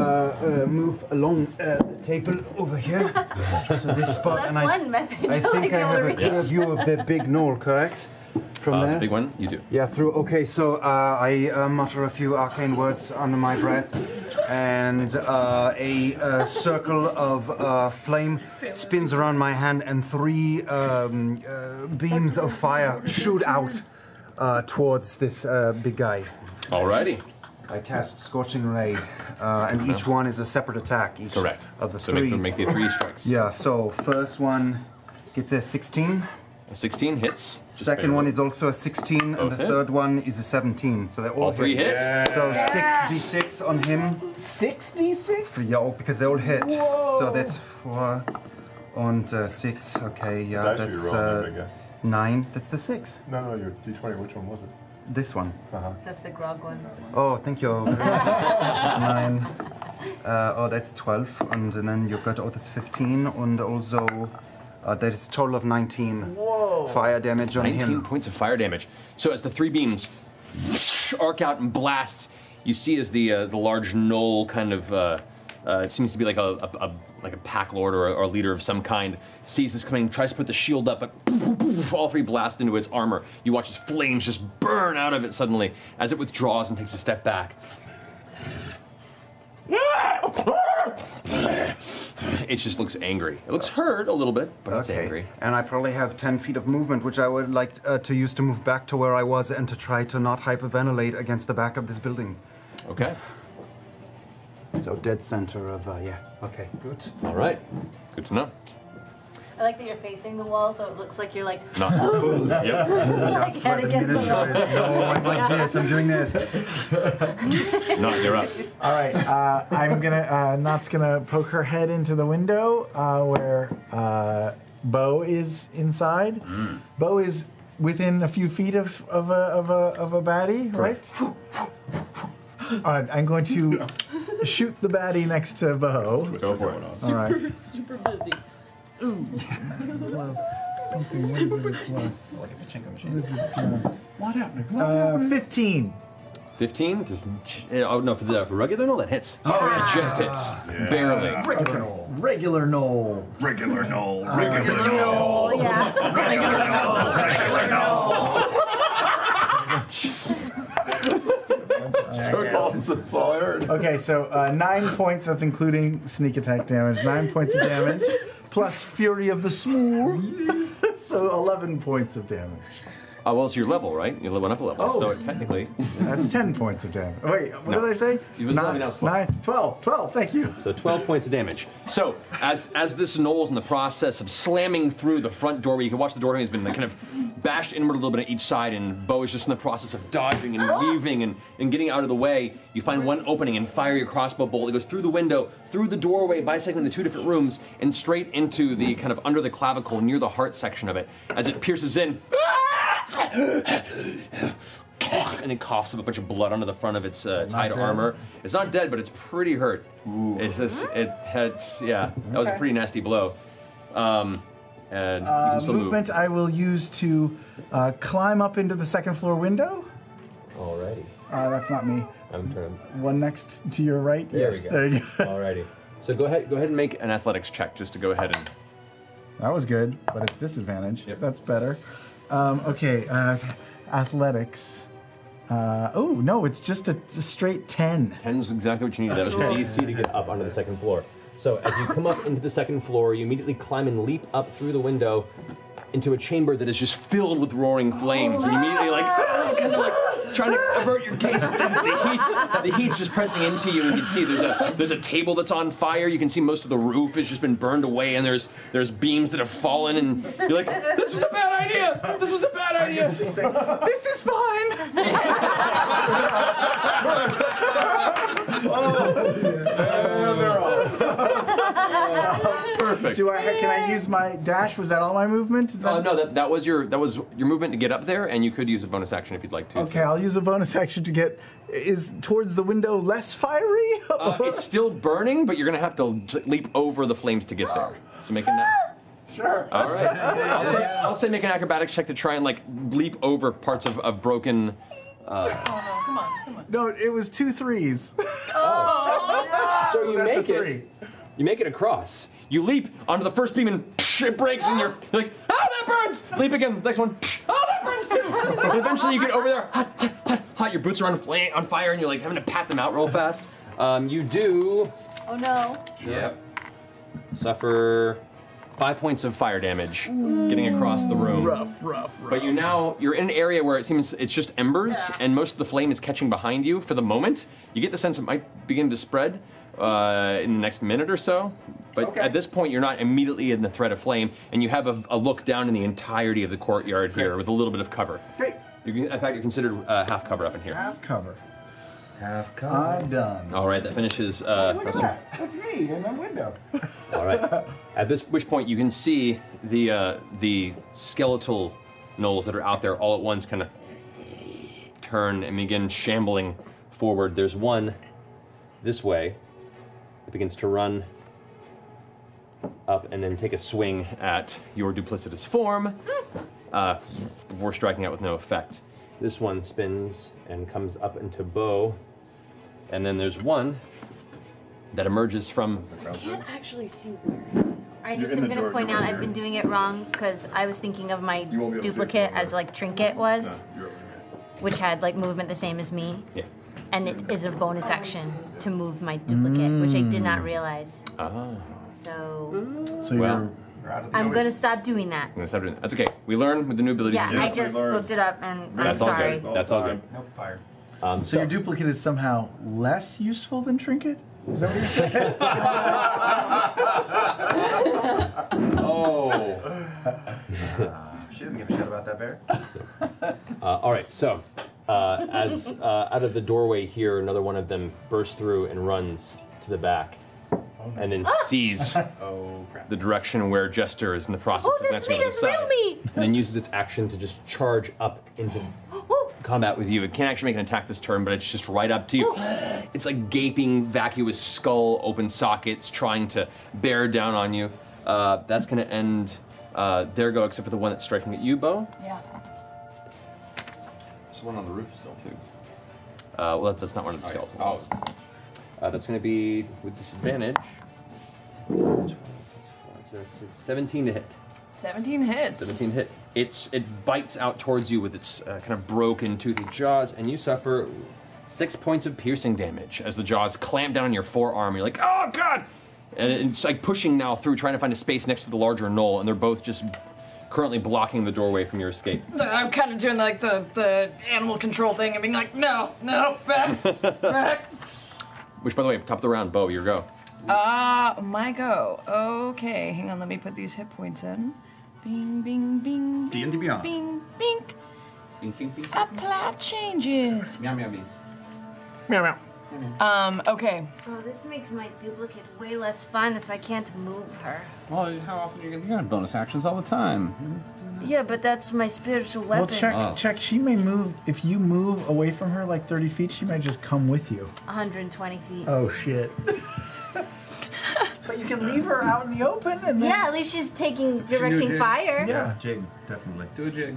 move along the table over here to this spot. Well, that's and one method. I to think I have a reach. clear view of the big knoll, correct? From there? The big one, you do. Yeah, through. Okay, so I mutter a few arcane words under my breath, and a circle of flame spins around my hand, and 3 beams of fire shoot out towards this big guy. Alrighty. I cast Scorching Ray, and each one is a separate attack. Each Correct. Of the So 3. make the 3 strikes. Yeah. So first one gets a 16. A 16 hits. Second one is also a 16, and Both the hit. third one is a 17. So they're all, All 3 hit. So 6d6 on him. 6d6? Yeah, all, because they all hit. Whoa. So that's 4 and 6. Okay, yeah, Dice that's you rolled, big guy. 9. That's the 6. No, your D20. Which one was it? This one. That's the grog one. Oh, thank you. 9. Oh, that's 12. And then you've got, oh, that's 15. And also, that is total of 19 fire damage on 19 him. points of fire damage. So as the 3 beams arc out and blast, you see as the large knoll kind of, it seems to be like a pack lord or a leader of some kind, sees this coming, tries to put the shield up, but all 3 blast into its armor. You watch as flames just burn out of it suddenly as it withdraws and takes a step back. It just looks angry. It looks hurt a little bit, but it's angry. And I probably have 10 feet of movement, which I would like to use to move back to where I was and to try to not hyperventilate against the back of this building. Okay. So dead center of, yeah. Okay, good. All right. Good to know. I like that you're facing the wall, so it looks like you're like. No. Yep. Like head against the wall. No, I'm like this. I'm doing this. No, you're up. All right, I'm gonna. Nott's gonna poke her head into the window where Bo is inside. Bo is within a few feet of a baddie, right? All right, I'm going to shoot the baddie next to Bo. Go for it. All right. Super busy. Ooh. Plus something. What is it? Plus. Like a pachinko machine. What is it? Plus. What happened? 15. 15? Oh, no, for regular? No, that hits. Oh, It just hits. Barely. Okay. Regular Knoll. Regular Knoll. Regular Knoll, yeah. Regular Knoll. Regular Knoll. That's all I heard. Okay, so 9 points, that's including sneak attack damage. 9 points of damage, plus Fury of the Smooth. So 11 points of damage. Well, it's your level, right? You went up a level, so technically... That's 10 points of damage. Wait, what did I say? It was 11, now it's 12. 12, thank you. So 12 points of damage. So, as this knoll's in the process of slamming through the front doorway, you can watch the doorway has been kind of bashed inward a little bit on each side, and Bo is just in the process of dodging and weaving and getting out of the way. You find one opening and fire your crossbow bolt. It goes through the window, through the doorway, bisecting the two different rooms, and straight into the kind of under the clavicle, near the heart section of it. As it pierces in, and it coughs up a bunch of blood onto the front of its hide armor. It's not dead, but it's pretty hurt. It's just, that was a pretty nasty blow. And you can still movement I will use to climb up into the second floor window. Alrighty. That's not me. I'm trying. One next to your right. There Yes, we go. there you go. Alrighty. So go ahead and make an athletics check just to go ahead and. That was good, but it's disadvantage. Yep. That's better. Okay, athletics. Oh, no, it's just a straight 10. 10's exactly what you needed. That was your DC to get up onto the second floor. So as you come up into the second floor, you immediately climb and leap up through the window into a chamber that is just filled with roaring flames. And you immediately kind of trying to avert your gaze. The heat's just pressing into you, and you can see there's a table that's on fire. You can see most of the roof has just been burned away, and there's beams that have fallen, and you're like, this was a bad idea! This was a bad idea! Just say, this is fine! Perfect. Can I use my dash? Was that all my movement? Is that... No, that was your movement to get up there, and you could use a bonus action if you'd like to. Okay, I'll use a bonus action to get. Is towards the window less fiery? It's still burning, but you're gonna have to leap over the flames to get there. So make a. Sure. All right. I'll say make an acrobatics check to try and leap over parts of broken. Oh no! Come on! No, it was 2 3s. So you that's make a it. 3. You make it across. You leap onto the first beam and it breaks, and you're like, oh, that burns! Leap again. Next one. Oh, that burns too! And eventually you get over there. Hot. Your boots are on fire, and you're like having to pat them out real fast. You do. Oh no! Yep. Suffer 5 points of fire damage getting across the room. Rough. But you're in an area where it seems it's just embers, and most of the flame is catching behind you for the moment. You get the sense it might begin to spread in the next minute or so. But at this point, you're not immediately in the threat of flame, and you have a look down in the entirety of the courtyard here with a little bit of cover. Great. In fact, you're considered half cover up in here. Half cover. Half cover. I'm done. All right, that finishes. Look at that. That's me in the window. All right. At which point you can see the skeletal gnolls that are out there all at once kind of turn and begin shambling forward. There's one this way that begins to run up and then take a swing at your duplicitous form before striking out with no effect. This one spins and comes up into Bo, and then there's one that emerges from. I can't actually see where. I just am going to point out I've been doing it wrong because I was thinking of my duplicate as like Trinket was, which had like movement the same as me. Yeah. And it is a bonus action to move my duplicate, which I did not realize. Oh. So I'm going to stop doing that. That's okay. We learn with the new abilities. Yeah, I just looked it up and That's I'm all sorry. good. That's all good. No fire. So your duplicate is somehow less useful than Trinket? Is that what you're saying? Oh. She doesn't give a shit about that bear. All right, so as out of the doorway here, another one of them bursts through and runs to the back, and then sees the direction where Jester is in the process of that's glancing me, over the that's side, real me. and then uses its action to just charge up into combat with you. It can't actually make an attack this turn, but it's just right up to you. It's like gaping, vacuous skull, open sockets, trying to bear down on you. That's going to end their go, except for the one that's striking at you, Bo. Yeah. There's one on the roof still, too. Well, that's not one of the skeletons. That's going to be with disadvantage. 20. 17 to hit. 17 hits. 17 hit. It bites out towards you with its kind of broken, toothy jaws, and you suffer 6 points of piercing damage as the jaws clamp down on your forearm. You're like, oh god! And it's like pushing now through, trying to find a space next to the larger knoll, and they're both just currently blocking the doorway from your escape. I'm kind of doing like the animal control thing and being like, no, back, back. Which, by the way, top of the round, Bo, your go. My go. Okay, hang on, let me put these hit points in. Bing, bing, bing. D&D Beyond. Bing, bing. Bing, bing, bing. Apply changes. Meow, meow, beans. Meow, meow. Okay. Oh, this makes my duplicate way less fun if I can't move her. Well, how often are you gonna get bonus actions all the time? Yeah, but that's my spiritual weapon. Well, check. She may move. If you move away from her like 30 feet, she might just come with you. 120 feet. Oh shit. But you can leave her out in the open, and then. Yeah, at least she's directing fire. Yeah, jig, definitely. Do a jig.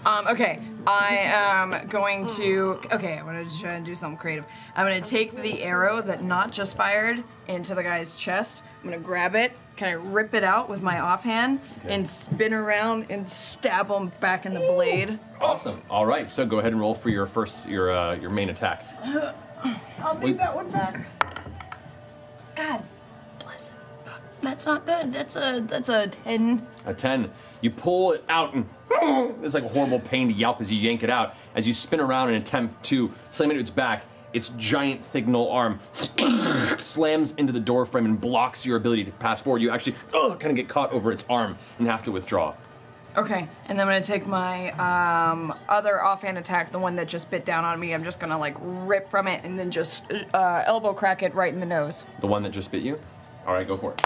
Okay, I am going to. Okay, I'm gonna try and do something creative. I'm gonna take the arrow that not just fired into the guy's chest. I'm gonna grab it, kind of rip it out with my offhand, and spin around and stab him back in the blade. Awesome. All right, so go ahead and roll for your main attack. I'll need that one back. God bless it. That's not good. That's a 10. A 10. You pull it out and there's like a horrible pain to yelp as you yank it out. As you spin around and attempt to slam it to its back, its giant thignal arm slams into the door frame and blocks your ability to pass forward. You actually kind of get caught over its arm and have to withdraw. Okay, and then I'm gonna take my other offhand attack, the one that just bit down on me. I'm just gonna like rip from it and then just elbow crack it right in the nose. The one that just bit you? All right, go for it.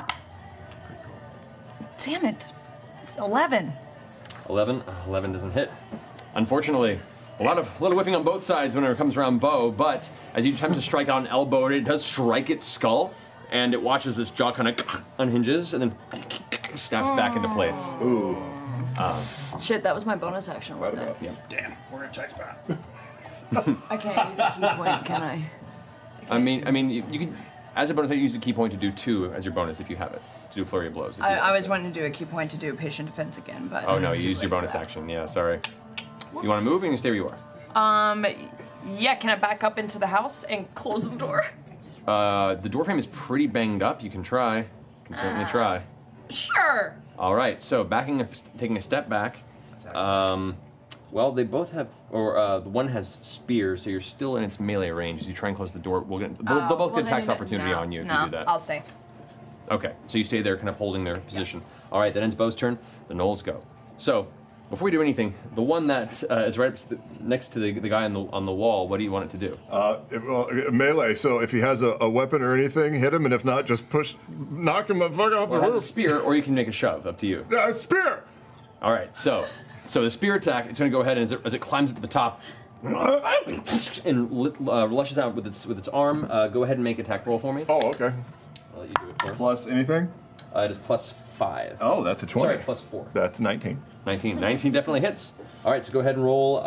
Damn it. It's 11. 11? 11 doesn't hit. Unfortunately, a lot of whiffing on both sides when it comes around Bo, but as you attempt to strike out an elbow, it does strike its skull, and it watches this jaw kind of unhinges and then snaps back into place. Ooh. Shit, that was my bonus action, wasn't it? Yeah. Damn, we're in a tight spot. I can't use a key point, can I? I mean, you can, as a bonus, I use a key point to do 2 as your bonus if you have it, to do a flurry of blows. I was wanting to do a key point to do patient defense again, but... Oh no, you used your bonus action. Yeah, sorry. Whoops. You want to move or you can stay where you are? Yeah, can I back up into the house and close the door? The door frame is pretty banged up. You can try. You can certainly try. Sure. All right, so taking a step back. Well, they both have, or the one has spears, so you're still in its melee range. As you try and close the door, they'll both get attack opportunity on you if you do that. I'll stay. Okay, so you stay there, kind of holding their position. All right, that ends Bo's turn. The Knolls go. So, before we do anything, the one that is right next to the guy on the wall, what do you want it to do? Well, melee. So if he has a weapon or anything, hit him, and if not, just knock him the fuck off the It has a roof. spear, or you can make a shove. Up to you. Spear. All right, so the spear attack, it's going to go ahead and as it climbs up to the top, and lushes out with its arm. Go ahead and make attack roll for me. Oh, okay. I'll let you do it for me. Plus anything? It is +5. Oh, that's a 20. Sorry, +4. That's 19. 19. 19 definitely hits. All right, so go ahead and roll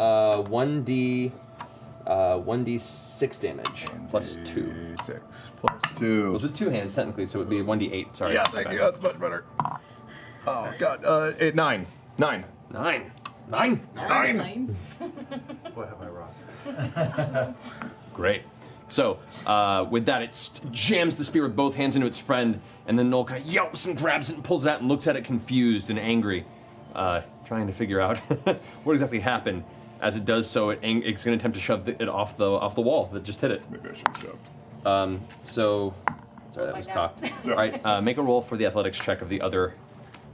1d6 damage plus 2. 6 plus 2. Those with 2 hands technically, so it would be 1d8. Sorry. Yeah, thank you. That's much better. Oh God. 9. 9. 9. 9. What have I wrought? Great. So with that, it jams the spear with both hands into its friend, and then Noel kind of yelps and grabs it and pulls it out and looks at it confused and angry, trying to figure out what exactly happened. As it does so, it's going to attempt to shove it off the wall that just hit it. Maybe I should have shoved. Sorry, that was cocked. All right, make a roll for the athletics check of the other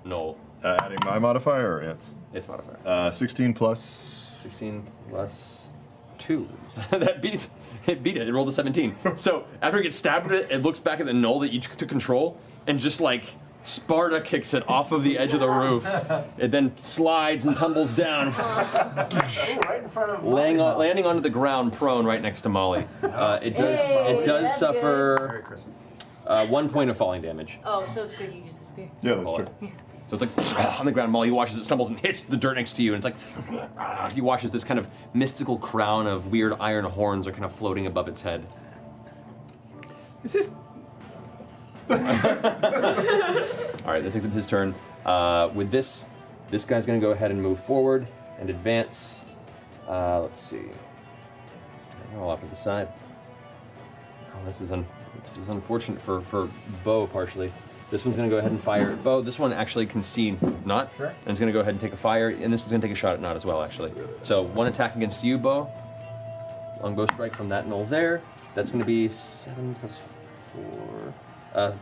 Noel. Adding my modifier or its? Its modifier. 16 plus. 16 plus 2. That beat it. It rolled a 17. So after it gets stabbed with it, it looks back at the knoll that you took control and just like Sparta kicks it off of the edge of the roof. It then slides and tumbles down, Right in front of landing onto the ground prone right next to Molly. It does suffer Merry Christmas. 1 point of falling damage. Oh, so it's good you use the spear. Yeah, that's true. So it's like on the ground. Molly watches it stumbles and hits the dirt next to you, and it's like he watches this kind of mystical crown of weird iron horns are kind of floating above its head. Is this All right, that takes up his turn. With this guy's going to go ahead and move forward and advance. Let's see. Roll off to the side. Oh, this is unfortunate for Bo partially. This one's going to go ahead and fire at Bo. This one actually can see Not, Sure. and it's going to go ahead and take a fire, and this one's going to take a shot at Not as well, actually. So one attack against you, Bo. Longbow strike from that knoll there. That's going to be 7 plus 4.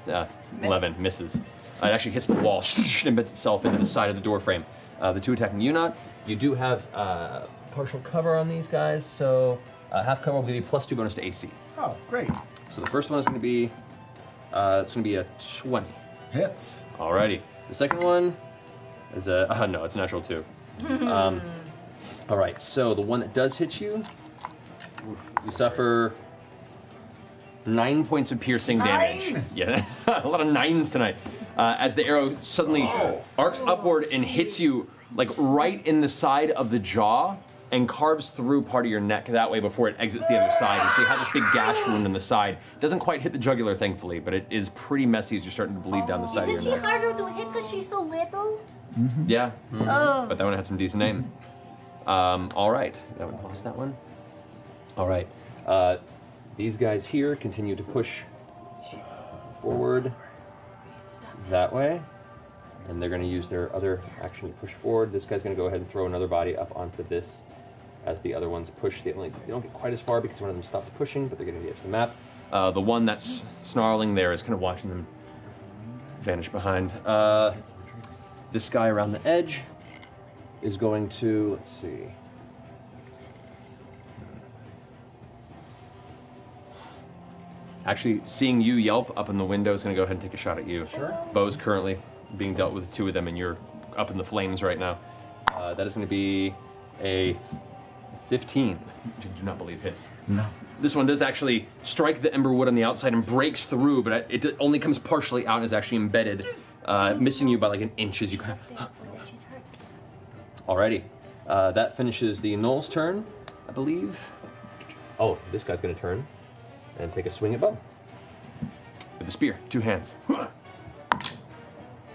11 misses. It actually hits the wall, embeds itself into the side of the door frame. The 2 attacking you, Not. You do have partial cover on these guys, so half cover will give you +2 bonus to AC. Oh, great. So the first one is going to be, it's going to be a 20. Hits. Alrighty. The second one is a, no, it's a natural 2. Alright, so the one that does hit you, you suffer 9 points of piercing damage. Yeah, a lot of 9s tonight. As the arrow suddenly arcs upward and hits you like right in the side of the jaw and carves through part of your neck that way before it exits the other side. And so you have this big gash wound in the side. Doesn't quite hit the jugular, thankfully, but it is pretty messy as you're starting to bleed down the side Isn't of she your neck. harder to hit because she's so little? Yeah, Oh. but that one had some decent aim. All right, that one lost that one. All right, these guys here continue to push forward that way, and they're going to use their other action to push forward. This guy's going to go ahead and throw another body up onto this as the other ones push. They don't get quite as far because one of them stopped pushing, but they're getting to the edge of the map. The one that's snarling there is kind of watching them vanish behind. This guy around the edge is going to, let's see. Actually, seeing you yelp up in the window is going to go ahead and take a shot at you. Sure. Bo's currently being dealt with 2 of them, and you're up in the flames right now. That is going to be a 15, which I do not believe hits. No. This one does actually strike the ember wood on the outside and breaks through, but it only comes partially out and is actually embedded, missing you by like an inch as you kind of... Alrighty. That finishes the Knoll's turn, I believe. Oh, this guy's going to turn and take a swing at Bo. With the spear, 2 hands.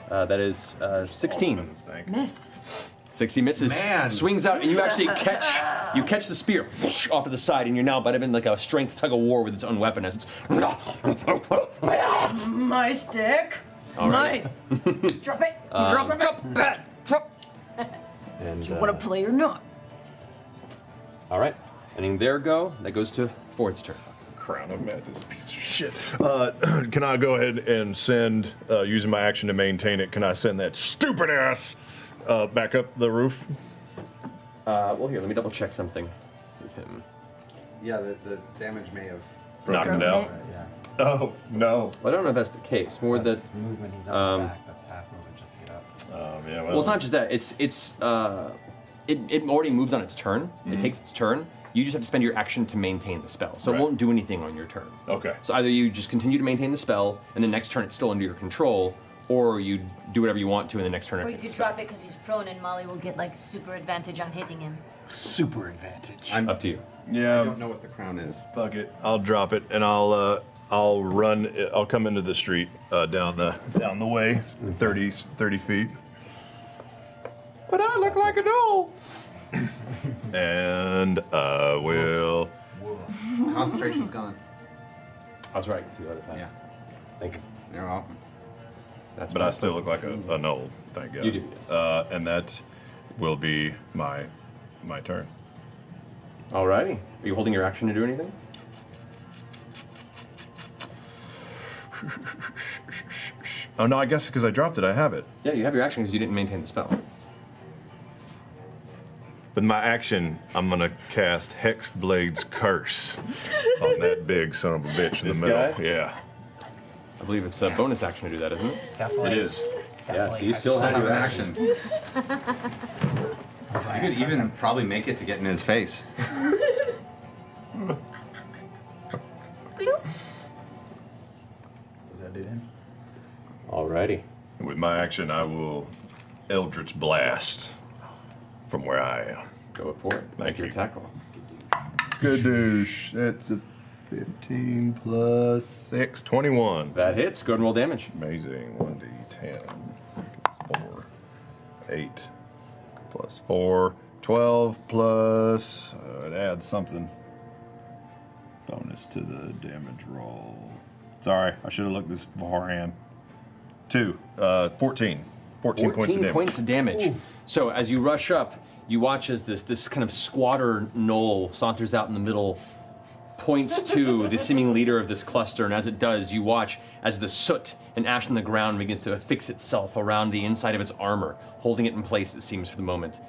That is 16. Miss. 60 misses. Man. Swings out, and you actually catch the spear whoosh, off to the side, and you're now in like a strength tug of war with its own weapon as it's. My stick. All right. Drop it. Drop it. Drop. And, Do you want to play or not? all right. Ending their go. That goes to Ford's turn. Crown of Madness, piece of shit. Can I go ahead and send, using my action to maintain it, can I send that stupid ass back up the roof? Well, here, let me double check something with him. Yeah, the damage may have Knocked him down. Yeah. Oh, no. Well, I don't know if that's the case. More that. That's movement, he's on his back. That's half movement just to get up. Yeah, Well, it's not just that. It already moved on its turn. It takes its turn. You just have to spend your action to maintain the spell, so Right. it won't do anything on your turn. Okay. So either you just continue to maintain the spell, and the next turn it's still under your control, or you do whatever you want to, and the next turn. Or you could drop it because he's prone and Molly will get like super advantage on hitting him. Super advantage. I'm Up to you. Yeah. I don't know what the crown is. Fuck it. I'll drop it, and I'll run. I'll come into the street down the way, 30 feet. But I look like a doll. And will. Concentration's gone. That's right. 2 out of 5. Yeah. Thank you. You're welcome. That's But I still look like a knoll. Thank God. You do, yes. And that will be my turn. Alrighty. Are you holding your action to do anything? Oh no, I guess because I dropped it, I have it. Yeah, you have your action because you didn't maintain the spell. With my action, I'm gonna cast Hexblade's Curse on that big son of a bitch in the This middle. guy? Yeah. I believe it's a bonus action to do that, isn't it? It is. Yeah, so you still Still have your an action. You could even probably make it to get in his face. Does that do him? Alrighty. And with my action, I will Eldritch Blast from where I am. Go for it. Thank Make your you. attack roll. Skadoosh. That's a 15 plus 6, 21. That hits. Go ahead and roll damage. Amazing. 1d10 plus 4. 8 plus 4. 12 plus. It adds something. Bonus to the damage roll. Sorry, I should have looked this beforehand. 2. 14. 14 points of damage. Ooh. So as you rush up, you watch as this kind of squatter gnoll saunters out in the middle, points to the seeming leader of this cluster, and as it does, you watch as the soot and ash on the ground begins to affix itself around the inside of its armor, holding it in place, it seems, for the moment.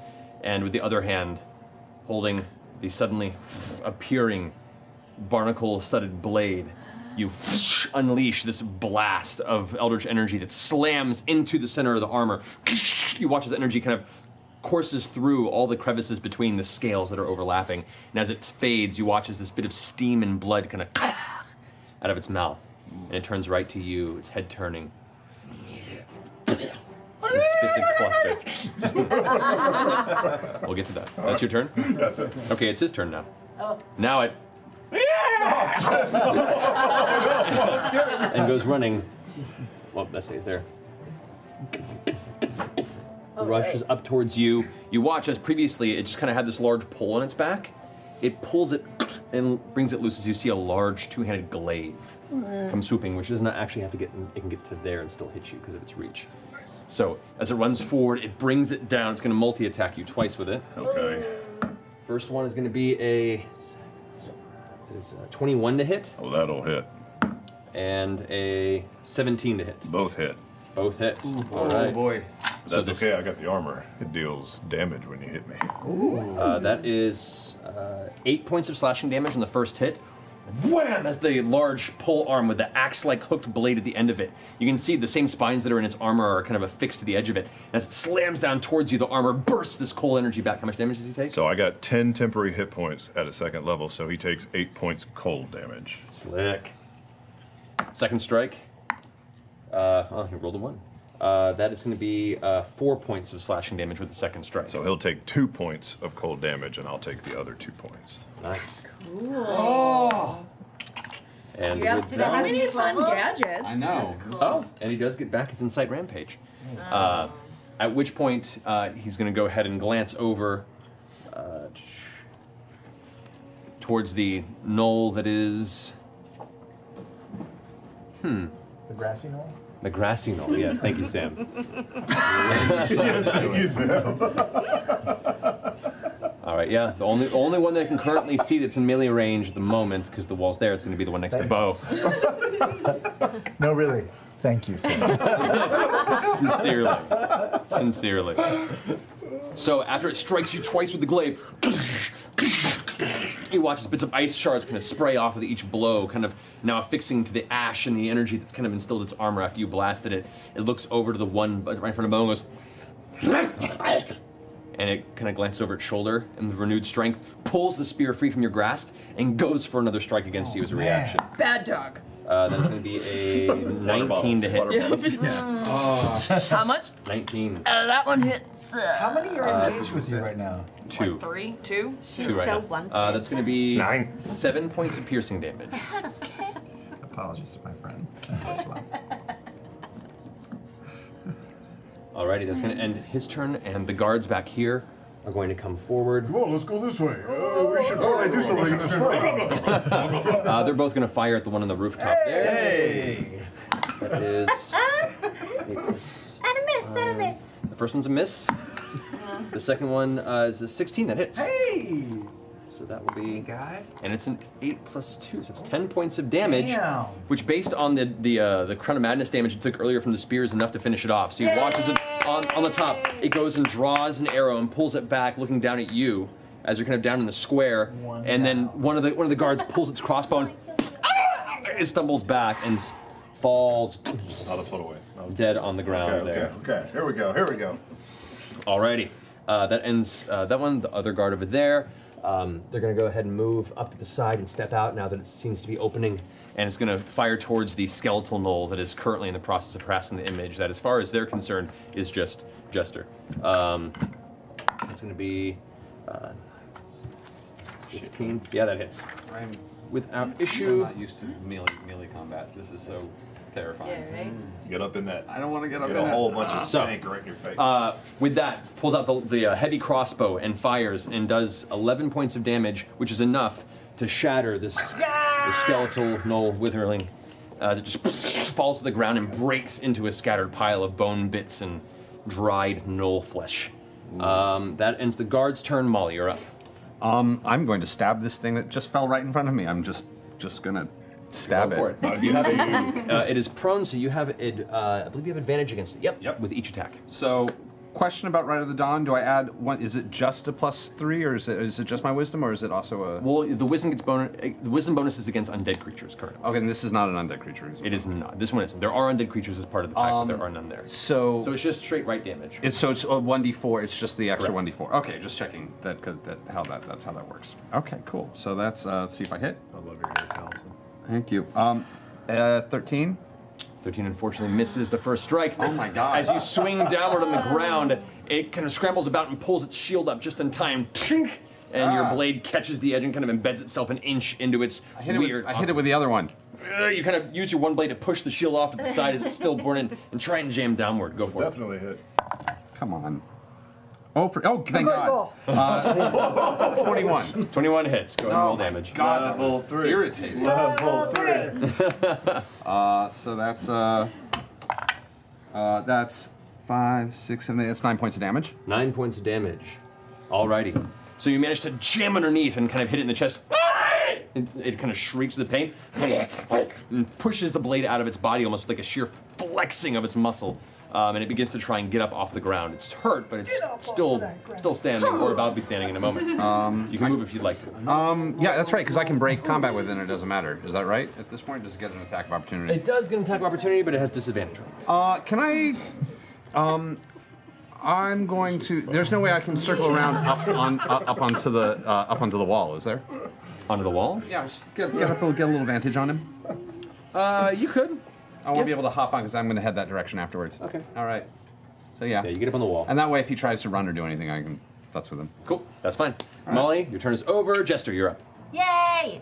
And with the other hand, holding the suddenly appearing barnacle-studded blade, you unleash this blast of eldritch energy that slams into the center of the armor. You watch as energy kind of courses through all the crevices between the scales that are overlapping, and as it fades, you watch as this bit of steam and blood kind of out of its mouth, and it turns right to you, its head turning. And spits a cluster. We'll get to that. That's your turn? That's it. Okay, it's his turn now. Oh. Now it... and goes running. Well, that stays there. Rushes up towards you. You watch as previously it just kind of had this large pole on its back. It pulls it and brings it loose as you see a large two-handed glaive come swooping, which does not actually have to get, it can get to there and still hit you because of its reach. Nice. So as it runs forward, it brings it down. It's going to multi-attack you twice with it. Okay. First one is going to be a 21 to hit. Oh, that'll hit. And a 17 to hit. Both hit. Both hit. Ooh, all right. Oh boy. That's so okay, I got the armor. It deals damage when you hit me. That is 8 points of slashing damage on the first hit. Wham! As the large pole arm with the axe-like hooked blade at the end of it. You can see the same spines that are in its armor are kind of affixed to the edge of it. And as it slams down towards you, the armor bursts this cold energy back. How much damage does he take? So I got 10 temporary hit points at a second level, so he takes 8 points of cold damage. Slick. Second strike. Oh, he rolled a 1. That is going to be 4 points of slashing damage with the second strike. So he'll take 2 points of cold damage, and I'll take the other 2 points. Nice. Cool. Oh. And you have with so that, many fun gadgets. I know. Cool. Oh, and he does get back his insight rampage. At which point, he's going to go ahead and glance over towards the knoll that is... The grassy knoll? The grassy knoll, yes. Thank you, Sam. Yes, thank you, Sam. All right, yeah. The only one that I can currently see that's in melee range at the moment, because the wall's there, it's going to be the one next to Bo. No, really. Thank you, Sam. Sincerely. Sincerely. So after it strikes you twice with the glaive, you watch as bits of ice shards kind of spray off with each blow, kind of now affixing to the ash and the energy that's kind of instilled its armor after you blasted it. It looks over to the one right in front of Bo and goes, and it kind of glances over its shoulder and with renewed strength pulls the spear free from your grasp and goes for another strike against you as a reaction. Bad dog. That is going to be a 19 to hit. How much? 19. That one hits. How many are engaged with you right now? 2. Like 3? 2? She's Two right so now. one. That's going to be 9. 7 points of piercing damage. Apologies to my friend. Alrighty, that's going to end his turn, and the guards back here are going to come forward. Come on, let's go this way. We should probably do something this way. They're both going to fire at the one on the rooftop there. Hey! That is... And a miss, and a miss. The first one's a miss. The second one is a 16 that hits. Hey! So that will be... guy. And it's an 8 plus 2, so it's 10 points of damage. Damn. Which, based on the Crown of Madness damage it took earlier from the spear, is enough to finish it off. So you watch as it, on the top, it goes and draws an arrow and pulls it back, looking down at you, as you're kind of down in the square. And then one of the guards pulls its crossbow and it stumbles back and falls dead on the ground there. Okay, here we go, here we go. Alrighty, that ends that one. The other guard over there, they're going to go ahead and move up to the side and step out now that it seems to be opening, and it's going to fire towards the skeletal knoll that is currently in the process of harassing the image that, as far as they're concerned, is just Jester. It's going to be 15. Yeah, that hits. without I'm issue. not used to melee combat. This is so terrifying. Yeah, right? Get up in that. I don't want to get up Get in a it. whole bunch of So, stank right in your face. With that, pulls out the heavy crossbow and fires and does 11 points of damage, which is enough to shatter this skeletal gnoll witherling. It just falls to the ground and breaks into a scattered pile of bone bits and dried gnoll flesh. That ends the guard's turn. Molly, you're up. I'm going to stab this thing that just fell right in front of me. I'm just gonna stab Go for it. You have a It is prone, so you have I believe you have advantage against it. Yep. With each attack. So, question about Rite of the Dawn. Do I add one? Is it just a +3, or is it just my wisdom, or is it also a? Well, the wisdom gets the wisdom bonus is against undead creatures currently. Okay, and this is not an undead creature. Is it? It is not. This one isn't. There are undead creatures as part of the pack, but there are none there. So it's just straight right damage. It's a 1d4. It's just the extra Correct. 1d4. Okay, just checking that's how that works. Okay, cool. So that's let's see if I hit. I love your hair, Taliesin. Thank you. 13. 13 unfortunately misses the first strike. Oh my god. As you swing downward on the ground, it kind of scrambles about and pulls its shield up just in time. Tink! And your blade catches the edge and kind of embeds itself an inch into its weird. I hit it with the other one. You kind of use your one blade to push the shield off to the side as it's still burning and try and jam downward. Go for Definitely hit. Come on. Oh, thank God. 21. 21 hits. Go ahead and roll damage. God, Level 3. irritating. Level 3. So that's 5, 6, 7, 8. That's 9 points of damage. 9 points of damage. Alrighty. So you manage to jam underneath and kind of hit it in the chest. It kind of shrieks with the pain and pushes the blade out of its body almost like a sheer flexing of its muscle. And it begins to try and get up off the ground. It's hurt, but it's still standing, or about to be standing in a moment. You can move if you'd like to. Yeah, that's right, because I can break combat with it and it doesn't matter. Is that right? At this point, does it get an attack of opportunity? It does get an attack of opportunity, but it has disadvantage. Can I... I'm going to... There's no way I can circle around up onto the wall, is there? Onto the wall? Yeah, just get a little vantage on him. You could. I won't be able to hop on because I'm going to head that direction afterwards. Okay. All right. So yeah. Yeah, you get up on the wall. And that way, if he tries to run or do anything, I can futz with him. Cool. That's fine. Molly, your turn is over. Jester, you're up. Yay!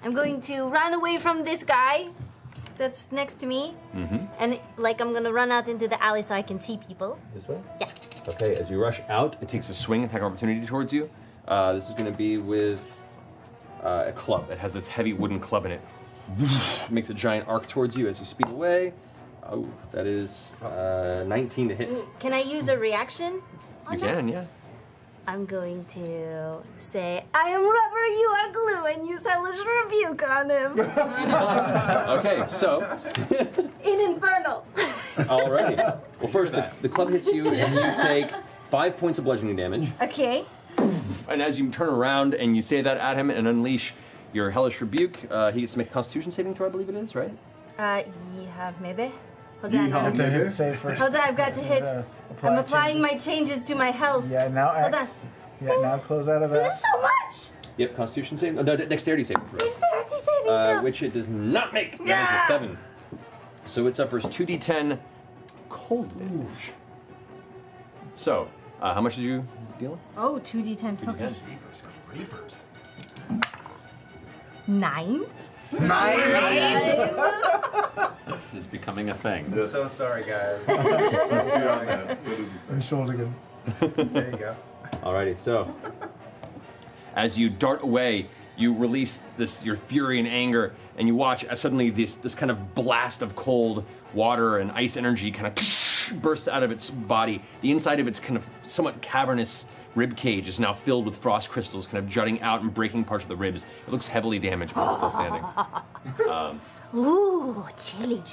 I'm going to run away from this guy that's next to me. And I'm gonna run out into the alley so I can see people. This way? Yeah. Okay, as you rush out, it takes a swing attack opportunity towards you. This is going to be with a club. It has this heavy wooden club in it. It makes a giant arc towards you as you speed away. Oh, that is 19 to hit. Can I use a reaction on You that? can, yeah. I'm going to say, I am rubber, you are glue, and use hellish rebuke on him. Okay, so. In Infernal. Alrighty. Well, first, the club hits you, and you take 5 points of bludgeoning damage. Okay. And as you turn around and you say that at him and unleash your hellish rebuke, he gets to make a Constitution saving throw, I believe it is, right? Yeah, maybe. Hold on. You have to hit save first. Hold on, I've got to hit. Apply I'm applying changes. my changes to my health. Yeah, now Hold X. Yeah, now close out of This that. is so much! Yep, Constitution saving. No, dexterity saving throw. Dexterity saving throw. Which it does not make. That is a 7. So it suffers 2d10 cold damage. So, how much did you deal? Oh, 2d10. Okay. 2d10. 9? 9? This is becoming a thing. I'm so sorry, guys. And shoulder again. There you go. Alrighty, so as you dart away, you release your fury and anger, and you watch as suddenly this kind of blast of cold water and ice energy kind of bursts out of its body. The inside of its kind of somewhat cavernous rib cage is now filled with frost crystals, kind of jutting out and breaking parts of the ribs. It looks heavily damaged, but it's still standing. Ooh, chilly.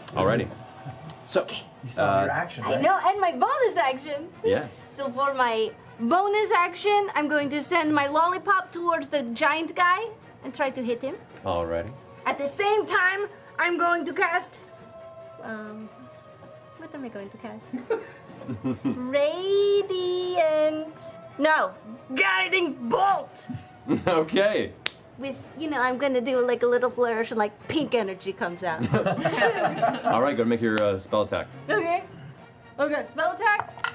Alrighty. So, Your action, I right? know, and my bonus action. yeah. So for my bonus action, I'm going to send my lollipop towards the giant guy and try to hit him. Alrighty. At the same time, I'm going to cast. What am I going to cast? Radiant. No, guiding bolt. Okay. With, I'm going to do like a little flourish and like pink energy comes out. Alright, go make your spell attack. Okay. Okay, spell attack.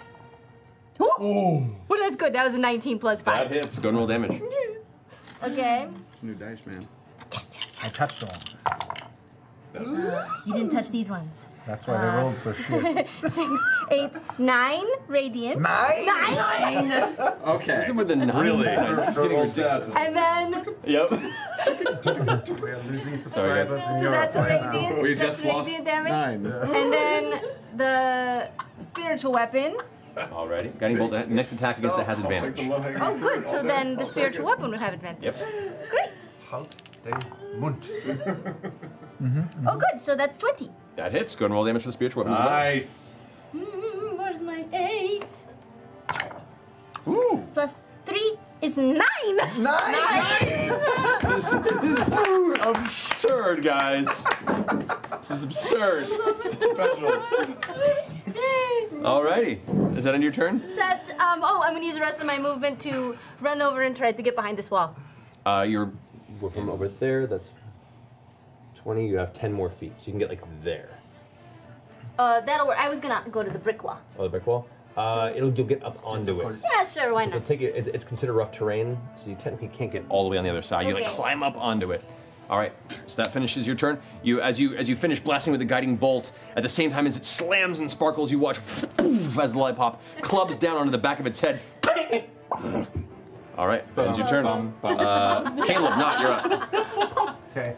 Ooh. Well, that's good. That was a 19 plus 5. That hits. Go and roll damage. Okay. It's new dice, man. I touched them. You didn't touch these ones. That's why they rolled so shit. 6, 8, 9 radiant. 9? 9. Okay. Even with the 9 Really? It's getting ridiculous. And then, Yep. We are losing subscribers in so Europe that's a right now. radiant. We that's just lost radiant damage. 9. And then the spiritual weapon. Alrighty. Guiding bolt. Next attack against it has advantage. Oh, good. So then the spiritual weapon would have advantage. Yep. Great. Halt den Mund. Oh, good. So that's 20. That hits. Go and roll damage for the spiritual weapon Nice. Where's my 8? as well. Ooh. Plus 3 is 9. 9! This is absurd, guys. This is absurd. Alrighty. Is that end of your turn? That, I'm going to use the rest of my movement to run over and try to get behind this wall. We're from over there. That's 20. You have 10 more feet, so you can get like there. That'll work. I was going to go to the brick wall. Oh, the brick wall. You'll get up onto it. Yeah, sure. Why So not? take it. It's considered rough terrain, so you technically can't get all the way on the other side. You like Okay. climb up onto it. All right. So that finishes your turn. As you finish blasting with the guiding bolt, at the same time as it slams and sparkles, you watch as the lollipop clubs down onto the back of its head. All right. Ends your turn. Caleb, not you're up. Okay.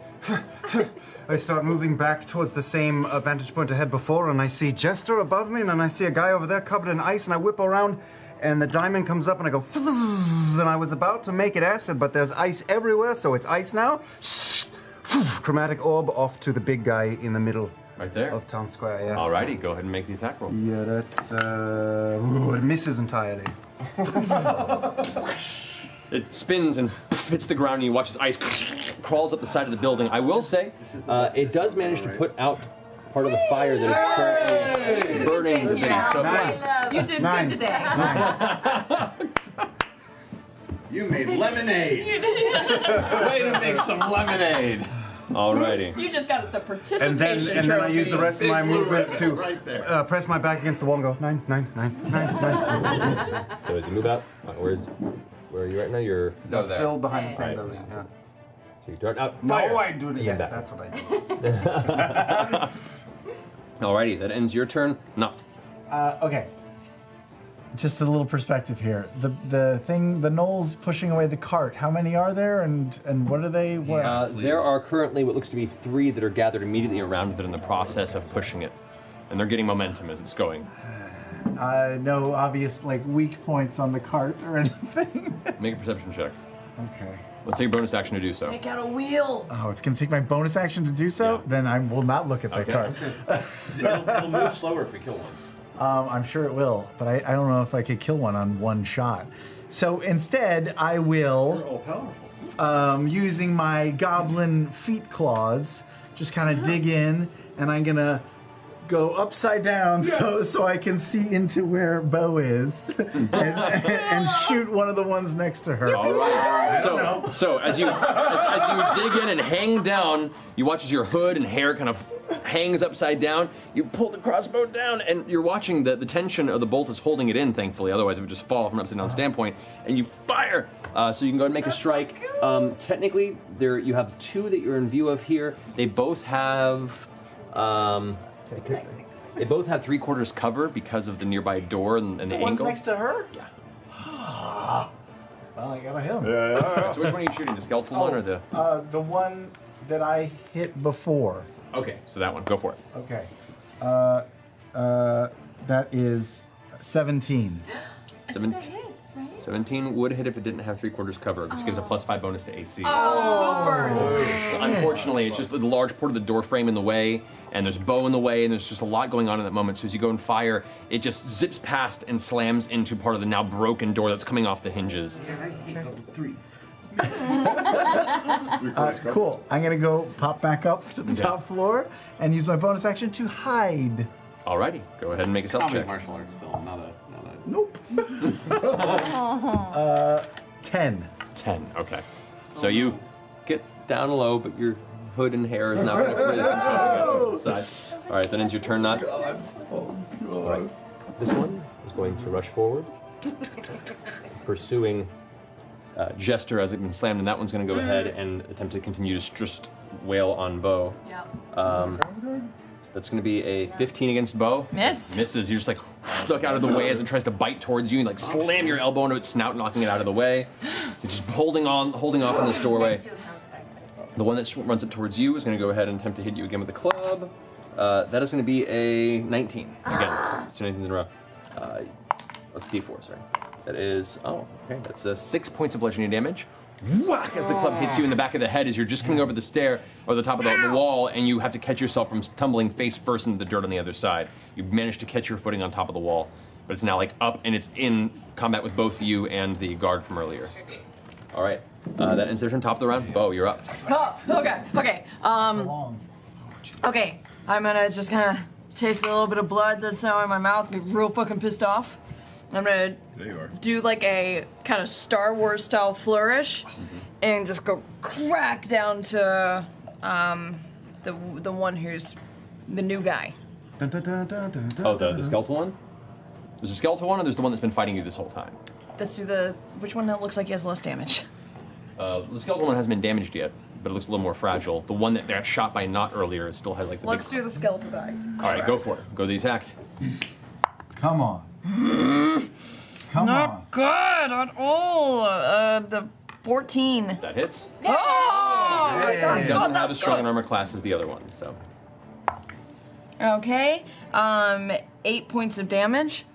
I start moving back towards the same vantage point I had before, and I see Jester above me, and then I see a guy over there covered in ice, and I whip around, and the diamond comes up, and I go, and I was about to make it acid, but there's ice everywhere, so it's ice now. Chromatic orb off to the big guy in the middle Right there. of town square, yeah. Alrighty, go ahead and make the attack roll. Yeah, that's, it misses entirely. It spins and hits the ground, and you watch as ice crawls up the side of the building. I will say, it does manage to put out part of the fire that is currently burning the thing. So Nice. You did 9. good today. You made lemonade. Way to make some lemonade. alrighty. You just got the participation And then I use the rest of my Big blue movement ribbon to right there. press my back against the wall and go, 9, 9, 9, 9, 9. So as you move out, where are you right now? You're No, there. Still behind the same Right. building. Yeah. so you dart out. No, Fire. I do. Yes, back. that's what I do. Alrighty, that ends your turn. Not. Okay. Just a little perspective here. The gnolls pushing away the cart. How many are there, and what are they? Where? There are currently what looks to be 3 that are gathered immediately around that are in the process of pushing it, and they're getting momentum as it's going. No obvious like weak points on the cart or anything. Make a perception check. Okay. Let's take a bonus action to do so. Take out a wheel. Oh, it's gonna take my bonus action to do so. Yeah. Then I will not look at the Okay. cart. It'll move slower if we kill one. I'm sure it will, but I don't know if I could kill one on one shot. So instead, I will, using my goblin feet claws, just kind of dig in, and I'm gonna go upside down so I can see into where Bo is, and shoot one of the ones next to her. All right. So as you dig in and hang down, you watch as your hood and hair kind of hangs upside down. You pull the crossbow down, and you're watching the tension of the bolt is holding it in. Thankfully, otherwise it would just fall from an upside down standpoint. And you fire. So you can go ahead and make a strike. Technically, you have 2 that you're in view of here. They both have. They both have 3/4 cover because of the nearby door and the The angle. one's next to her? Yeah. Well, I gotta hit him. So which one are you shooting? The skeletal one or the? The one that I hit before. Okay, so that one. Go for it. Okay. That is 17. 17. 17 would hit if it didn't have 3/4 cover, which gives a +5 bonus to AC. Oh, burns. So unfortunately, it's just the large part of the door frame in the way, and there's Bo in the way, and there's just a lot going on in that moment. So as you go and fire, it just zips past and slams into part of the now broken door that's coming off the hinges. Cool. I'm gonna go pop back up to the top floor and use my bonus action to hide. Alrighty, go ahead and make a stealth Comedy check. martial arts film, not a. Nope. 10. 10, okay. So you get down low, but your hood and hair is not going to frizz and poking outside. All right, that ends your turn, Not. All right, this one is going to rush forward, pursuing Jester as it's been slammed, and that one's going to go ahead and attempt to continue to just wail on Bo. Yep. That's going to be a 15 against Bo. Miss. Misses. You're just like stuck out of the way as it tries to bite towards you, and like slam your elbow into its snout, knocking it out of the way. You're just holding off in this doorway. The one that runs it towards you is going to go ahead and attempt to hit you again with a club. That is going to be a 19 again. It's 2 19s in a row. That's D4, sorry. That is, oh, okay. That's 6 points of bludgeoning damage. Whack as the club hits you in the back of the head as you're just coming over the stair or the top of the wall, and you have to catch yourself from tumbling face first into the dirt on the other side. You managed to catch your footing on top of the wall, but it's now like up and it's in combat with both you and the guard from earlier. All right, that ends their turn. Top of the round. Bo, you're up. Oh, okay. Okay, I'm gonna just kind of taste a little bit of blood that's now in my mouth, get real fucking pissed off. I'm gonna do like a kind of Star Wars style flourish and just go crack down to the one who's the new guy. Oh, the skeletal one? There's a skeletal one, or there's the one that's been fighting you this whole time? Let's do the, which one that looks like he has less damage? The skeletal one hasn't been damaged yet, but it looks a little more fragile. The one that got shot by Not earlier still has like the Let's do the skeletal guy. All right, go for it. Go to the attack. Come on. Come Not on. good at all. The 14. That hits. Oh! He doesn't have as strong an armor class as the other one, so. Okay. 8 points of damage.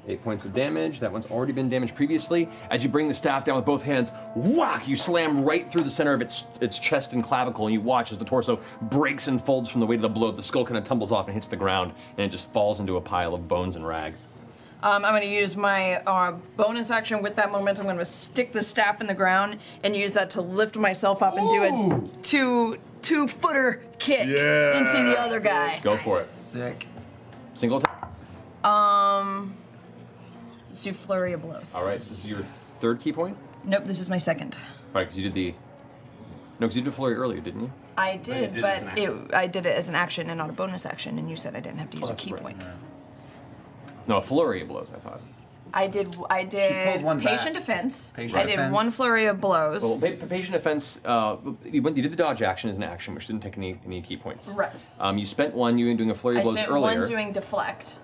8 points of damage. That one's already been damaged previously. As you bring the staff down with both hands, whack! You slam right through the center of its chest and clavicle, and you watch as the torso breaks and folds from the weight of the blow. The skull kind of tumbles off and hits the ground, and it just falls into a pile of bones and rags. I'm going to use my bonus action with that momentum. I'm going to stick the staff in the ground and use that to lift myself up and do a two-footer kick into the other guy. Go for it. Sick. Single attack. Let's do flurry of blows. All right, so this is your third key point? Nope, this is my second. Right, because you did the... No, because you did flurry earlier, didn't you? I did, but I did it as an action and not a bonus action, and you said I didn't have to use a key point. Yeah. No, a flurry of blows, I thought. I did patient defense. I did one flurry of blows. Well, patient defense, you did the dodge action as an action, which didn't take any key points. Right. You spent one, you were doing a flurry of blows earlier. I spent one doing deflect.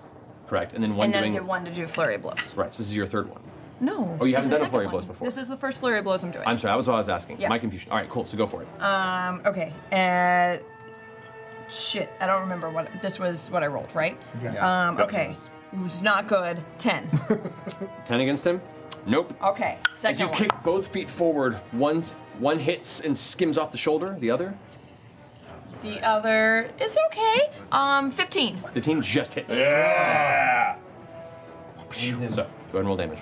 Correct, and then one doing... And then I did one to do flurry of blows. Right, so this is your third one. No. Oh, you haven't done a flurry of blows before. This is the first flurry of blows I'm doing. I'm sorry, that was what I was asking. Yeah. My confusion. All right, cool, so go for it. Okay. Shit, I don't remember what... This was what I rolled, right? Yeah. Okay. It was not good. 10. 10 against him? Nope. Okay, second As you kick both feet forward, one hits and skims off the shoulder, the other? The other is okay. 15. The team just hits. Yeah! So, go ahead and roll damage.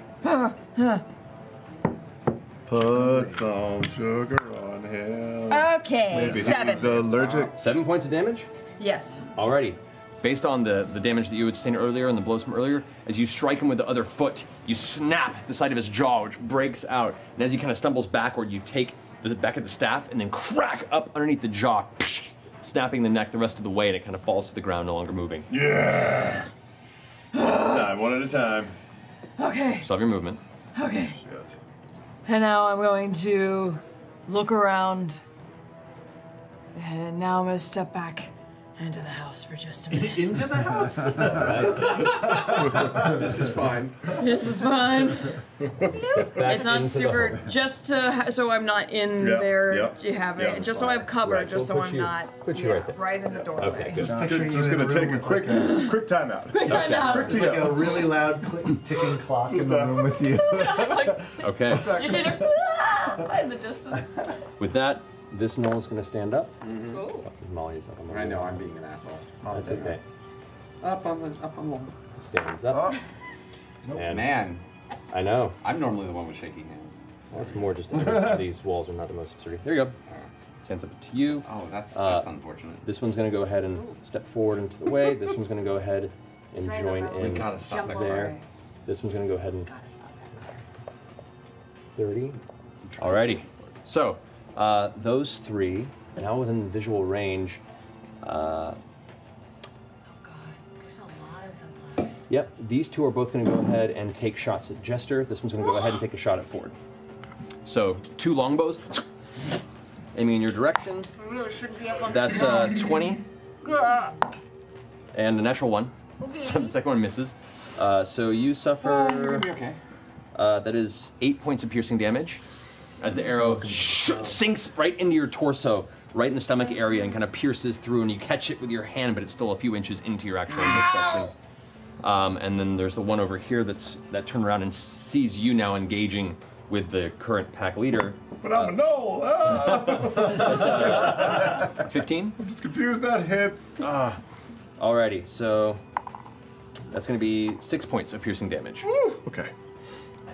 Put some sugar on him. Okay, Maybe 7. He's allergic. 7 points of damage? Yes. Alrighty. Based on the damage that you had sustained earlier and the blows from earlier, as you strike him with the other foot, you snap the side of his jaw, which breaks out. And as he kind of stumbles backward, you take the back of the staff and then crack up underneath the jaw, snapping the neck the rest of the way, and it kind of falls to the ground, no longer moving. Yeah! One at a time. Okay. Still have your movement. Okay. And now I'm going to look around. And now I'm going to step back into the house for just a minute. Into the house? This is fine. This is fine. It's not super, just to, so I'm not in there. You have it, just so I have cover, Right, just so so put I'm you- not put you right there. right in the doorway. Okay, good. Just gonna take a quick timeout. Quick time out. It's like a really loud ticking clock in the room with you. Okay. You should have in the distance. With that, this Noel is going to stand up. Cool. Molly's up on the I know, I'm being an asshole. That's okay. Up on the wall. Stands up. And Man, I know. I'm normally the one with shaky hands. Well, it's more just that these walls are not the most sturdy. There you go. Stands up to you. Oh, that's unfortunate. This one's going to go ahead and step forward into the way. This one's going to go ahead and Sorry, join no, in We gotta stop that there. car. This one's going to go ahead and Gotta stop that car. 30. Alrighty. So, those three are now within visual range. Oh god, there's a lot of them left. Yep, these two are both going to go ahead and take shots at Jester. This one's going to go ahead and take a shot at Ford. So, 2 longbows aiming in your direction. I really shouldn't be up on That's 20 and a natural 1. So the second one misses. So you suffer. Okay. That is 8 points of piercing damage as the arrow sinks right into your torso, right in the stomach area, and kind of pierces through, and you catch it with your hand, but it's still a few inches into your actual midsection. And then there's the one over here that turned around and sees you now engaging with the current pack leader. But I'm a knoll. That's 15? I'm just confused. That hits. Alrighty, so that's going to be 6 points of piercing damage. Okay.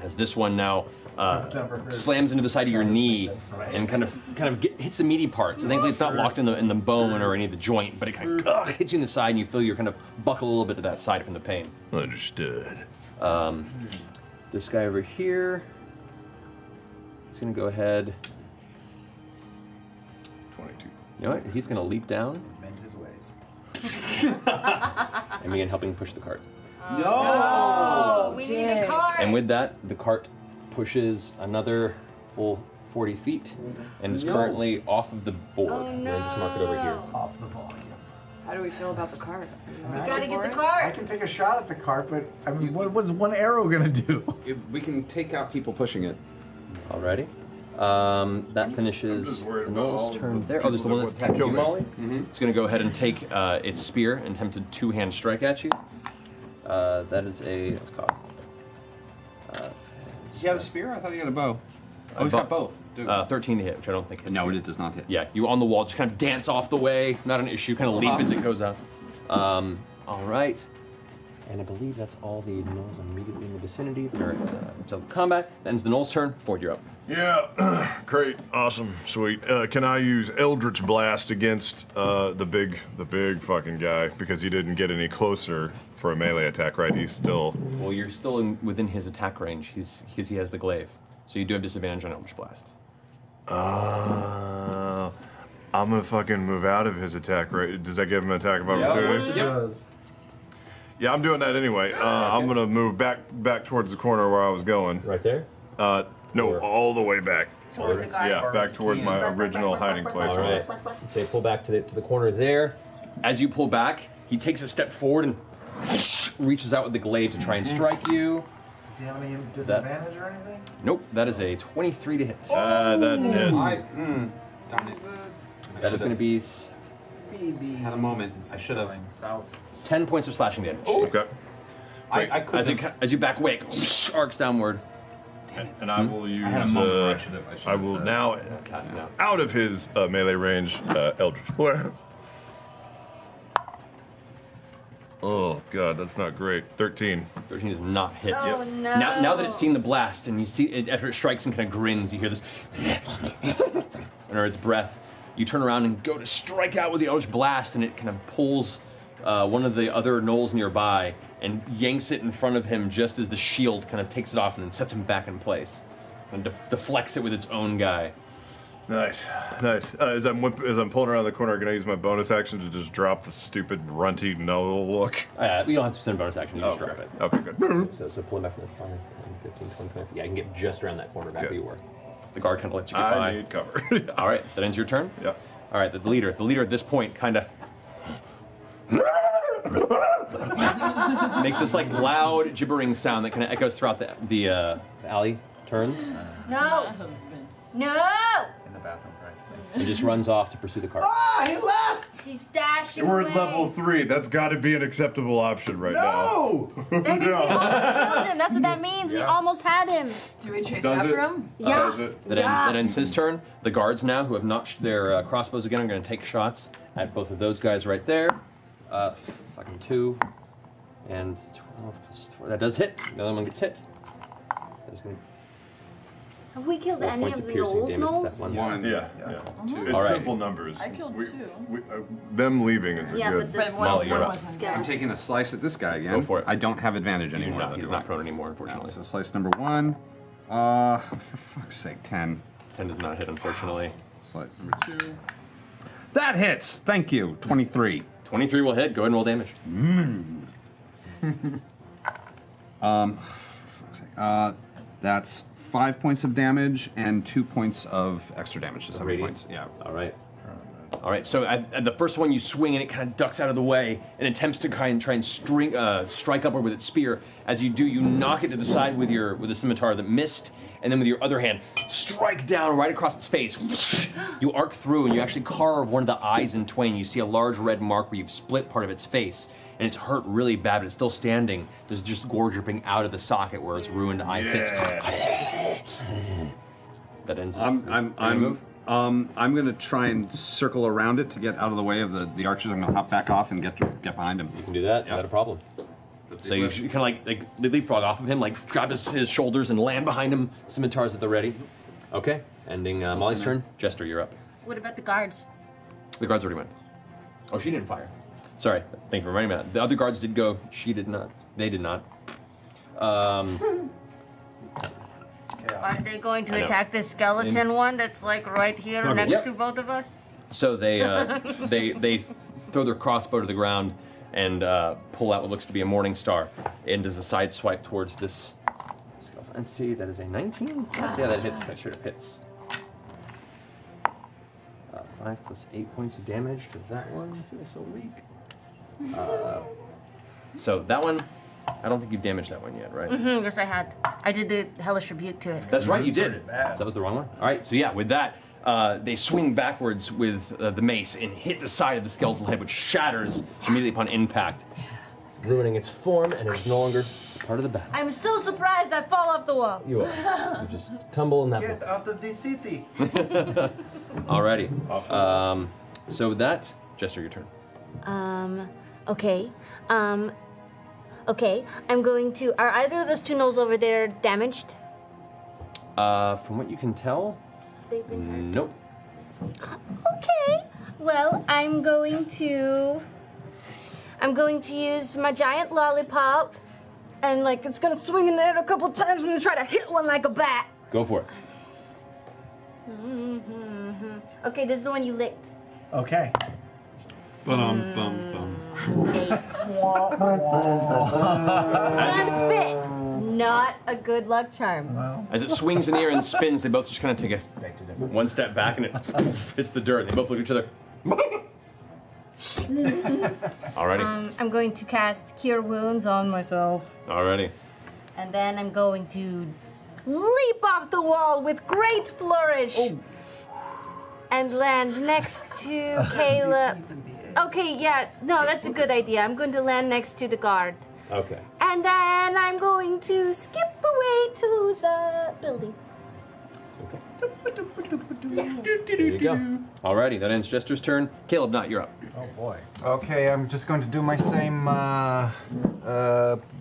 As this one now slams into the side of your knee and kind of hits the meaty part. So thankfully it's not locked in the bone or any of the joint, but it kind of hits you in the side, and you feel you kind of buckle a little bit to that side from the pain. Understood. This guy over here is going to go ahead. 22. You know what? He's going to leap down. Mend his ways. And begin helping push the cart. No! We need a cart! And with that, the cart pushes another full 40 feet and is currently off of the board. Oh, no. And just mark it over here. Off the volume. How do we feel about the cart? We gotta get the I cart! can take a shot at the cart, but I mean, what was one arrow gonna do? We can take out people pushing it. Alrighty. That finishes just worried about all Noel's of turn the there. Oh, there's the people one that that's want to attacking you, kill me. Molly. It's going to go ahead and take its spear and attempt a two-hand strike at you. That is a... Let's call it. You got a spear? I thought you had a bow. Oh, he's got both. 13 to hit, which I don't think hits. No, you. it does not hit. Yeah, you on the wall, just kind of dance off the way. Not an issue, kind of leap as it goes out. All right. And I believe that's all the gnolls immediately in the vicinity that are in combat. That ends the gnoll's turn. Ford, you're up. Yeah, great, awesome, sweet. Can I use Eldritch Blast against the big fucking guy, because he didn't get any closer for a melee attack, right? He's still. Well, you're still within his attack range. Because he has the glaive, so you do have disadvantage on Eldritch Blast. I'm gonna fucking move out of his attack range. Does that give him an attack of opportunity? It does. Yeah, I'm doing that anyway. I'm gonna move back towards the corner where I was going. Right there. No, Or- all the way back. Towards the guy. Yeah, back towards my original hiding place. All right. Say pull back to the corner there. As you pull back, he takes a step forward and reaches out with the glaive to try and strike you. Does he have any disadvantage or anything? Nope, that is a 23 to hit. That hits. Darn it. That is going to be Had a moment. I should have. South. 10 points of slashing damage. Okay. I could. As you back away, arcs downward. And I will use. I had a moment where I should have. I will now, Cast now. out of his melee range, Eldritch Blast. Oh god, that's not great. 13. 13 does not hit. Oh, no. Now that it's seen the blast and you see it after it strikes and kind of grins, you hear this under its breath. You turn around and go to strike out with the Eldritch Blast, and it kind of pulls one of the other gnolls nearby and yanks it in front of him just as the shield kind of takes it off and then sets him back in place and deflects it with its own guy. Nice, nice. As I'm pulling around the corner, can I use my bonus action to just drop the stupid runty no look? You don't have to spend a bonus action, you just drop it. Okay, good. So pull him back from the 5, 10, 15, 20, 25. Yeah, I can get just around that corner back where you were. The guard kind of lets you get by. I need cover. All right, that ends your turn? Yeah. All right, the leader at this point kind of makes this like loud gibbering sound that kind of echoes throughout the alley, turns, No! No! In the bathroom practicing. and just runs off to pursue the cart. Ah, he left! She's dashing We're away. at level 3. That's got to be an acceptable option right No! That means we almost killed him. That's what that means. We almost had him. Do we chase Does after it? him? now. Yeah. Does it? That ends his turn. The guards now, who have notched their crossbows again, are going to take shots at both of those guys right there. Fucking 2 and 12 plus 4. That does hit. The other one gets hit. That's going to Have we killed 4 any points of of the piercing damage gnolls? with that one. One. Yeah. It's All right. simple numbers. I killed 2. Them leaving is a Yeah, good. but this But Molly, one you're up. wasn't. Scout. I'm taking a slice at this guy again. Go for it. I don't have advantage You do anymore. not, though, he's do not I? prone anymore, No, unfortunately. so slice number 1. For fuck's sake, 10. 10 does not hit, unfortunately. Slice number 2. That hits. Thank you. 23. 23 will hit. Go ahead and roll damage. For fuck's sake. That's 5 points of damage and 2 points of extra damage to 7 points. Yeah. All right. All right, so at the first one you swing and it kind of ducks out of the way and attempts to try and strike upward with its spear. As you do, you knock it to the side with the scimitar that missed, and then with your other hand, strike down right across its face. You arc through and you actually carve one of the eyes in twain. You see a large red mark where you've split part of its face, and it's hurt really bad, but it's still standing. There's just gore dripping out of the socket where its ruined eye sits. That ends it. I'm gonna try and circle around it to get out of the way of the archers. I'm gonna hop back off and get behind him. You can do that. Yep. Not a problem. So you kind of like leapfrog off of him, like grab his shoulders and land behind him. Scimitars at the ready. Okay. Ending Molly's turn. Jester, you're up. What about the guards? The guards already went. Oh, she didn't fire. Sorry. Thank you for reminding me of that. The other guards did go. She did not. They did not. Are they going to attack the skeleton one that's like right here next to both of us? So they they throw their crossbow to the ground and pull out what looks to be a morning star, and does a side swipe towards this skeleton entity. That is a 19. Yes, yeah, that hits. That sure hits. 5 plus 8 points of damage to that one. I feel so weak. So that one, I don't think you've damaged that one yet, right? Mm-hmm, yes, I had. I did the hellish rebuke to it. That's right, you did. That was the wrong one. All right, so yeah, with that, they swing backwards with the mace and hit the side of the skeletal head, which shatters immediately upon impact, ruining its form, and it's no longer part of the battle. I'm so surprised I fall off the wall. You are. You just tumble in that. Get out of the city. Alrighty. So with that, Jester, your turn. Okay. Okay, I'm going to... Are either of those two gnolls over there damaged? From what you can tell, They've been hurt. nope. Okay. Well, I'm going to use my giant lollipop, and like it's gonna swing in the air a couple times and then try to hit one like a bat. Go for it. Okay, this is the one you licked. Okay. Bum. 8. Slam spit. Not a good luck charm. Well, As it swings in the air and spins, they both just kind of take one step back and it hits the dirt. They both look at each other. Alrighty. I'm going to cast Cure Wounds on myself. Alrighty. And then I'm going to leap off the wall with great flourish. And land next to Caleb. Okay, yeah, no, that's a good idea. I'm going to land next to the guard. Okay. And then I'm going to skip away to the building. There you go. Alrighty, that ends Jester's turn. Caleb, not you're up. oh boy. Okay, I'm just going to do my same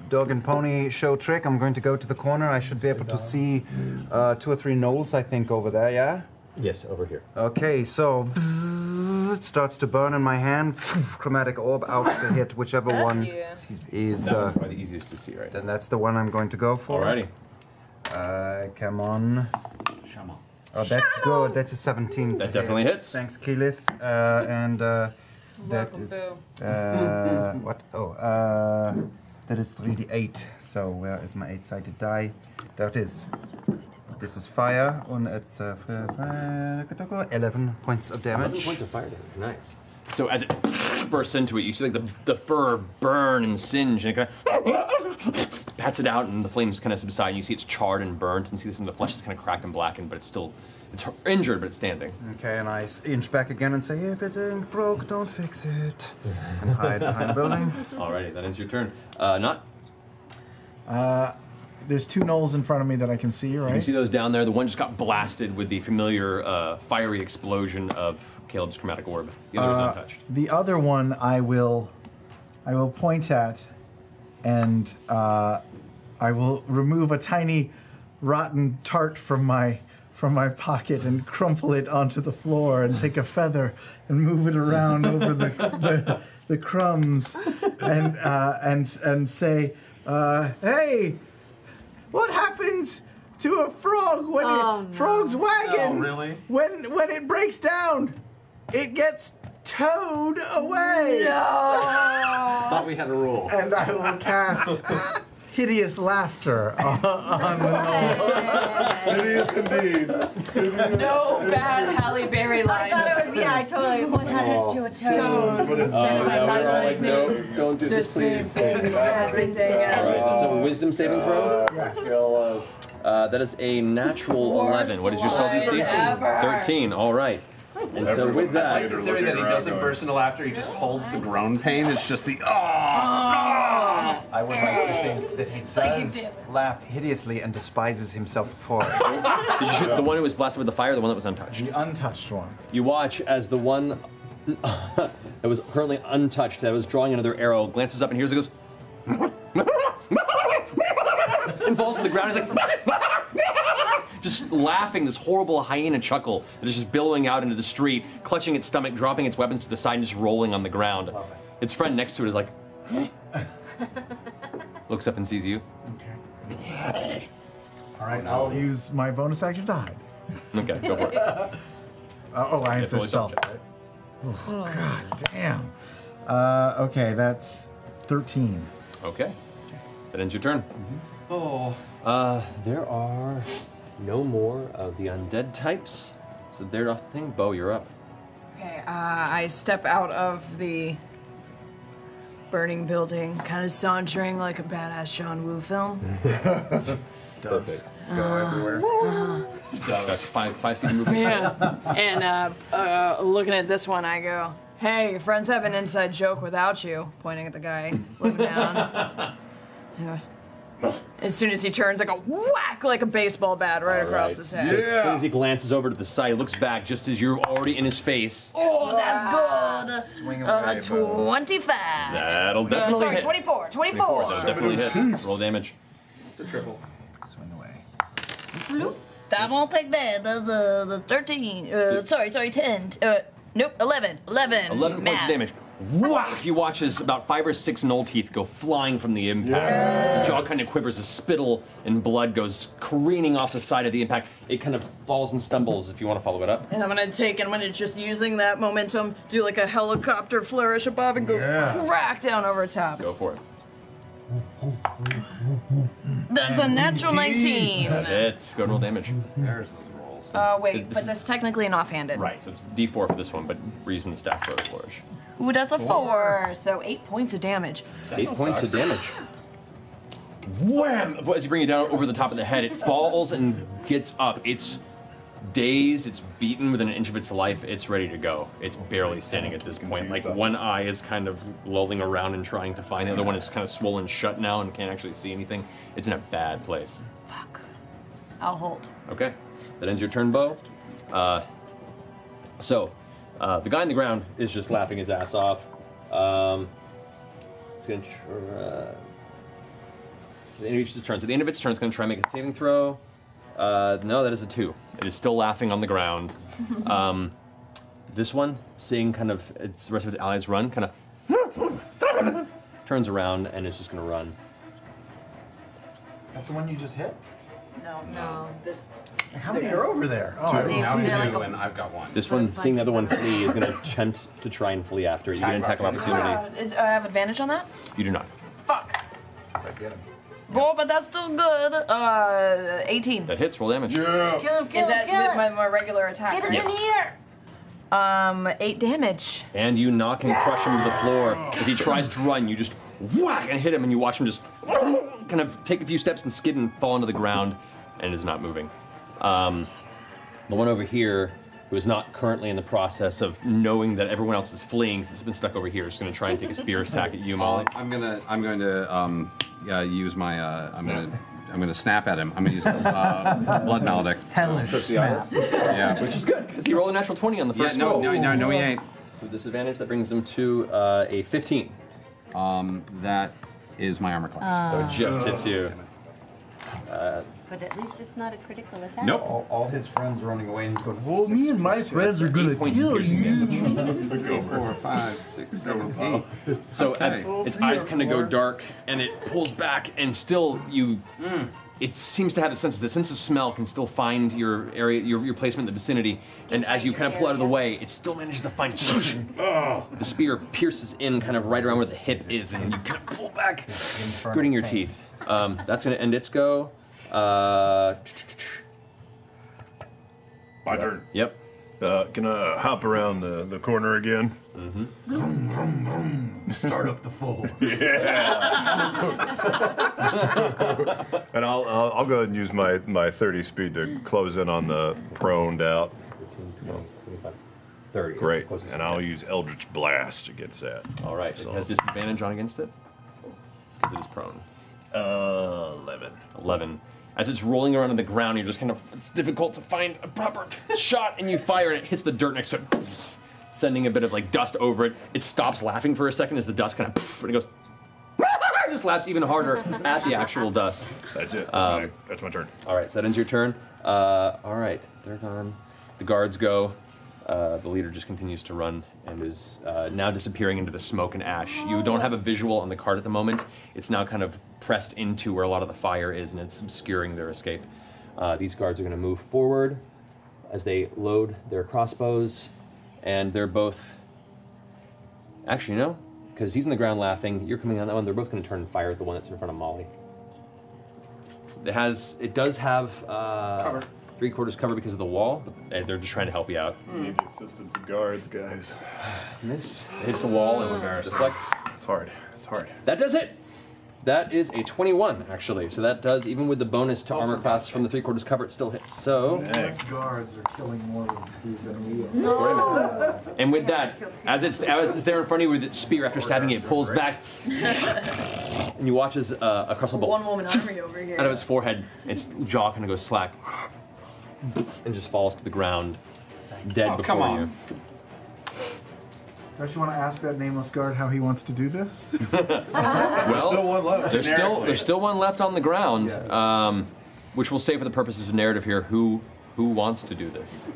dog and pony show trick. I'm going to go to the corner. I should be able to see 2 or 3 gnolls, I think, over there, yeah? Yes, over here. Okay, so it starts to burn in my hand. Chromatic orb out to hit whichever one is. That one's probably the easiest to see, right? Then that's the one I'm going to go for. Alrighty. Come on. Oh, that's good. That's a 17. That definitely hits. Thanks, Keyleth. And that is what? Oh, that is 3d8. So where is my 8-sided die? There it is. This is fire, and it's 11 points of damage. 11 points of fire damage. Nice. So as it bursts into it, you see like the fur burn and singe, and it kind of pats it out, and the flames kind of subside. And you see it's charred and burnt, and see this in the flesh is kind of cracked and blackened, but it's injured, but it's standing. Okay, and I inch back again and say, if it ain't broke, don't fix it. And hide behind the building. Alrighty, that ends your turn. Not. There's 2 gnolls in front of me that I can see, right? You can see those down there. The one just got blasted with the familiar fiery explosion of Caleb's chromatic orb. The other was untouched. The other one I will point at, and I will remove a tiny rotten tart from my pocket and crumple it onto the floor and take a feather and move it around over the crumbs and say, hey. What happens to a frog when frog's wagon? Oh, really? When it breaks down, it gets towed away. Thought we had a rule. And I will cast hideous laughter on the Hideous indeed. No bad Halle Berry lines. I thought it was, yeah, totally. What happens to a toad? But it's We're all like, no, don't do this, please. Everything. So wisdom saving throw? That is a natural 11. What is your spell DC? ever. 13. All right. And so with I like that, the theory that he doesn't burst into laughter, he just holds the groan pain. It's just the I would like to think that he Psychic does damage. laugh hideously and despises himself for it. did you shoot the one who was blasted with the fire, or the one that was untouched? the untouched one. You watch as the one that was currently untouched, that was drawing another arrow, glances up and hears it goes, and falls to the ground. He's like, just laughing, this horrible hyena chuckle that is just billowing out into the street, clutching its stomach, dropping its weapons to the side, and just rolling on the ground. Its friend next to it is like, looks up and sees you. Okay. All right, I'll use my bonus action to hide. Okay, go for it. I have to fully stealth. stealth check. Oh, God damn. Okay, that's 13. Okay, that ends your turn. oh. There are no more of the undead types, so they're nothing. Bo, you're up. Okay, I step out of the burning building, kind of sauntering like a badass John Woo film. Doves go everywhere. That's five feet movement. Yeah. And looking at this one, I go, "Hey, your friends have an inside joke without you." Pointing at the guy looking down. He goes, as soon as he turns, I go whack like a baseball bat right across his head. So as soon as he glances over to the side, he looks back just as you're already in his face. Oh, that's good. Swing away, Bo. 25. That'll definitely Sorry, hit. 24. 24. That'll definitely hit. Roll damage. It's a triple. Swing away. That won't take that. That's the 13. Sorry, 10. Nope, 11. 11. 11 points of damage. Whack! You watch as about 5 or 6 gnoll teeth go flying from the impact. The jaw kind of quivers as spittle and blood goes careening off the side of the impact. It kind of falls and stumbles if you want to follow it up. And I'm gonna just using that momentum, do like a helicopter flourish above and go crack down over top. Go for it. That's a natural 19. It's go and roll damage. There's those rolls. Wait, but that's technically an offhanded. Right, so it's D4 for this one, but we're using the staff for a flourish. Ooh, that's a 4. So 8 points of damage. 8 points of damage. Wham! As you bring it down over the top of the head, it falls and gets up. It's dazed, it's beaten within an inch of its life, it's ready to go. It's barely standing at this point. Like, one eye is kind of lolling around and trying to find, the other one is kind of swollen shut now and can't actually see anything. It's in a bad place. Fuck. I'll hold. Okay, that ends your turn, Bo. The guy on the ground is just laughing his ass off. It's going to try... The end of each turn. So the end of its turn, it's going to try and make a saving throw. No, that is a 2. It is still laughing on the ground. This one, seeing kind of the rest of its allies run, kind of turns around and is just going to run. That's the one you just hit? No, this. How many are over there? Oh, I didn't Now see they're it. two, and I've got one. This one, seeing the other one flee, is going to attempt to try and flee after it. You get an attack of opportunity. I have advantage on that? You do not. Fuck. Oh, but that's still good. 18. That hits. Roll damage. Yeah. Kill him, Is kill that him, kill with him. my regular attack? Get us Yes. in here. 8 damage. And you knock and crush him to the floor. As he tries to run, you just whack and hit him, and you watch him just kind of take a few steps and skid and fall onto the ground and is not moving. The one over here, who is not currently in the process of knowing that everyone else is fleeing, since it's been stuck over here, is going to try and take a spear attack at you, Molly. I'm going to use my I'm going to snap at him. I'm going to use blood maledict. Hellish snap. Yeah. Which is good, because he rolled a natural 20 on the first no, roll. no, he ain't. So disadvantage, that brings him to a 15. That is my armor class. So it just hits you. But at least it's not a critical attack. Nope. All his friends running away and he's going, Well, me and my friends are gonna 8 points of kill piercing you. damage. 4, 5, 6, 7, 8. So Okay. its eyes kind of go dark, and it pulls back, and still you it seems to have the sense of smell can still find your area, your placement in the vicinity, and as you kind of pull out of the way, it still manages to find. The spear pierces in kind of right around where the hip is, and you kind of pull back, gritting your teeth. That's going to end its go. My turn. Yep. Can I hop around the corner again? Start up the fold. And I'll go ahead and use my 30 speed to close in on the proned out. 25, 30. Great. And I'll use Eldritch Blast against that. All right. It has disadvantage on against it because it is prone. 11. 11. As it's rolling around on the ground, you're just kind of, it's difficult to find a proper shot, and you fire, and it hits the dirt next to it, sending a bit of like dust over it. It stops laughing for a second as the dust kind of, and it goes, just laughs even harder at the actual dust. That's it. That's my turn. All right, so that ends your turn. All right, they're gone. The guards go. The leader just continues to run and is now disappearing into the smoke and ash. You don't have a visual on the cart at the moment. It's now kind of pressed into where a lot of the fire is, and it's obscuring their escape. These guards are going to move forward as they load their crossbows, and they're both... Actually, no, because he's on the ground laughing. You're coming on that one. They're both going to turn and fire at the one that's in front of Molly. It does have... Cover. 3/4 cover because of the wall, but they're just trying to help you out. We need the assistance of guards, guys. Miss. It hits the wall and deflects. It's hard. It's hard. That does it! That is a 21, actually. So that does, even with the bonus to armor class from the 3/4 cover, it still hits. So... These guards are killing more than we are. No. And with that, as it's there in front of you with its spear, after stabbing it, it pulls back. And you watch as a crossbow One woman army over here. out of its forehead, its jaw kind of goes slack. And just falls to the ground, dead before come on. you. Don't you want to ask that nameless guard how he wants to do this? Well, still one left. There's still one left on the ground, which we'll say for the purposes of narrative here. Who wants to do this?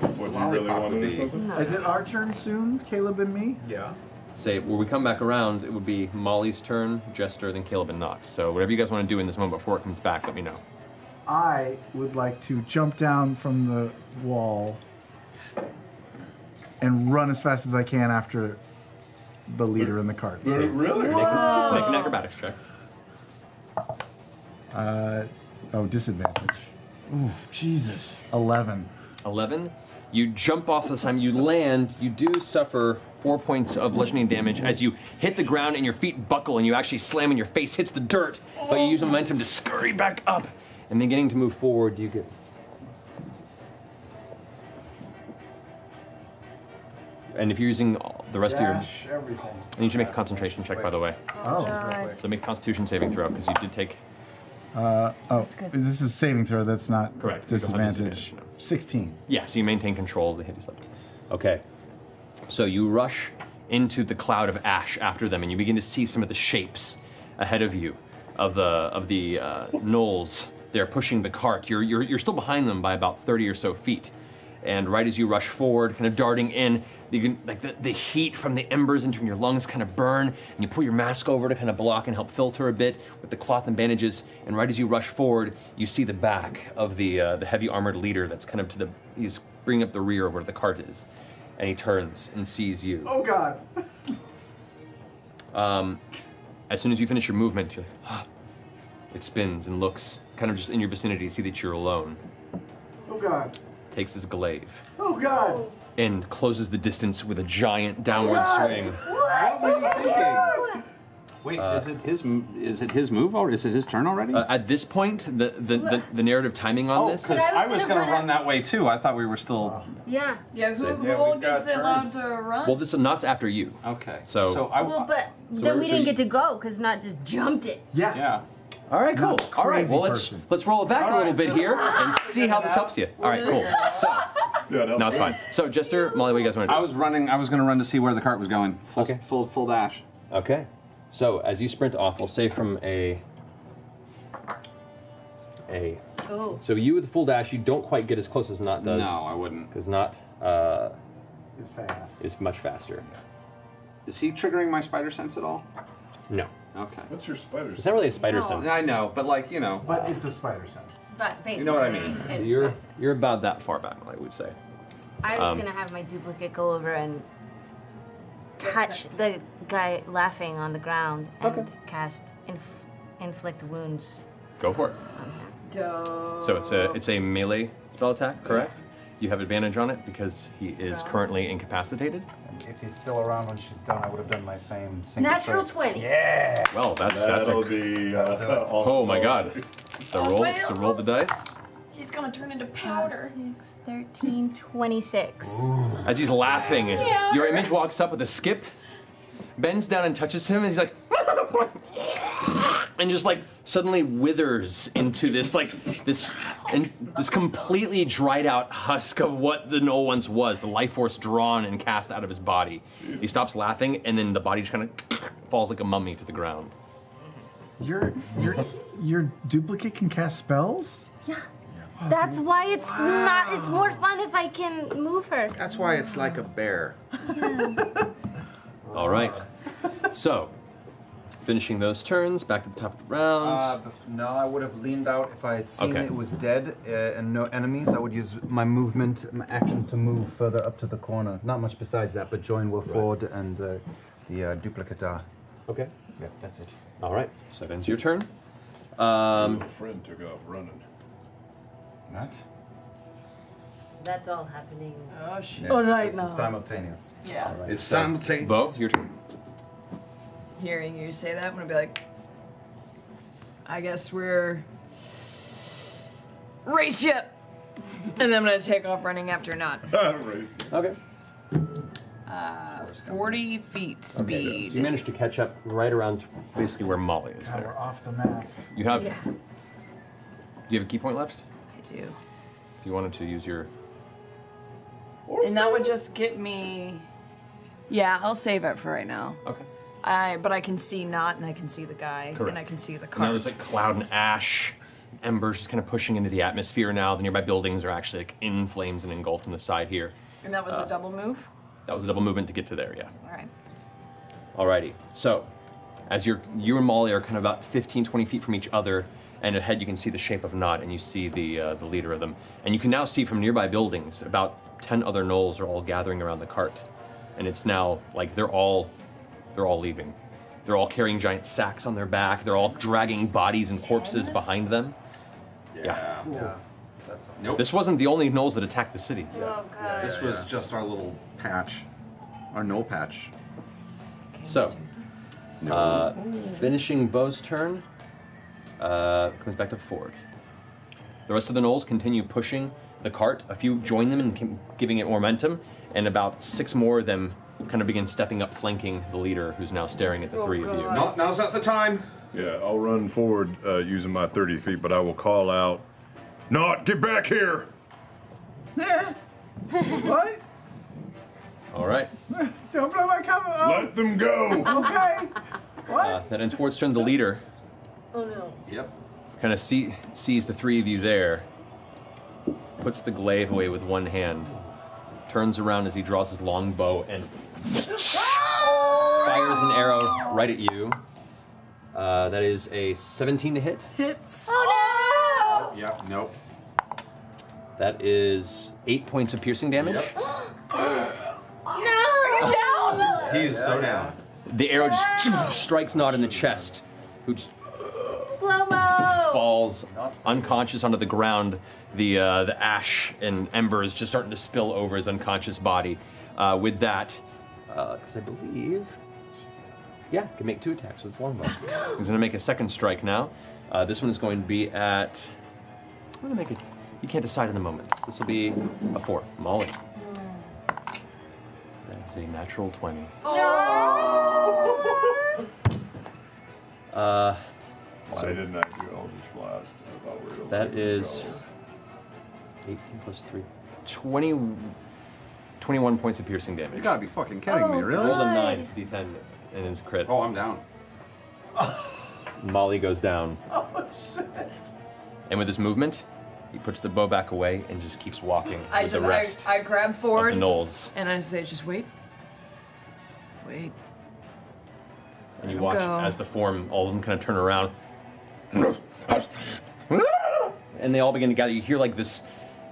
What, you really want to do something? Is it our turn soon, Caleb and me? Yeah. Say, when we come back around, it would be Molly's turn, Jester, then Caleb and Nox. So whatever you guys want to do in this moment before it comes back, let me know. I would like to jump down from the wall and run as fast as I can after the leader in the cart. So, Really? Make an acrobatics check. Disadvantage. Oof, Jesus. 11. 11. You jump off this time, you land, you do suffer 4 points of bludgeoning damage as you hit the ground and your feet buckle and you actually slam and your face hits the dirt, but you use momentum to scurry back up. And beginning to move forward, you get... And if you're using the rest of your... Everything. I need you to make a concentration check, by the way. Oh. So make a Constitution saving throw, because you did take... This is saving throw, that's not Correct. disadvantage. No. 16. Yeah, so you maintain control of the hit you slept. Okay. So you rush into the cloud of ash after them, and you begin to see some of the shapes ahead of you of the gnolls. They're pushing the cart. You're still behind them by about 30 or so feet. And right as you rush forward, kind of darting in, you can, like the heat from the embers entering your lungs kind of burn, and you pull your mask over to kind of block and help filter a bit with the cloth and bandages. And right as you rush forward, you see the back of the heavy armored leader that's kind of he's bringing up the rear of where the cart is. And he turns and sees you. Oh God. As soon as you finish your movement, you're like, it spins and looks kind of just in your vicinity to see that you're alone. Oh God. Takes his glaive. Oh God. And closes the distance with a giant downward swing. What were you thinking? Wait, is it his move or is it his turn already? At this point, the narrative timing on this. Because I was going to run that way too. I thought we were still. Yeah. Yeah, who all gets allowed to run? Well, this is not after you. Okay. So Then we didn't get to go because Not just jumped it. Yeah. Yeah. All right, cool. All right, well let's roll it back a little bit here and see how this helps you. All right, cool. So no, it's fine. So Jester, Molly, what do you guys want to do? I was going to run to see where the cart was going. Full dash. Okay. So as you sprint off, we'll say from a. Oh. So you with the full dash, you don't quite get as close as Not does. No, I wouldn't. Because Not Is fast. is much faster. Is he triggering my spider sense at all? No. Okay. What's your spider It's not really a spider sense. I know, but like, you know. But it's a spider sense. But basically, You know what I mean. So you're about that far back, I would say. I was gonna have my duplicate go over and touch the guy laughing on the ground and cast inflict wounds. Go for it. Dope. So it's a melee spell attack, correct? You have advantage on it because he is currently incapacitated. And if he's still around when she's done, I would have done my same single Natural trait. 20. Yeah. Well, that's That'll a be. oh my god. So roll the dice. He's gonna turn into powder. 6, 13, 26. As he's laughing, your image walks up with a skip, bends down and touches him, and he's like, and just like suddenly withers into this this completely dried out husk of what the Knoll once was, the life force drawn and cast out of his body. He stops laughing, and then the body just kind of falls like a mummy to the ground. Your duplicate can cast spells? Yeah. That's why it's not. It's more fun if I can move her. That's why it's like a bear. All right. So, finishing those turns, back to the top of the round. No, I would have leaned out if I had seen Okay. it was dead and no enemies. I would use my movement, my action to move further up to the corner. Not much besides that, but join Will Ford and the duplicate are. Okay. Yep, that's it. All right. So that ends your turn. My friend took off running. What? That's all happening. Oh shit. Yes, All right this now. is simultaneous. Yeah. It's simultaneous. Bo, your turn. Hearing you say that, I'm gonna be like, I guess we're race ship, and then I'm gonna take off running after Nod. Okay. 40 feet speed. So you managed to catch up right around basically where Molly is God, there. we're off the map. You have. Yeah. Do you have a key point left? I do. If you wanted to use your. And that would just get me. Yeah, I'll save it for right now. Okay. But I can see Not, and I can see the guy, Correct. and I can see the Now cart. there's like cloud and ash, embers just kind of pushing into the atmosphere now. The nearby buildings are actually like in flames and engulfed on the side here. And that was a double move? That was a double movement to get to there, yeah. Alright. Alrighty. So, as you and Molly are kind of about 15, 20 feet from each other, and ahead you can see the shape of Nod, and you see the leader of them. And you can now see from nearby buildings, about 10 other gnolls are all gathering around the cart. And it's now, like, they're all leaving. They're all carrying giant sacks on their back. They're all dragging bodies and corpses behind them. Yeah. Yeah. That's Nope. This wasn't the only gnolls that attacked the city. Oh god. This was just our little patch. Our no patch. So, finishing Bo's turn, comes back to Ford. The rest of the gnolls continue pushing the cart. A few join them and giving it momentum, and about 6 more of them kind of begin stepping up, flanking the leader, who's now staring at the 3 of you. No, now's not the time. Yeah, I'll run forward using my 30 feet, but I will call out, "Not, get back here!" Yeah. What? All right. Don't blow my cover. Oh, Let them go! okay. What? That ends Ford's turn. The leader Oh no. Yep. kind of sees the 3 of you there, puts the glaive away with one hand, turns around as he draws his long bow and fires an arrow right at you. That is a 17 to hit. Hits. Oh no! Yep. Nope. That is 8 points of piercing damage. No! You're down! He is so down. The arrow just strikes Nod in the chest, who just Slow-mo! falls unconscious onto the ground. The ash and embers just starting to spill over his unconscious body. With that, because I believe, yeah, can make 2 attacks with its longbow. He's going to make a second strike now. This one is going to be at. I'm going to make it. You can't decide in a moment. This will be a 4. Molly. That's a natural 20. Why didn't I do all this last? I thought we were gonna That let it is go. 18 plus 3. 21 points of piercing damage. You gotta be fucking kidding me, really? Rolled a 9, it's a d10, and it's a crit. Oh, I'm down. Molly goes down. Oh shit. And with his movement, he puts the bow back away and just keeps walking with the rest I grab of Ford the gnolls. and I say, just wait. Wait. And you watch as the form, all of them kind of turn around. And they all begin to gather. You hear like this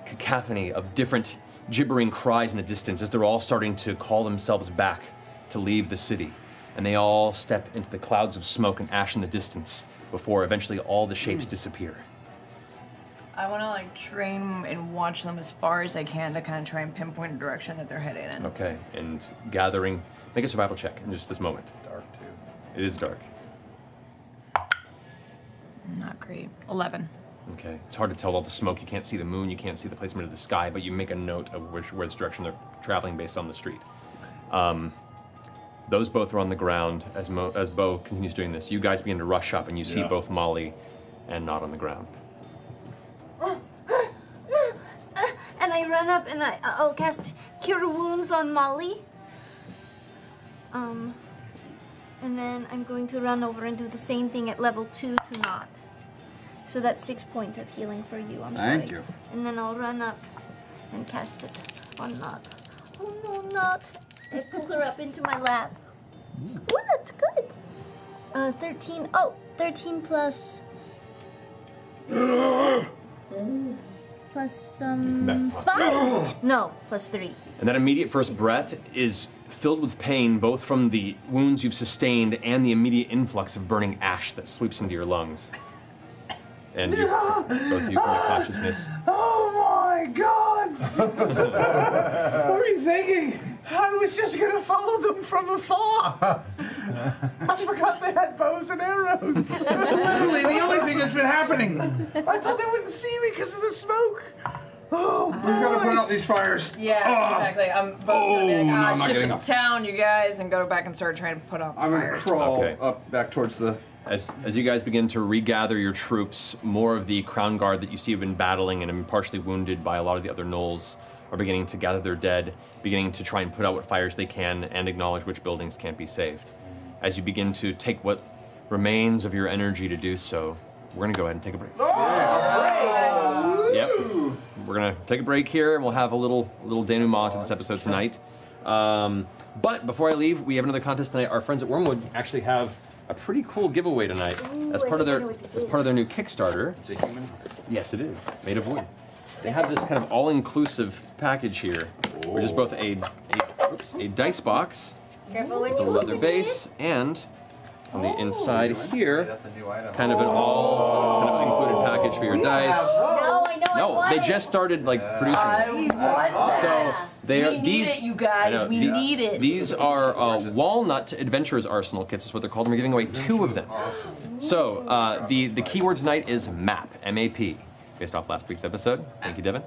cacophony of different gibbering cries in the distance as they're all starting to call themselves back to leave the city. And they all step into the clouds of smoke and ash in the distance before eventually all the shapes disappear. I want to like train and watch them as far as I can to kind of try and pinpoint a direction that they're heading in. Okay, and gathering, make a survival check in just this moment. It's dark too. It is dark. Not great. 11. Okay, it's hard to tell all the smoke. You can't see the moon, you can't see the placement of the sky, but you make a note of where this direction they're traveling based on the street. Those both are on the ground as Bo continues doing this. You guys begin to rush up and you see both Molly and Nod on the ground. And I run up and I'll cast Cure Wounds on Molly. And then I'm going to run over and do the same thing at level 2 to Nod. So that's 6 points of healing for you. I'm sorry. Thank you. And then I'll run up and cast it on Nod. Oh no, Nod! I pull her up into my lap. Oh, that's good. 13. Oh, 13 plus. Plus 5? No, plus 3. And that immediate first breath is filled with pain, both from the wounds you've sustained and the immediate influx of burning ash that sweeps into your lungs. And both of you come to consciousness. Oh my God! What were you thinking? I was just gonna follow them from afar. I forgot they had bows and arrows. That's literally the only thing that's been happening. I thought they wouldn't see me because of the smoke. Oh, boy. We gotta put out these fires. Yeah, exactly. I'm both gonna be like, I'm not shit getting the up. town, you guys, and go back and start trying to put out the I'm gonna fires. crawl Okay. up back towards the. As you guys begin to regather your troops, more of the Crown Guard that you see have been battling and have been partially wounded by a lot of the other gnolls are beginning to gather their dead, beginning to try and put out what fires they can and acknowledge which buildings can't be saved. As you begin to take what remains of your energy to do so, we're gonna go ahead and take a break. Yep. We're gonna take a break here and we'll have a little denouement to this episode tonight. But before I leave, we have another contest tonight. Our friends at Wormwood actually have a pretty cool giveaway tonight as part of their new Kickstarter. It's a human heart. Yes, it is made of wood. They have this kind of all-inclusive package here, which is both a dice box, Careful when the you leather open base, and on the inside here, That's a new item. kind of an all kind of included package for your dice. No, I know. No, they just started like producing them. So they are We need these. it, you guys. I know, We need it. These are Walnut Adventurers Arsenal kits, is what they're called, and we're giving away 2 of them. So the keyword tonight is map, M-A-P, based off last week's episode. Thank you, Devin.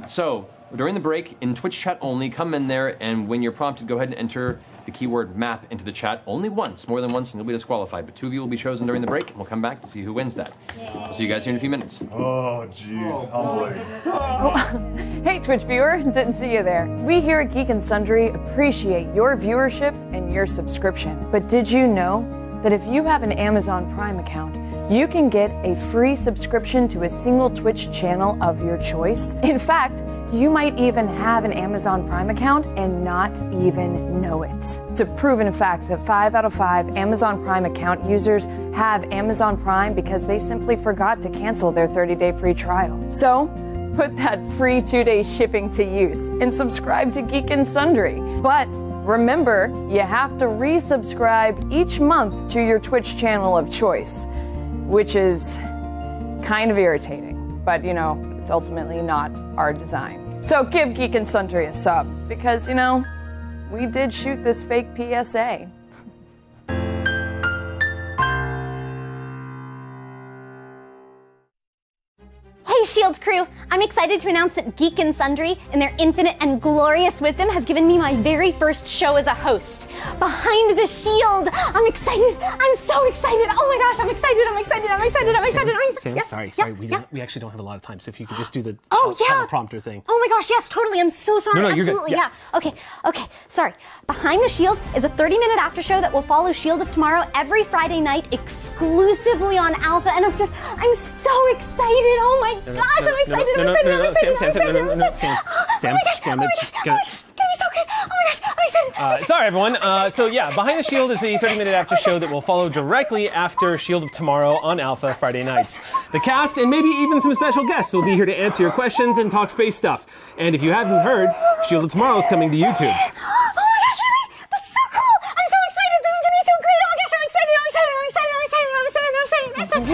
So during the break, in Twitch chat only, come in there, and when you're prompted, go ahead and enter the keyword map into the chat only once, more than once, and you'll be disqualified. But 2 of you will be chosen during the break, and we'll come back to see who wins that. We'll see you guys here in a few minutes. Oh, jeez, humbling. Hey Twitch viewer, didn't see you there. We here at Geek and Sundry appreciate your viewership and your subscription. But did you know that if you have an Amazon Prime account, you can get a free subscription to a single Twitch channel of your choice? In fact, you might even have an Amazon Prime account and not even know it. It's a proven fact that 5 out of 5 Amazon Prime account users have Amazon Prime because they simply forgot to cancel their 30-day free trial. So, put that free 2-day shipping to use and subscribe to Geek and Sundry. But remember, you have to resubscribe each month to your Twitch channel of choice, which is kind of irritating, but you know, it's ultimately not our design. So give Geek and Sundry a sub, because you know, we did shoot this fake PSA. Hey Shield crew, I'm excited to announce that Geek and Sundry, in their infinite and glorious wisdom, has given me my very first show as a host. Behind the Shield! I'm excited! I'm so excited! Oh my gosh, I'm excited! I'm excited! I'm excited! I'm excited! I'm excited! Sam, Yeah, sorry, we actually don't have a lot of time, so if you could just do the teleprompter thing. Oh my gosh, yes, totally. I'm so sorry. No, you're good. Absolutely, yeah. Okay, sorry. Behind the Shield is a 30-minute after show that will follow Shield of Tomorrow every Friday night exclusively on Alpha, and I'm so excited. Oh my gosh, I'm excited. Sam, Oh my gosh, it's gonna be so good. Oh my gosh, I'm excited. Sorry, everyone. So yeah, Behind the Shield is a 30-minute after show that will follow directly after Shield of Tomorrow on Alpha Friday nights. The cast and maybe even some special guests will be here to answer your questions and talk space stuff. And if you haven't heard, Shield of Tomorrow is coming to YouTube. Oh my gosh, really? That's so cool! I'm so excited! This is gonna be so great! Oh my gosh, I'm excited! I'm excited! I'm excited! I'm excited! I'm excited! I'm excited! I'm excited!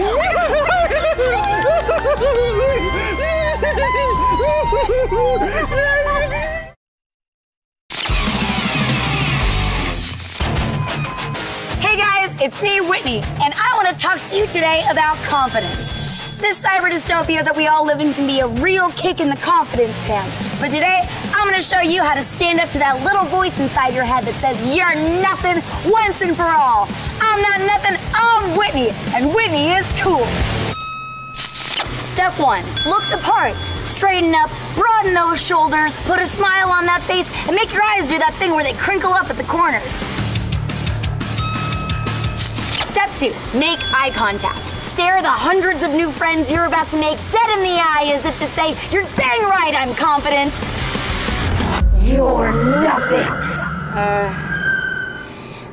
Hey guys, it's me, Whitney, and I want to talk to you today about confidence. This cyber dystopia that we all live in can be a real kick in the confidence pants. But today, I'm going to show you how to stand up to that little voice inside your head that says you're nothing once and for all. I'm not nothing, I'm Whitney, and Whitney is cool. Step 1, look the part. Straighten up, broaden those shoulders, put a smile on that face, and make your eyes do that thing where they crinkle up at the corners. Step 2, make eye contact. Stare the hundreds of new friends you're about to make dead in the eye as if to say, you're dang right I'm confident. You're nothing.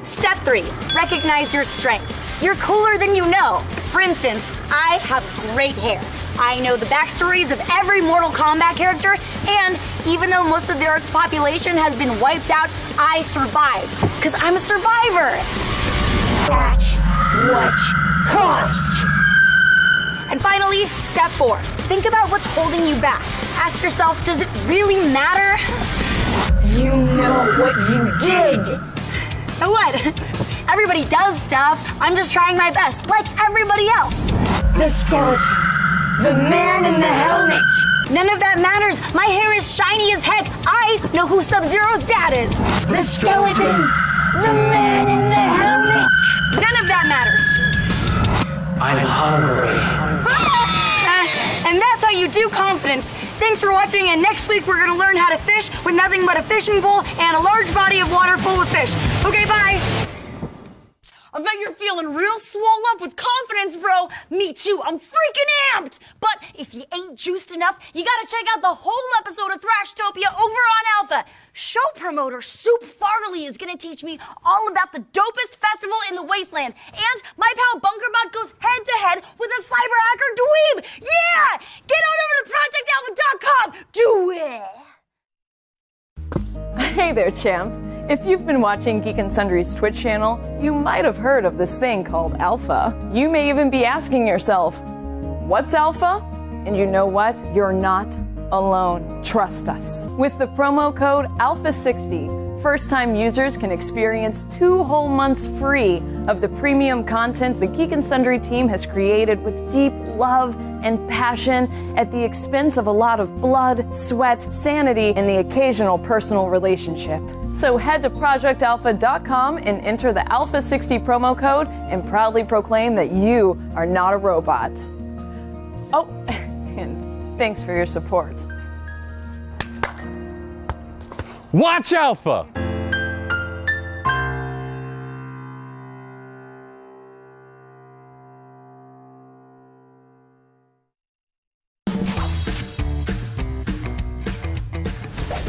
Step 3, recognize your strengths. You're cooler than you know. For instance, I have great hair. I know the backstories of every Mortal Kombat character, and even though most of the Earth's population has been wiped out, I survived, because I'm a survivor. That's what cost. And finally, step 4. Think about what's holding you back. Ask yourself, does it really matter? You know what you did. So what? Everybody does stuff. I'm just trying my best, like everybody else. The skeleton. The man in the helmet. None of that matters. My hair is shiny as heck. I know who Sub-Zero's dad is. The skeleton. The man in the helmet. None of that matters. I'm hungry. And that's how you do confidence. Thanks for watching, and next week we're gonna learn how to fish with nothing but a fishing pole and a large body of water full of fish. Okay, bye. I bet you're feeling real swole up with confidence, bro. Me too, I'm freaking amped. But if you ain't juiced enough, you gotta check out the whole episode of Thrashtopia over on Alpha. Show promoter Soup Farley is gonna teach me all about the dopest festival in the wasteland. And my pal Bunkerbot goes head to head with a cyber hacker dweeb. Yeah! Get on over to ProjectAlpha.com. Do it! Hey there, champ. If you've been watching Geek and Sundry's Twitch channel, you might have heard of this thing called Alpha. You may even be asking yourself, what's Alpha? And you know what? You're not alone. Trust us. With the promo code ALPHA60, first-time users can experience 2 whole months free of the premium content the Geek and Sundry team has created with deep love and passion at the expense of a lot of blood, sweat, sanity, and the occasional personal relationship. So head to ProjectAlpha.com and enter the Alpha60 promo code and proudly proclaim that you are not a robot. Oh, and thanks for your support. Watch Alpha!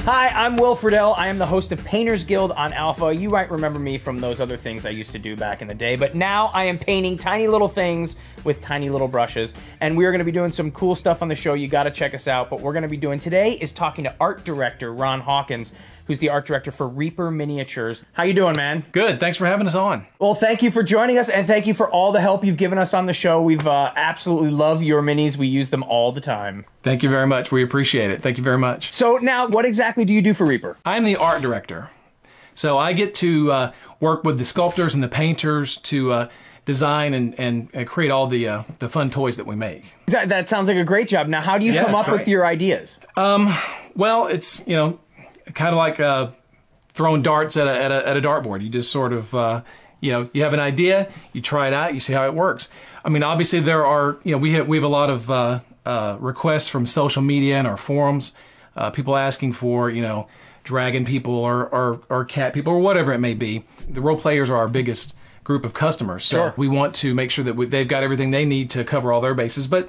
Hi, I'm Will Friedle. I am the host of Painters Guild on Alpha. You might remember me from those other things I used to do back in the day, but now I am painting tiny little things with tiny little brushes, and we are going to be doing some cool stuff on the show. You got to check us out. What we're going to be doing today is talking to art director Ron Hawkins, who's the art director for Reaper Miniatures. How you doing, man? Good. Thanks for having us on. Well, thank you for joining us, and thank you for all the help you've given us on the show. We've absolutely loved your minis. We use them all the time. Thank you very much. We appreciate it. Thank you very much. So now, what exactly do you do for Reaper? I'm the art director. So I get to work with the sculptors and the painters to design and create all the fun toys that we make. That sounds like a great job. Now, how do you come up with your ideas? Well, it's, you know, kind of like throwing darts at a dartboard. You just sort of, you know, you have an idea, you try it out, you see how it works. I mean, obviously there are, you know, we have a lot of requests from social media and our forums, people asking for, you know, dragon people or cat people or whatever it may be. The role players are our biggest group of customers, so we want to make sure that they've got everything they need to cover all their bases. But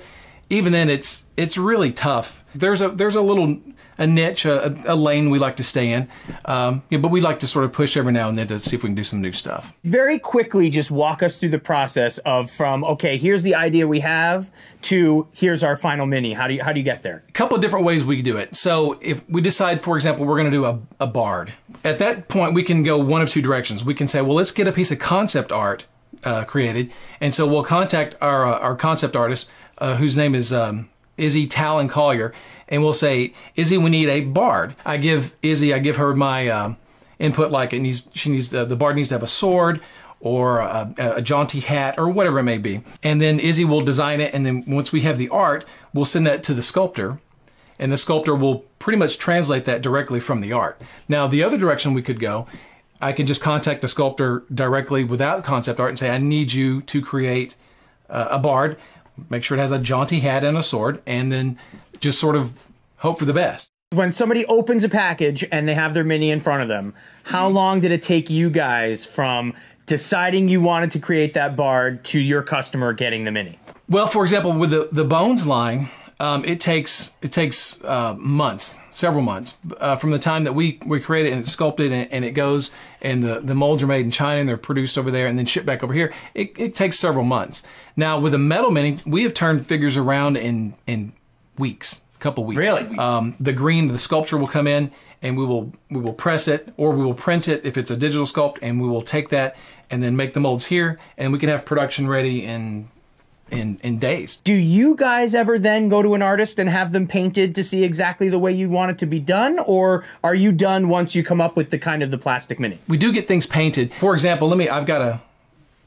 even then, it's really tough. There's a little niche, a lane we like to stay in, yeah, but we like to sort of push every now and then to see if we can do some new stuff. Very quickly, just walk us through the process of from, okay, here's the idea we have, to here's our final mini. How do you get there? A couple of different ways we can do it. So if we decide, for example, we're going to do a bard, at that point we can go one of two directions. We can say, well, let's get a piece of concept art created, and so we'll contact our concept artist, whose name is Izzy Talon Collier, and we'll say, Izzy, we need a bard. I give her my input, like the bard needs to have a sword or a jaunty hat or whatever it may be. And then Izzy will design it, and then once we have the art, we'll send that to the sculptor, and the sculptor will pretty much translate that directly from the art. Now, the other direction we could go, I can just contact the sculptor directly without concept art and say, I need you to create a bard. Make sure it has a jaunty hat and a sword, and then just sort of hope for the best. When somebody opens a package and they have their mini in front of them, how long did it take you guys from deciding you wanted to create that bard to your customer getting the mini? Well, for example, with the Bones line, it takes months, several months, from the time that we create it and it's sculpted and it goes, and the molds are made in China and they're produced over there and then shipped back over here. It takes several months. Now with a metal mini, we have turned figures around in weeks, a couple weeks. Really? The sculpture will come in, and we will press it, or we will print it if it's a digital sculpt, and we will take that and then make the molds here, and we can have production ready in days. Do you guys ever then go to an artist and have them painted to see exactly the way you want it to be done, or are you done once you come up with the kind of the plastic mini? We do get things painted. For example, I've got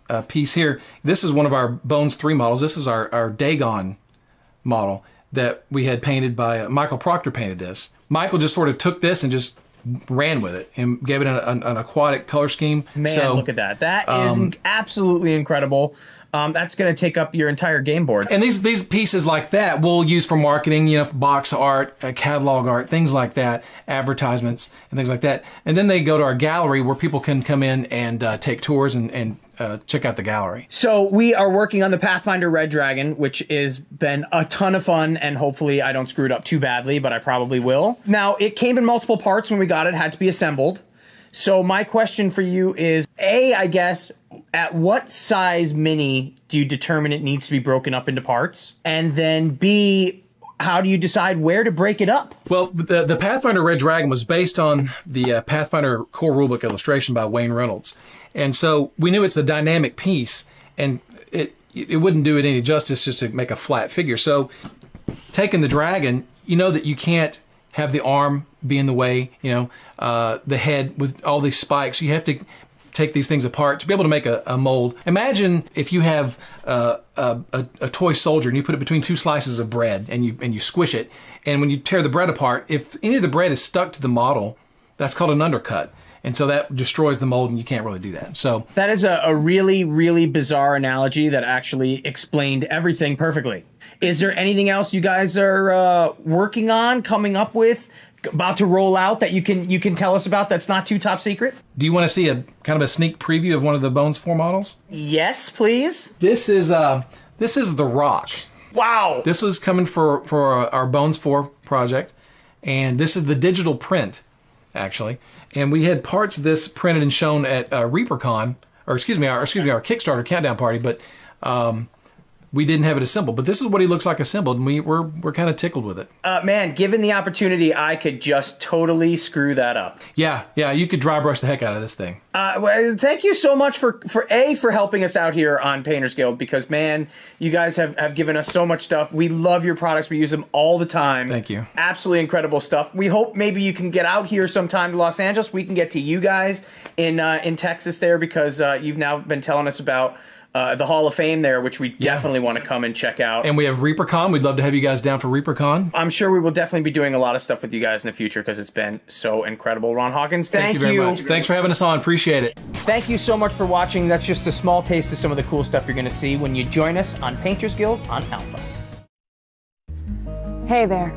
a piece here. This is one of our Bones 3 models. This is our Dagon model that we had painted by Michael Proctor. Painted this. Michael just sort of took this and just ran with it and gave it an aquatic color scheme. Man, look at that. That is absolutely incredible. That's going to take up your entire game board. And these pieces like that we'll use for marketing, box art, catalog art, things like that, advertisements and things like that. And then they go to our gallery where people can come in and take tours and check out the gallery. So we are working on the Pathfinder Red Dragon, which has been a ton of fun, and hopefully I don't screw it up too badly, but I probably will. Now, it came in multiple parts when we got it, had to be assembled. So my question for you is, A, I guess, at what size mini do you determine it needs to be broken up into parts? And then B, how do you decide where to break it up? Well, the Pathfinder Red Dragon was based on the Pathfinder core rulebook illustration by Wayne Reynolds. And so we knew it's a dynamic piece, and it wouldn't do it any justice just to make a flat figure. So taking the dragon, you know that you can't have the arm be in the way, the head with all these spikes. You have to take these things apart to be able to make a mold. Imagine if you have a toy soldier and you put it between two slices of bread and you squish it, and when you tear the bread apart, if any of the bread is stuck to the model, that's called an undercut. And so that destroys the mold, and you can't really do that. So that is a really, really bizarre analogy that actually explained everything perfectly. Is there anything else you guys are working on, coming up with, about to roll out that you can tell us about that's not too top secret? Do you want to see a kind of a sneak preview of one of the Bones 4 models? Yes, please. This is The Rock. Wow. This was coming for our Bones 4 project, and this is the digital print, actually. And we had parts of this printed and shown at ReaperCon, or excuse me, our Kickstarter countdown party, but we didn't have it assembled. But this is what he looks like assembled, and we're kind of tickled with it. Man, given the opportunity, I could just totally screw that up. Yeah, you could dry brush the heck out of this thing. Well, thank you so much for helping us out here on Painters Guild, because man, you guys have given us so much stuff. We love your products. We use them all the time. Thank you. Absolutely incredible stuff. We hope maybe you can get out here sometime to Los Angeles. We can get to you guys in Texas there, because you've now been telling us about the Hall of Fame there, which we definitely want to come and check out. And we have ReaperCon. We'd love to have you guys down for ReaperCon. I'm sure we will definitely be doing a lot of stuff with you guys in the future, because it's been so incredible. Ron Hawkins, thank you very much. Thanks for having us on. Appreciate it. Thank you so much for watching. That's just a small taste of some of the cool stuff you're going to see when you join us on Painters Guild on Alpha. Hey there.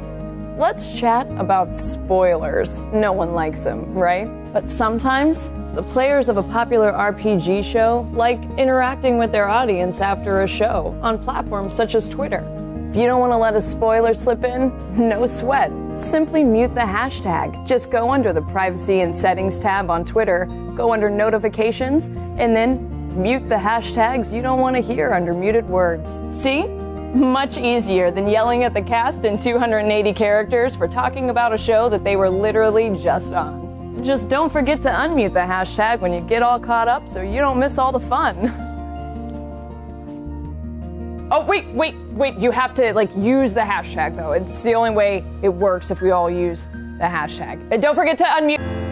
Let's chat about spoilers. No one likes them, right? But sometimes the players of a popular RPG show like interacting with their audience after a show on platforms such as Twitter. If you don't want to let a spoiler slip in, no sweat. Simply mute the hashtag. Just go under the Privacy and Settings tab on Twitter, go under Notifications, and then mute the hashtags you don't want to hear under muted words. See? Much easier than yelling at the cast in 280 characters for talking about a show that they were literally just on. Just don't forget to unmute the hashtag when you get all caught up so you don't miss all the fun. Oh, wait, you have to use the hashtag though. It's the only way it works if we all use the hashtag. And don't forget to unmute.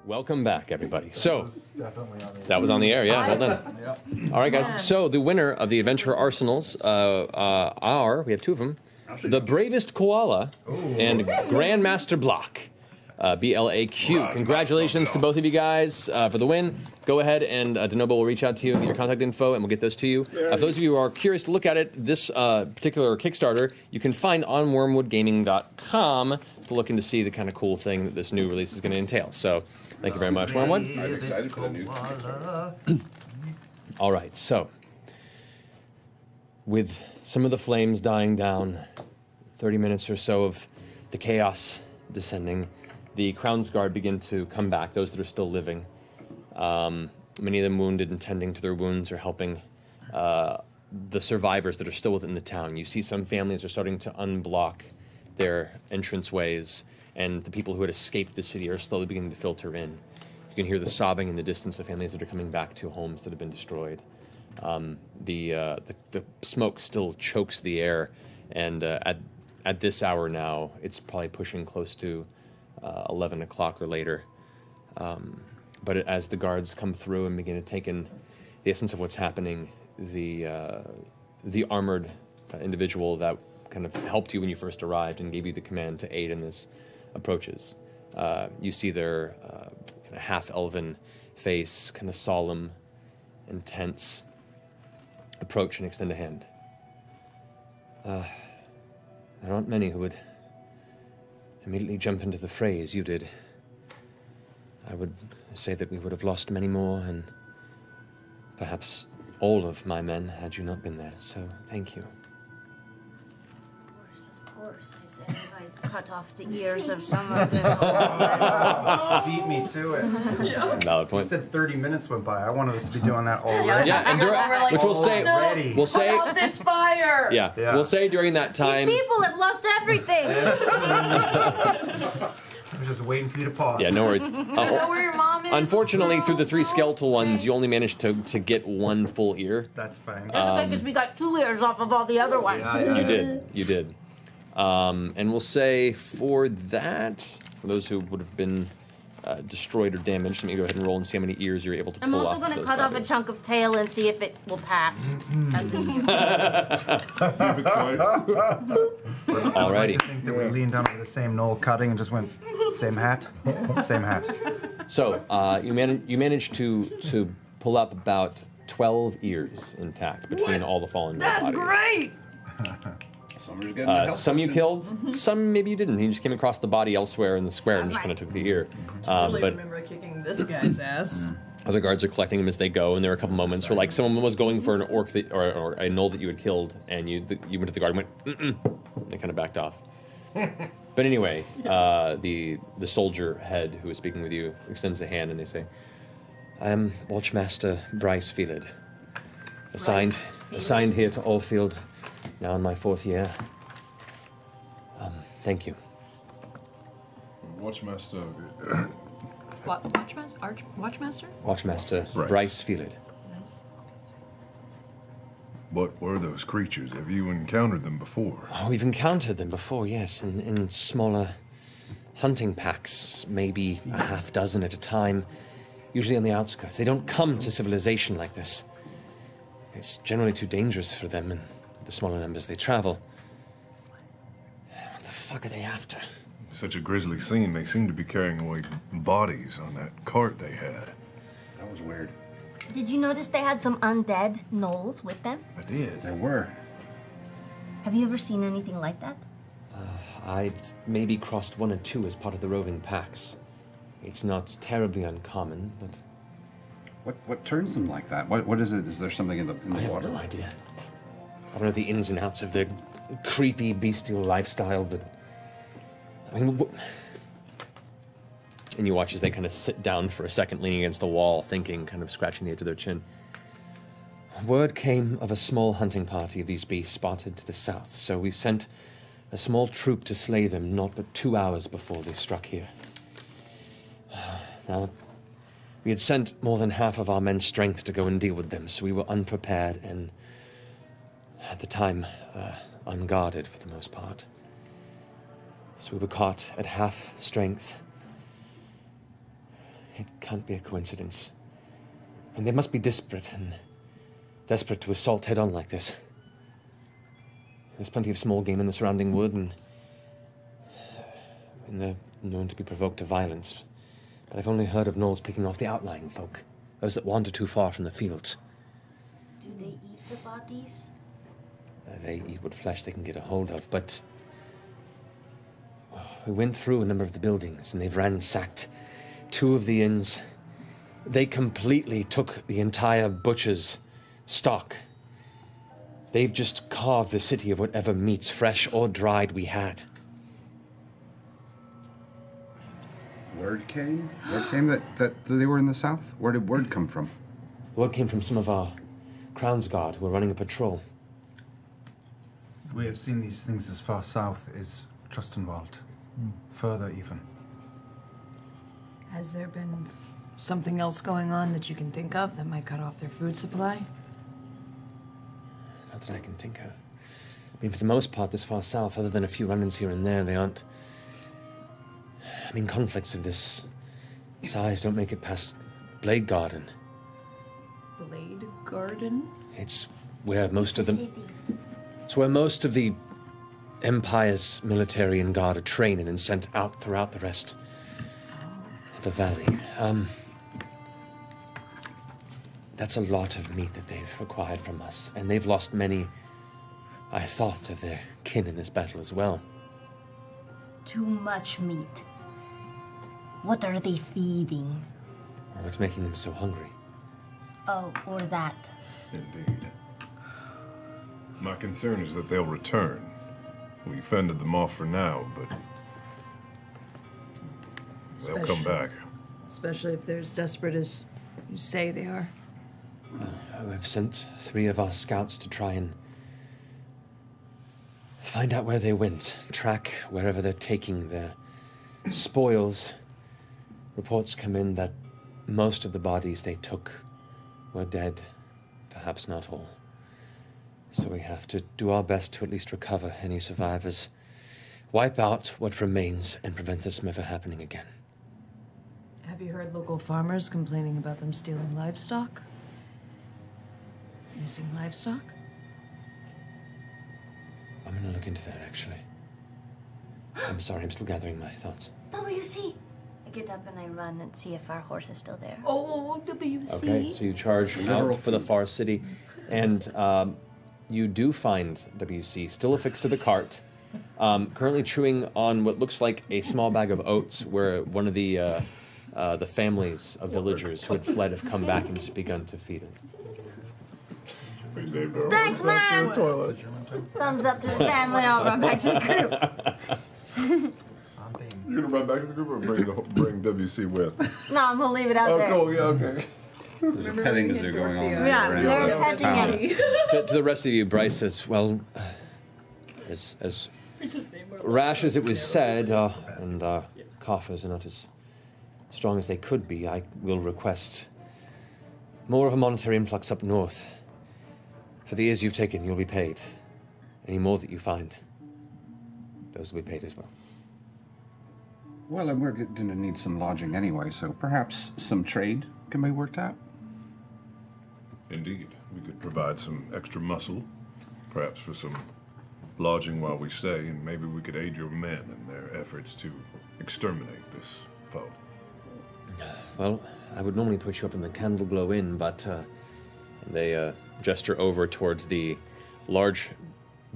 Welcome back, everybody. So, that was on the air, yeah, well done. All right, guys, so the winner of the Adventure Arsenals are, we have two of them, the Bravest Koala and Grandmaster Block. BLAQ. Congratulations to both of you guys for the win. Go ahead and Denobo will reach out to you and get your contact info and we'll get those to you. For those of you who are curious to look at it, this particular Kickstarter you can find on wormwoodgaming.com to look into see the kind of cool thing that this new release is going to entail. So thank you very much, Wormwood. I'm excited for the new All right, so with some of the flames dying down, 30 minutes or so of the chaos descending, the Crown's Guard begin to come back, those that are still living. Many of them wounded and tending to their wounds or helping the survivors that are still within the town. You see some families are starting to unblock their entranceways, and the people who had escaped the city are slowly beginning to filter in. You can hear the sobbing in the distance of families that are coming back to homes that have been destroyed. The smoke still chokes the air, and at this hour now, it's probably pushing close to 11 o'clock or later. But as the guards come through and begin to take in the essence of what's happening, the armored individual that kind of helped you when you first arrived and gave you the command to aid in this approaches. You see their kind of half-elven face, kind of solemn, intense, approach and extend a hand. There aren't many who would immediately jump into the fray as you did. I would say that we would have lost many more, and perhaps all of my men had you not been there, so thank you. Of course, I said as I cut off the ears of some of them. Beat me to it. Valid point. You said 30 minutes went by. I wanted us to be doing that already. Yeah, and which we'll say, we'll say, Put out this fire. yeah, we'll say during that time. These people have lost everything. I'm just waiting for you to pause. Yeah, no worries. I know where your mom is. Unfortunately, through the 3 skeletal ones, you only managed to get 1 full ear. That's fine. That's okay, because we got 2 ears off of all the other ones. You did. And we'll say for that, for those who would have been destroyed or damaged, let me go ahead and roll and see how many ears you're able to pull I'm off. also going to those cut off a bodies. chunk of tail and see if it will pass. As we Alrighty. Alrighty. I think that we leaned down over the same knoll cutting and just went, same hat, same hat. So you managed to pull up about 12 ears intact between all the fallen dead bodies. Great. Some you killed, some maybe you didn't. You just came across the body elsewhere in the square and just kind of took the ear. Totally But remember kicking this guy's ass. other guards are collecting them as they go, and there are a couple moments where, like, someone was going for an orc that, or a gnoll that you had killed, and you went to the guard and went, mm-mm. They kind of backed off. But anyway, the soldier head who is speaking with you extends a hand, and they say, "I am Watchmaster Bryce Fielid, assigned here to Alfield, now in my 4th year. Thank you." Watchmaster. Watchmaster? Watchmaster Bryce Fielid. What were those creatures? Have you encountered them before? Oh, we've encountered them before, yes, in smaller hunting packs, maybe a half dozen at a time, usually on the outskirts. They don't come to civilization like this. It's generally too dangerous for them and the smaller numbers they travel. What the fuck are they after? Such a grisly scene. They seem to be carrying away bodies on that cart they had. That was weird. Did you notice they had some undead gnolls with them? I did. There were. Have you ever seen anything like that? I've maybe crossed 1 or 2 as part of the roving packs. It's not terribly uncommon, but... What turns them like that? What is it? Is there something in the I have water? no idea. I don't know the ins and outs of the creepy, bestial lifestyle, but... I mean, and you watch as they kind of sit down for a second, leaning against a wall, thinking, kind of scratching the edge of their chin. Word came of a small hunting party of these beasts spotted to the south, so we sent a small troop to slay them not but 2 hours before they struck here. Now, we had sent more than half of our men's strength to go and deal with them, so we were unprepared and, at the time, unguarded for the most part. So we were caught at half strength. It can't be a coincidence. And they must be desperate to assault head-on like this. There's plenty of small game in the surrounding wood, and they're known to be provoked to violence. But I've only heard of gnolls picking off the outlying folk, those that wander too far from the fields. Do they eat the bodies? They eat what flesh they can get a hold of, but... We went through a number of the buildings, and they've ransacked 2 of the inns. They completely took the entire butcher's stock. They've just carved the city of whatever meats, fresh or dried, we had. Word came? Word came that they were in the south? Where did word come from? Word came from some of our Crown's Guard who were running a patrol. We have seen these things as far south as Trustenwald. Further even. Has there been something else going on that you can think of that might cut off their food supply? Not that I can think of. I mean, for the most part, this far south, other than a few run-ins here and there, they aren't... I mean, conflicts of this size don't make it past Blade Garden. Blade Garden? It's where most of them... It's where most of the Empire's military and guard are trained and sent out throughout the rest of the valley. That's a lot of meat that they've acquired from us, and they've lost many I thought of their kin in this battle as well. Too much meat. What are they feeding? Or what's making them so hungry? Oh, or that. Indeed. My concern is that they'll return. We fended them off for now, but they'll come back. Especially if they're as desperate as you say they are. We've sent 3 of our scouts to try and find out where they went, track wherever they're taking their spoils. Reports come in that most of the bodies they took were dead, perhaps not all. So we have to do our best to at least recover any survivors, wipe out what remains, and prevent this from ever happening again. Have you heard local farmers complaining about them stealing livestock? Missing livestock? I'm gonna look into that, actually. I'm sorry, I'm still gathering my thoughts. WC! I get up and I run and see if our horse is still there. Oh, WC! Okay, so you charge out for the far city, and you do find WC still affixed to the cart, currently chewing on what looks like a small bag of oats, where one of the families of villagers who had fled have come back and just begun to feed it. Thanks, man! Thumbs up to the family, I'll run back to the group. You're gonna run back to the group or bring WC with? No, I'm gonna leave it out there. Oh, yeah, okay. There's a petting zoo going on. Yeah, they're petting him. To the rest of you, Bryce says, well, as rash as it was said, and our coffers are not as strong as they could be, I will request more of a monetary influx up north. For the years you've taken, you'll be paid. Any more that you find, those will be paid as well. Well, and we're going to need some lodging anyway, so perhaps some trade can be worked out. Indeed. We could provide some extra muscle, perhaps for some lodging while we stay, and maybe we could aid your men in their efforts to exterminate this foe. Well, I would normally put you up in the Candleglow Inn, but they gesture over towards the large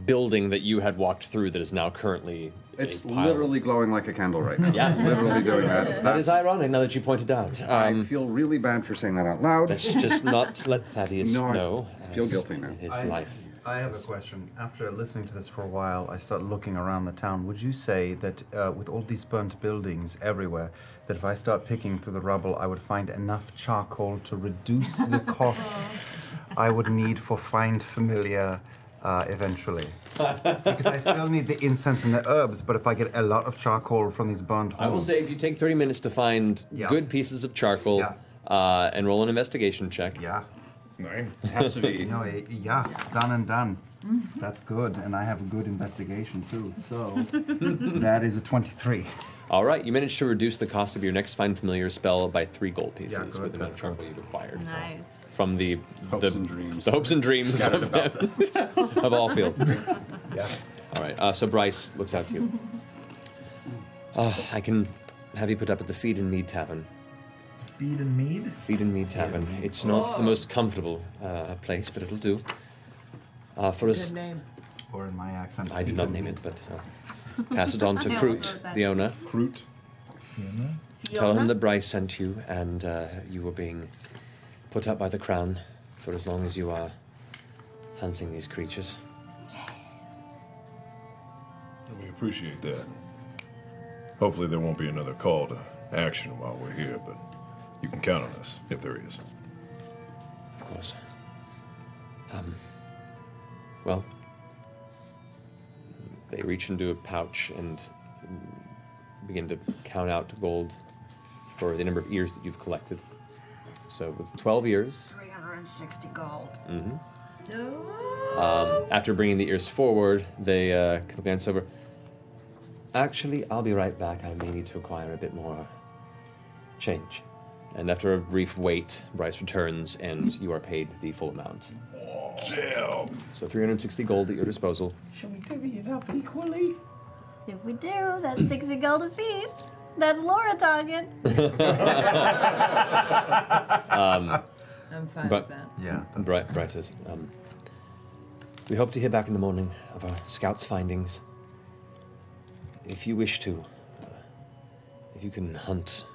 building that you had walked through that is now currently It's literally glowing like a candle right now. Yeah, Literally doing that. That is ironic now that you pointed out. I feel really bad for saying that out loud. Let's just not let Thaddeus know. I feel guilty now. His life. I have a question. After listening to this for a while, I started looking around the town. Would you say that with all these burnt buildings everywhere, that if I start picking through the rubble, I would find enough charcoal to reduce the costs I would need for Find Familiar eventually? Because I still need the incense and the herbs, but if I get a lot of charcoal from these burnt homes... I will say if you take 30 minutes to find good pieces of charcoal and roll an investigation check. Yeah. 9. It has to be. No, yeah, done and done. That's good, and I have a good investigation too, so that is a 23. All right, you managed to reduce the cost of your next Find Familiar spell by 3 gold pieces good, with the amount of charcoal you've acquired. Nice. From the hopes and dreams. The hopes and dreams of Alfield. Yeah. All right, so Bryce looks out to you. I can have you put up at the Feed and Mead Tavern. Feed and Mead? Feed and Mead Tavern. It's not the most comfortable place, but it'll do. For us, Good name. Or in my accent. I did not name it, but pass it on to Kroot, the owner. Kroot. Tell him that Bryce sent you, and you were being put up by the crown for as long as you are hunting these creatures. We appreciate that. Hopefully there won't be another call to action while we're here, but you can count on us if there is. Of course. Well, they reach into a pouch and begin to count out gold for the number of ears that you've collected. So with 12 ears... 360 gold. After bringing the ears forward, they kind of glance over. Actually, I'll be right back. I may need to acquire a bit more change. And after a brief wait, Bryce returns, and you are paid the full amount. Damn. So 360 gold at your disposal. Shall we divvy it up equally? If we do, that's 60 gold apiece. That's Laura talking. I'm fine with that. Yeah. Bryce says, We hope to hear back in the morning of our scouts' findings. If you wish to, if you can hunt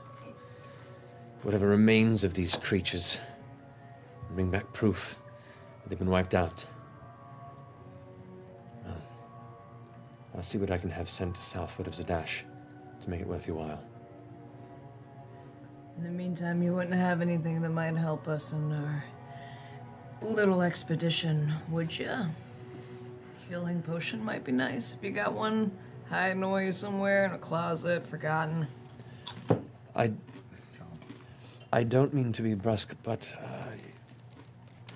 whatever remains of these creatures and bring back proof that they've been wiped out, I'll see what I can have sent southward of Zidash to make it worth your while. In the meantime, you wouldn't have anything that might help us in our little expedition, would ya? Healing potion might be nice if you got one hiding away somewhere in a closet, forgotten. I don't mean to be brusque, but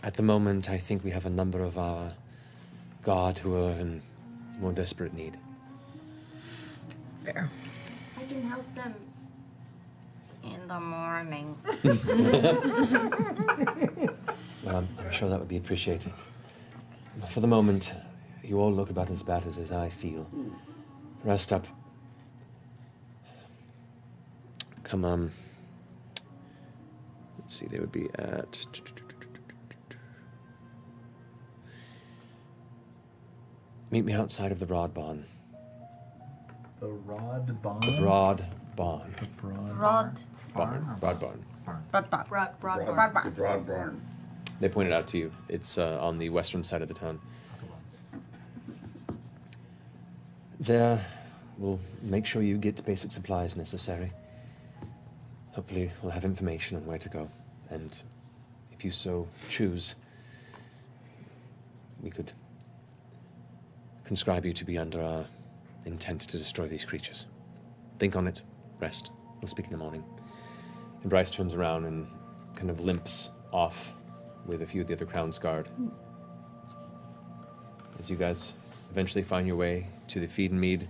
at the moment, I think we have a number of our guard who are in more desperate need. Fair. I can help them in the morning. Well, I'm sure that would be appreciated. For the moment, you all look about as bad as I feel. Rest up. Come on. Let's see, they would be at... Meet me outside of the Rod Barn. The Rod Barn? The Broad Barn. The Broad Rod Barn. Broad Barn. Broad Barn. They pointed out to you. It's on the western side of the town. There, we'll make sure you get the basic supplies necessary. Hopefully, we'll have information on where to go. And if you so choose, we could conscribe you to be under our intent to destroy these creatures. Think on it. Rest. We'll speak in the morning. And Bryce turns around and kind of limps off with a few of the other Crown's Guard. As you guys eventually find your way to the feed and mead,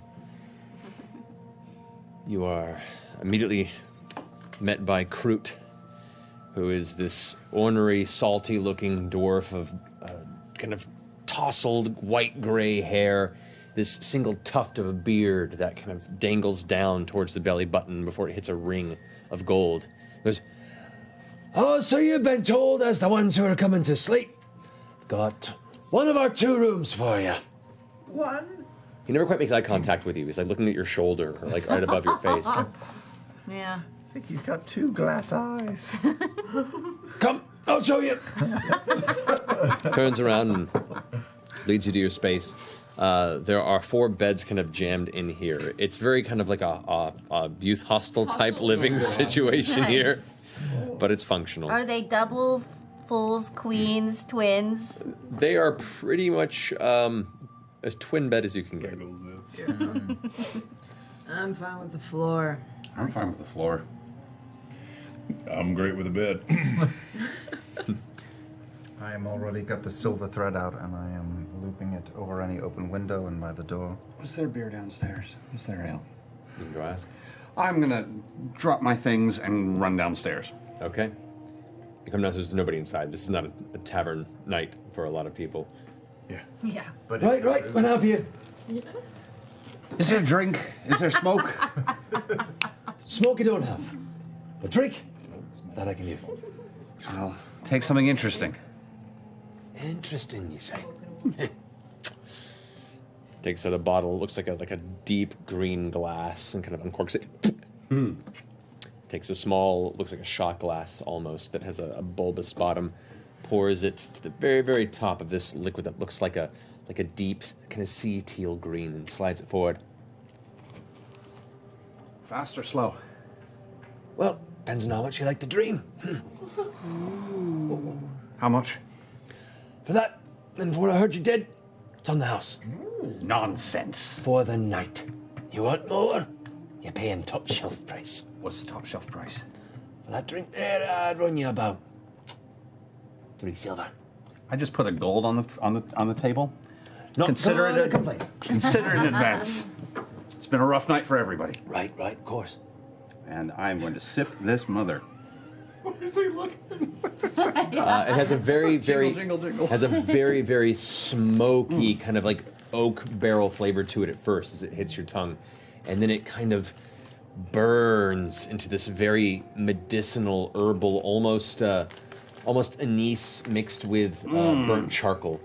you are immediately met by Kroot, who is this ornery, salty-looking dwarf of kind of tousled white-gray hair, this single tuft of a beard that kind of dangles down towards the belly button before it hits a ring of gold. He goes, "Oh, so you've been told as the ones who are coming to sleep. Got one of our 2 rooms for you." One? He never quite makes eye contact with you. He's like looking at your shoulder, or like right above your face. Yeah. I think he's got 2 glass eyes. Come, I'll show you. Turns around and leads you to your space. There are 4 beds kind of jammed in here. It's very kind of like a youth hostel type living situation here, but it's functional. Are they double, fulls, queens, twins? They are pretty much as twin bed as you can get. I'm fine with the floor. I'm fine with the floor. I'm great with a bed. I am already got the silver thread out and I am looping it over any open window and by the door. Was there beer downstairs? Was there ale? You can go ask. I'm gonna drop my things and run downstairs. Okay. You come downstairs, there's nobody inside. This is not a tavern night for a lot of people. Yeah. But Right, what help you? Is there a drink? Is there smoke? Smoke you don't have. But drink, that I can give. I'll take something interesting. Interesting, you say? Takes out a bottle, looks like a deep green glass, and kind of uncorks it. Takes a small, looks like a shot glass almost, that has a bulbous bottom. Pours it to the very, very top of this liquid that looks like a deep kind of sea teal green, and slides it forward. Fast or slow? Well, depends on how much you like to dream. How much? For that, and for what I heard you did, it's on the house. Nonsense. For the night. You want more? You're paying top shelf price. What's the top shelf price? For that drink there, I'd run you about 3 silver. I just put a gold on the table. Not consider gonna it complain. Consider it in advance. It's been a rough night for everybody. Right, of course. And I'm going to sip this mother. Where's he looking? It has a very, very jingle. has a very, very smoky kind of like oak barrel flavor to it at first as it hits your tongue, and then it kind of burns into this very medicinal, herbal, almost anise mixed with burnt charcoal.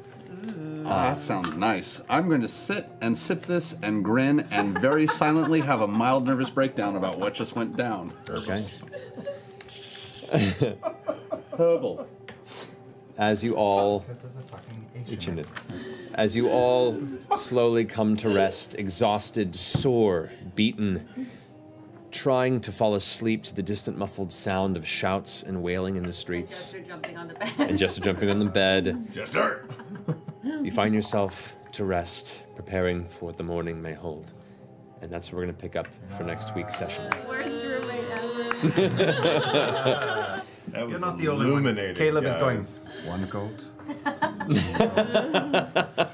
That sounds nice. I'm going to sit and sip this and grin and very silently have a mild nervous breakdown about what just went down. Okay. Herbal. As you all, as you all slowly come to rest, exhausted, sore, beaten, trying to fall asleep to the distant muffled sound of shouts and wailing in the streets. Jester jumping on the bed. And Jester jumping on the bed. Jester! You find yourself to rest, preparing for what the morning may hold. And that's what we're going to pick up for next week's session. Worst roommate ever. That was You're not the only one. illuminating, Caleb is going, guys. 1 gold.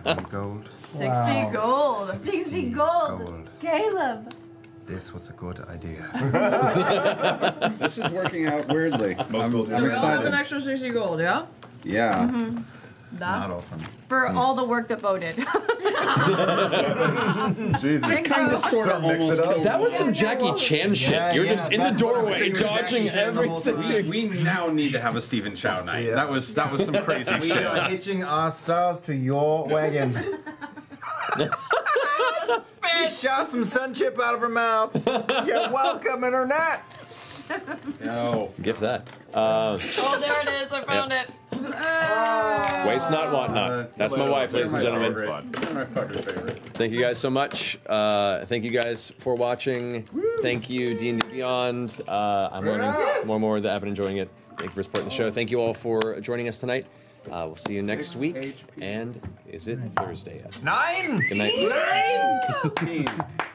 3 gold. 60 gold. 60 gold. Caleb. This was a good idea. This is working out weirdly. I'm We all have an excited. extra 60 gold, yeah? Yeah. Mm-hmm. Not often. For all the work that Bo did. Jesus. I kind of sort of almost killed That was some Jackie Chan shit. You're just in the doorway, dodging everything. We now need to have a Stephen Chow night. Yeah. That was some crazy We shit. are hitching our stars to your wagon. She shot some sun chip out of her mouth. You're welcome, internet. No. Gift that. Oh, there it is. I found it. Waste not, want not. That's my wife, ladies and gentlemen. My fucking favorite. Thank you guys so much. Thank you guys for watching. Thank you, D&D Beyond. I'm learning more and more that I've been enjoying it. Thank you for supporting the show. Thank you all for joining us tonight. We'll see you next week. And is it Thursday yet? 9! Good night. 9!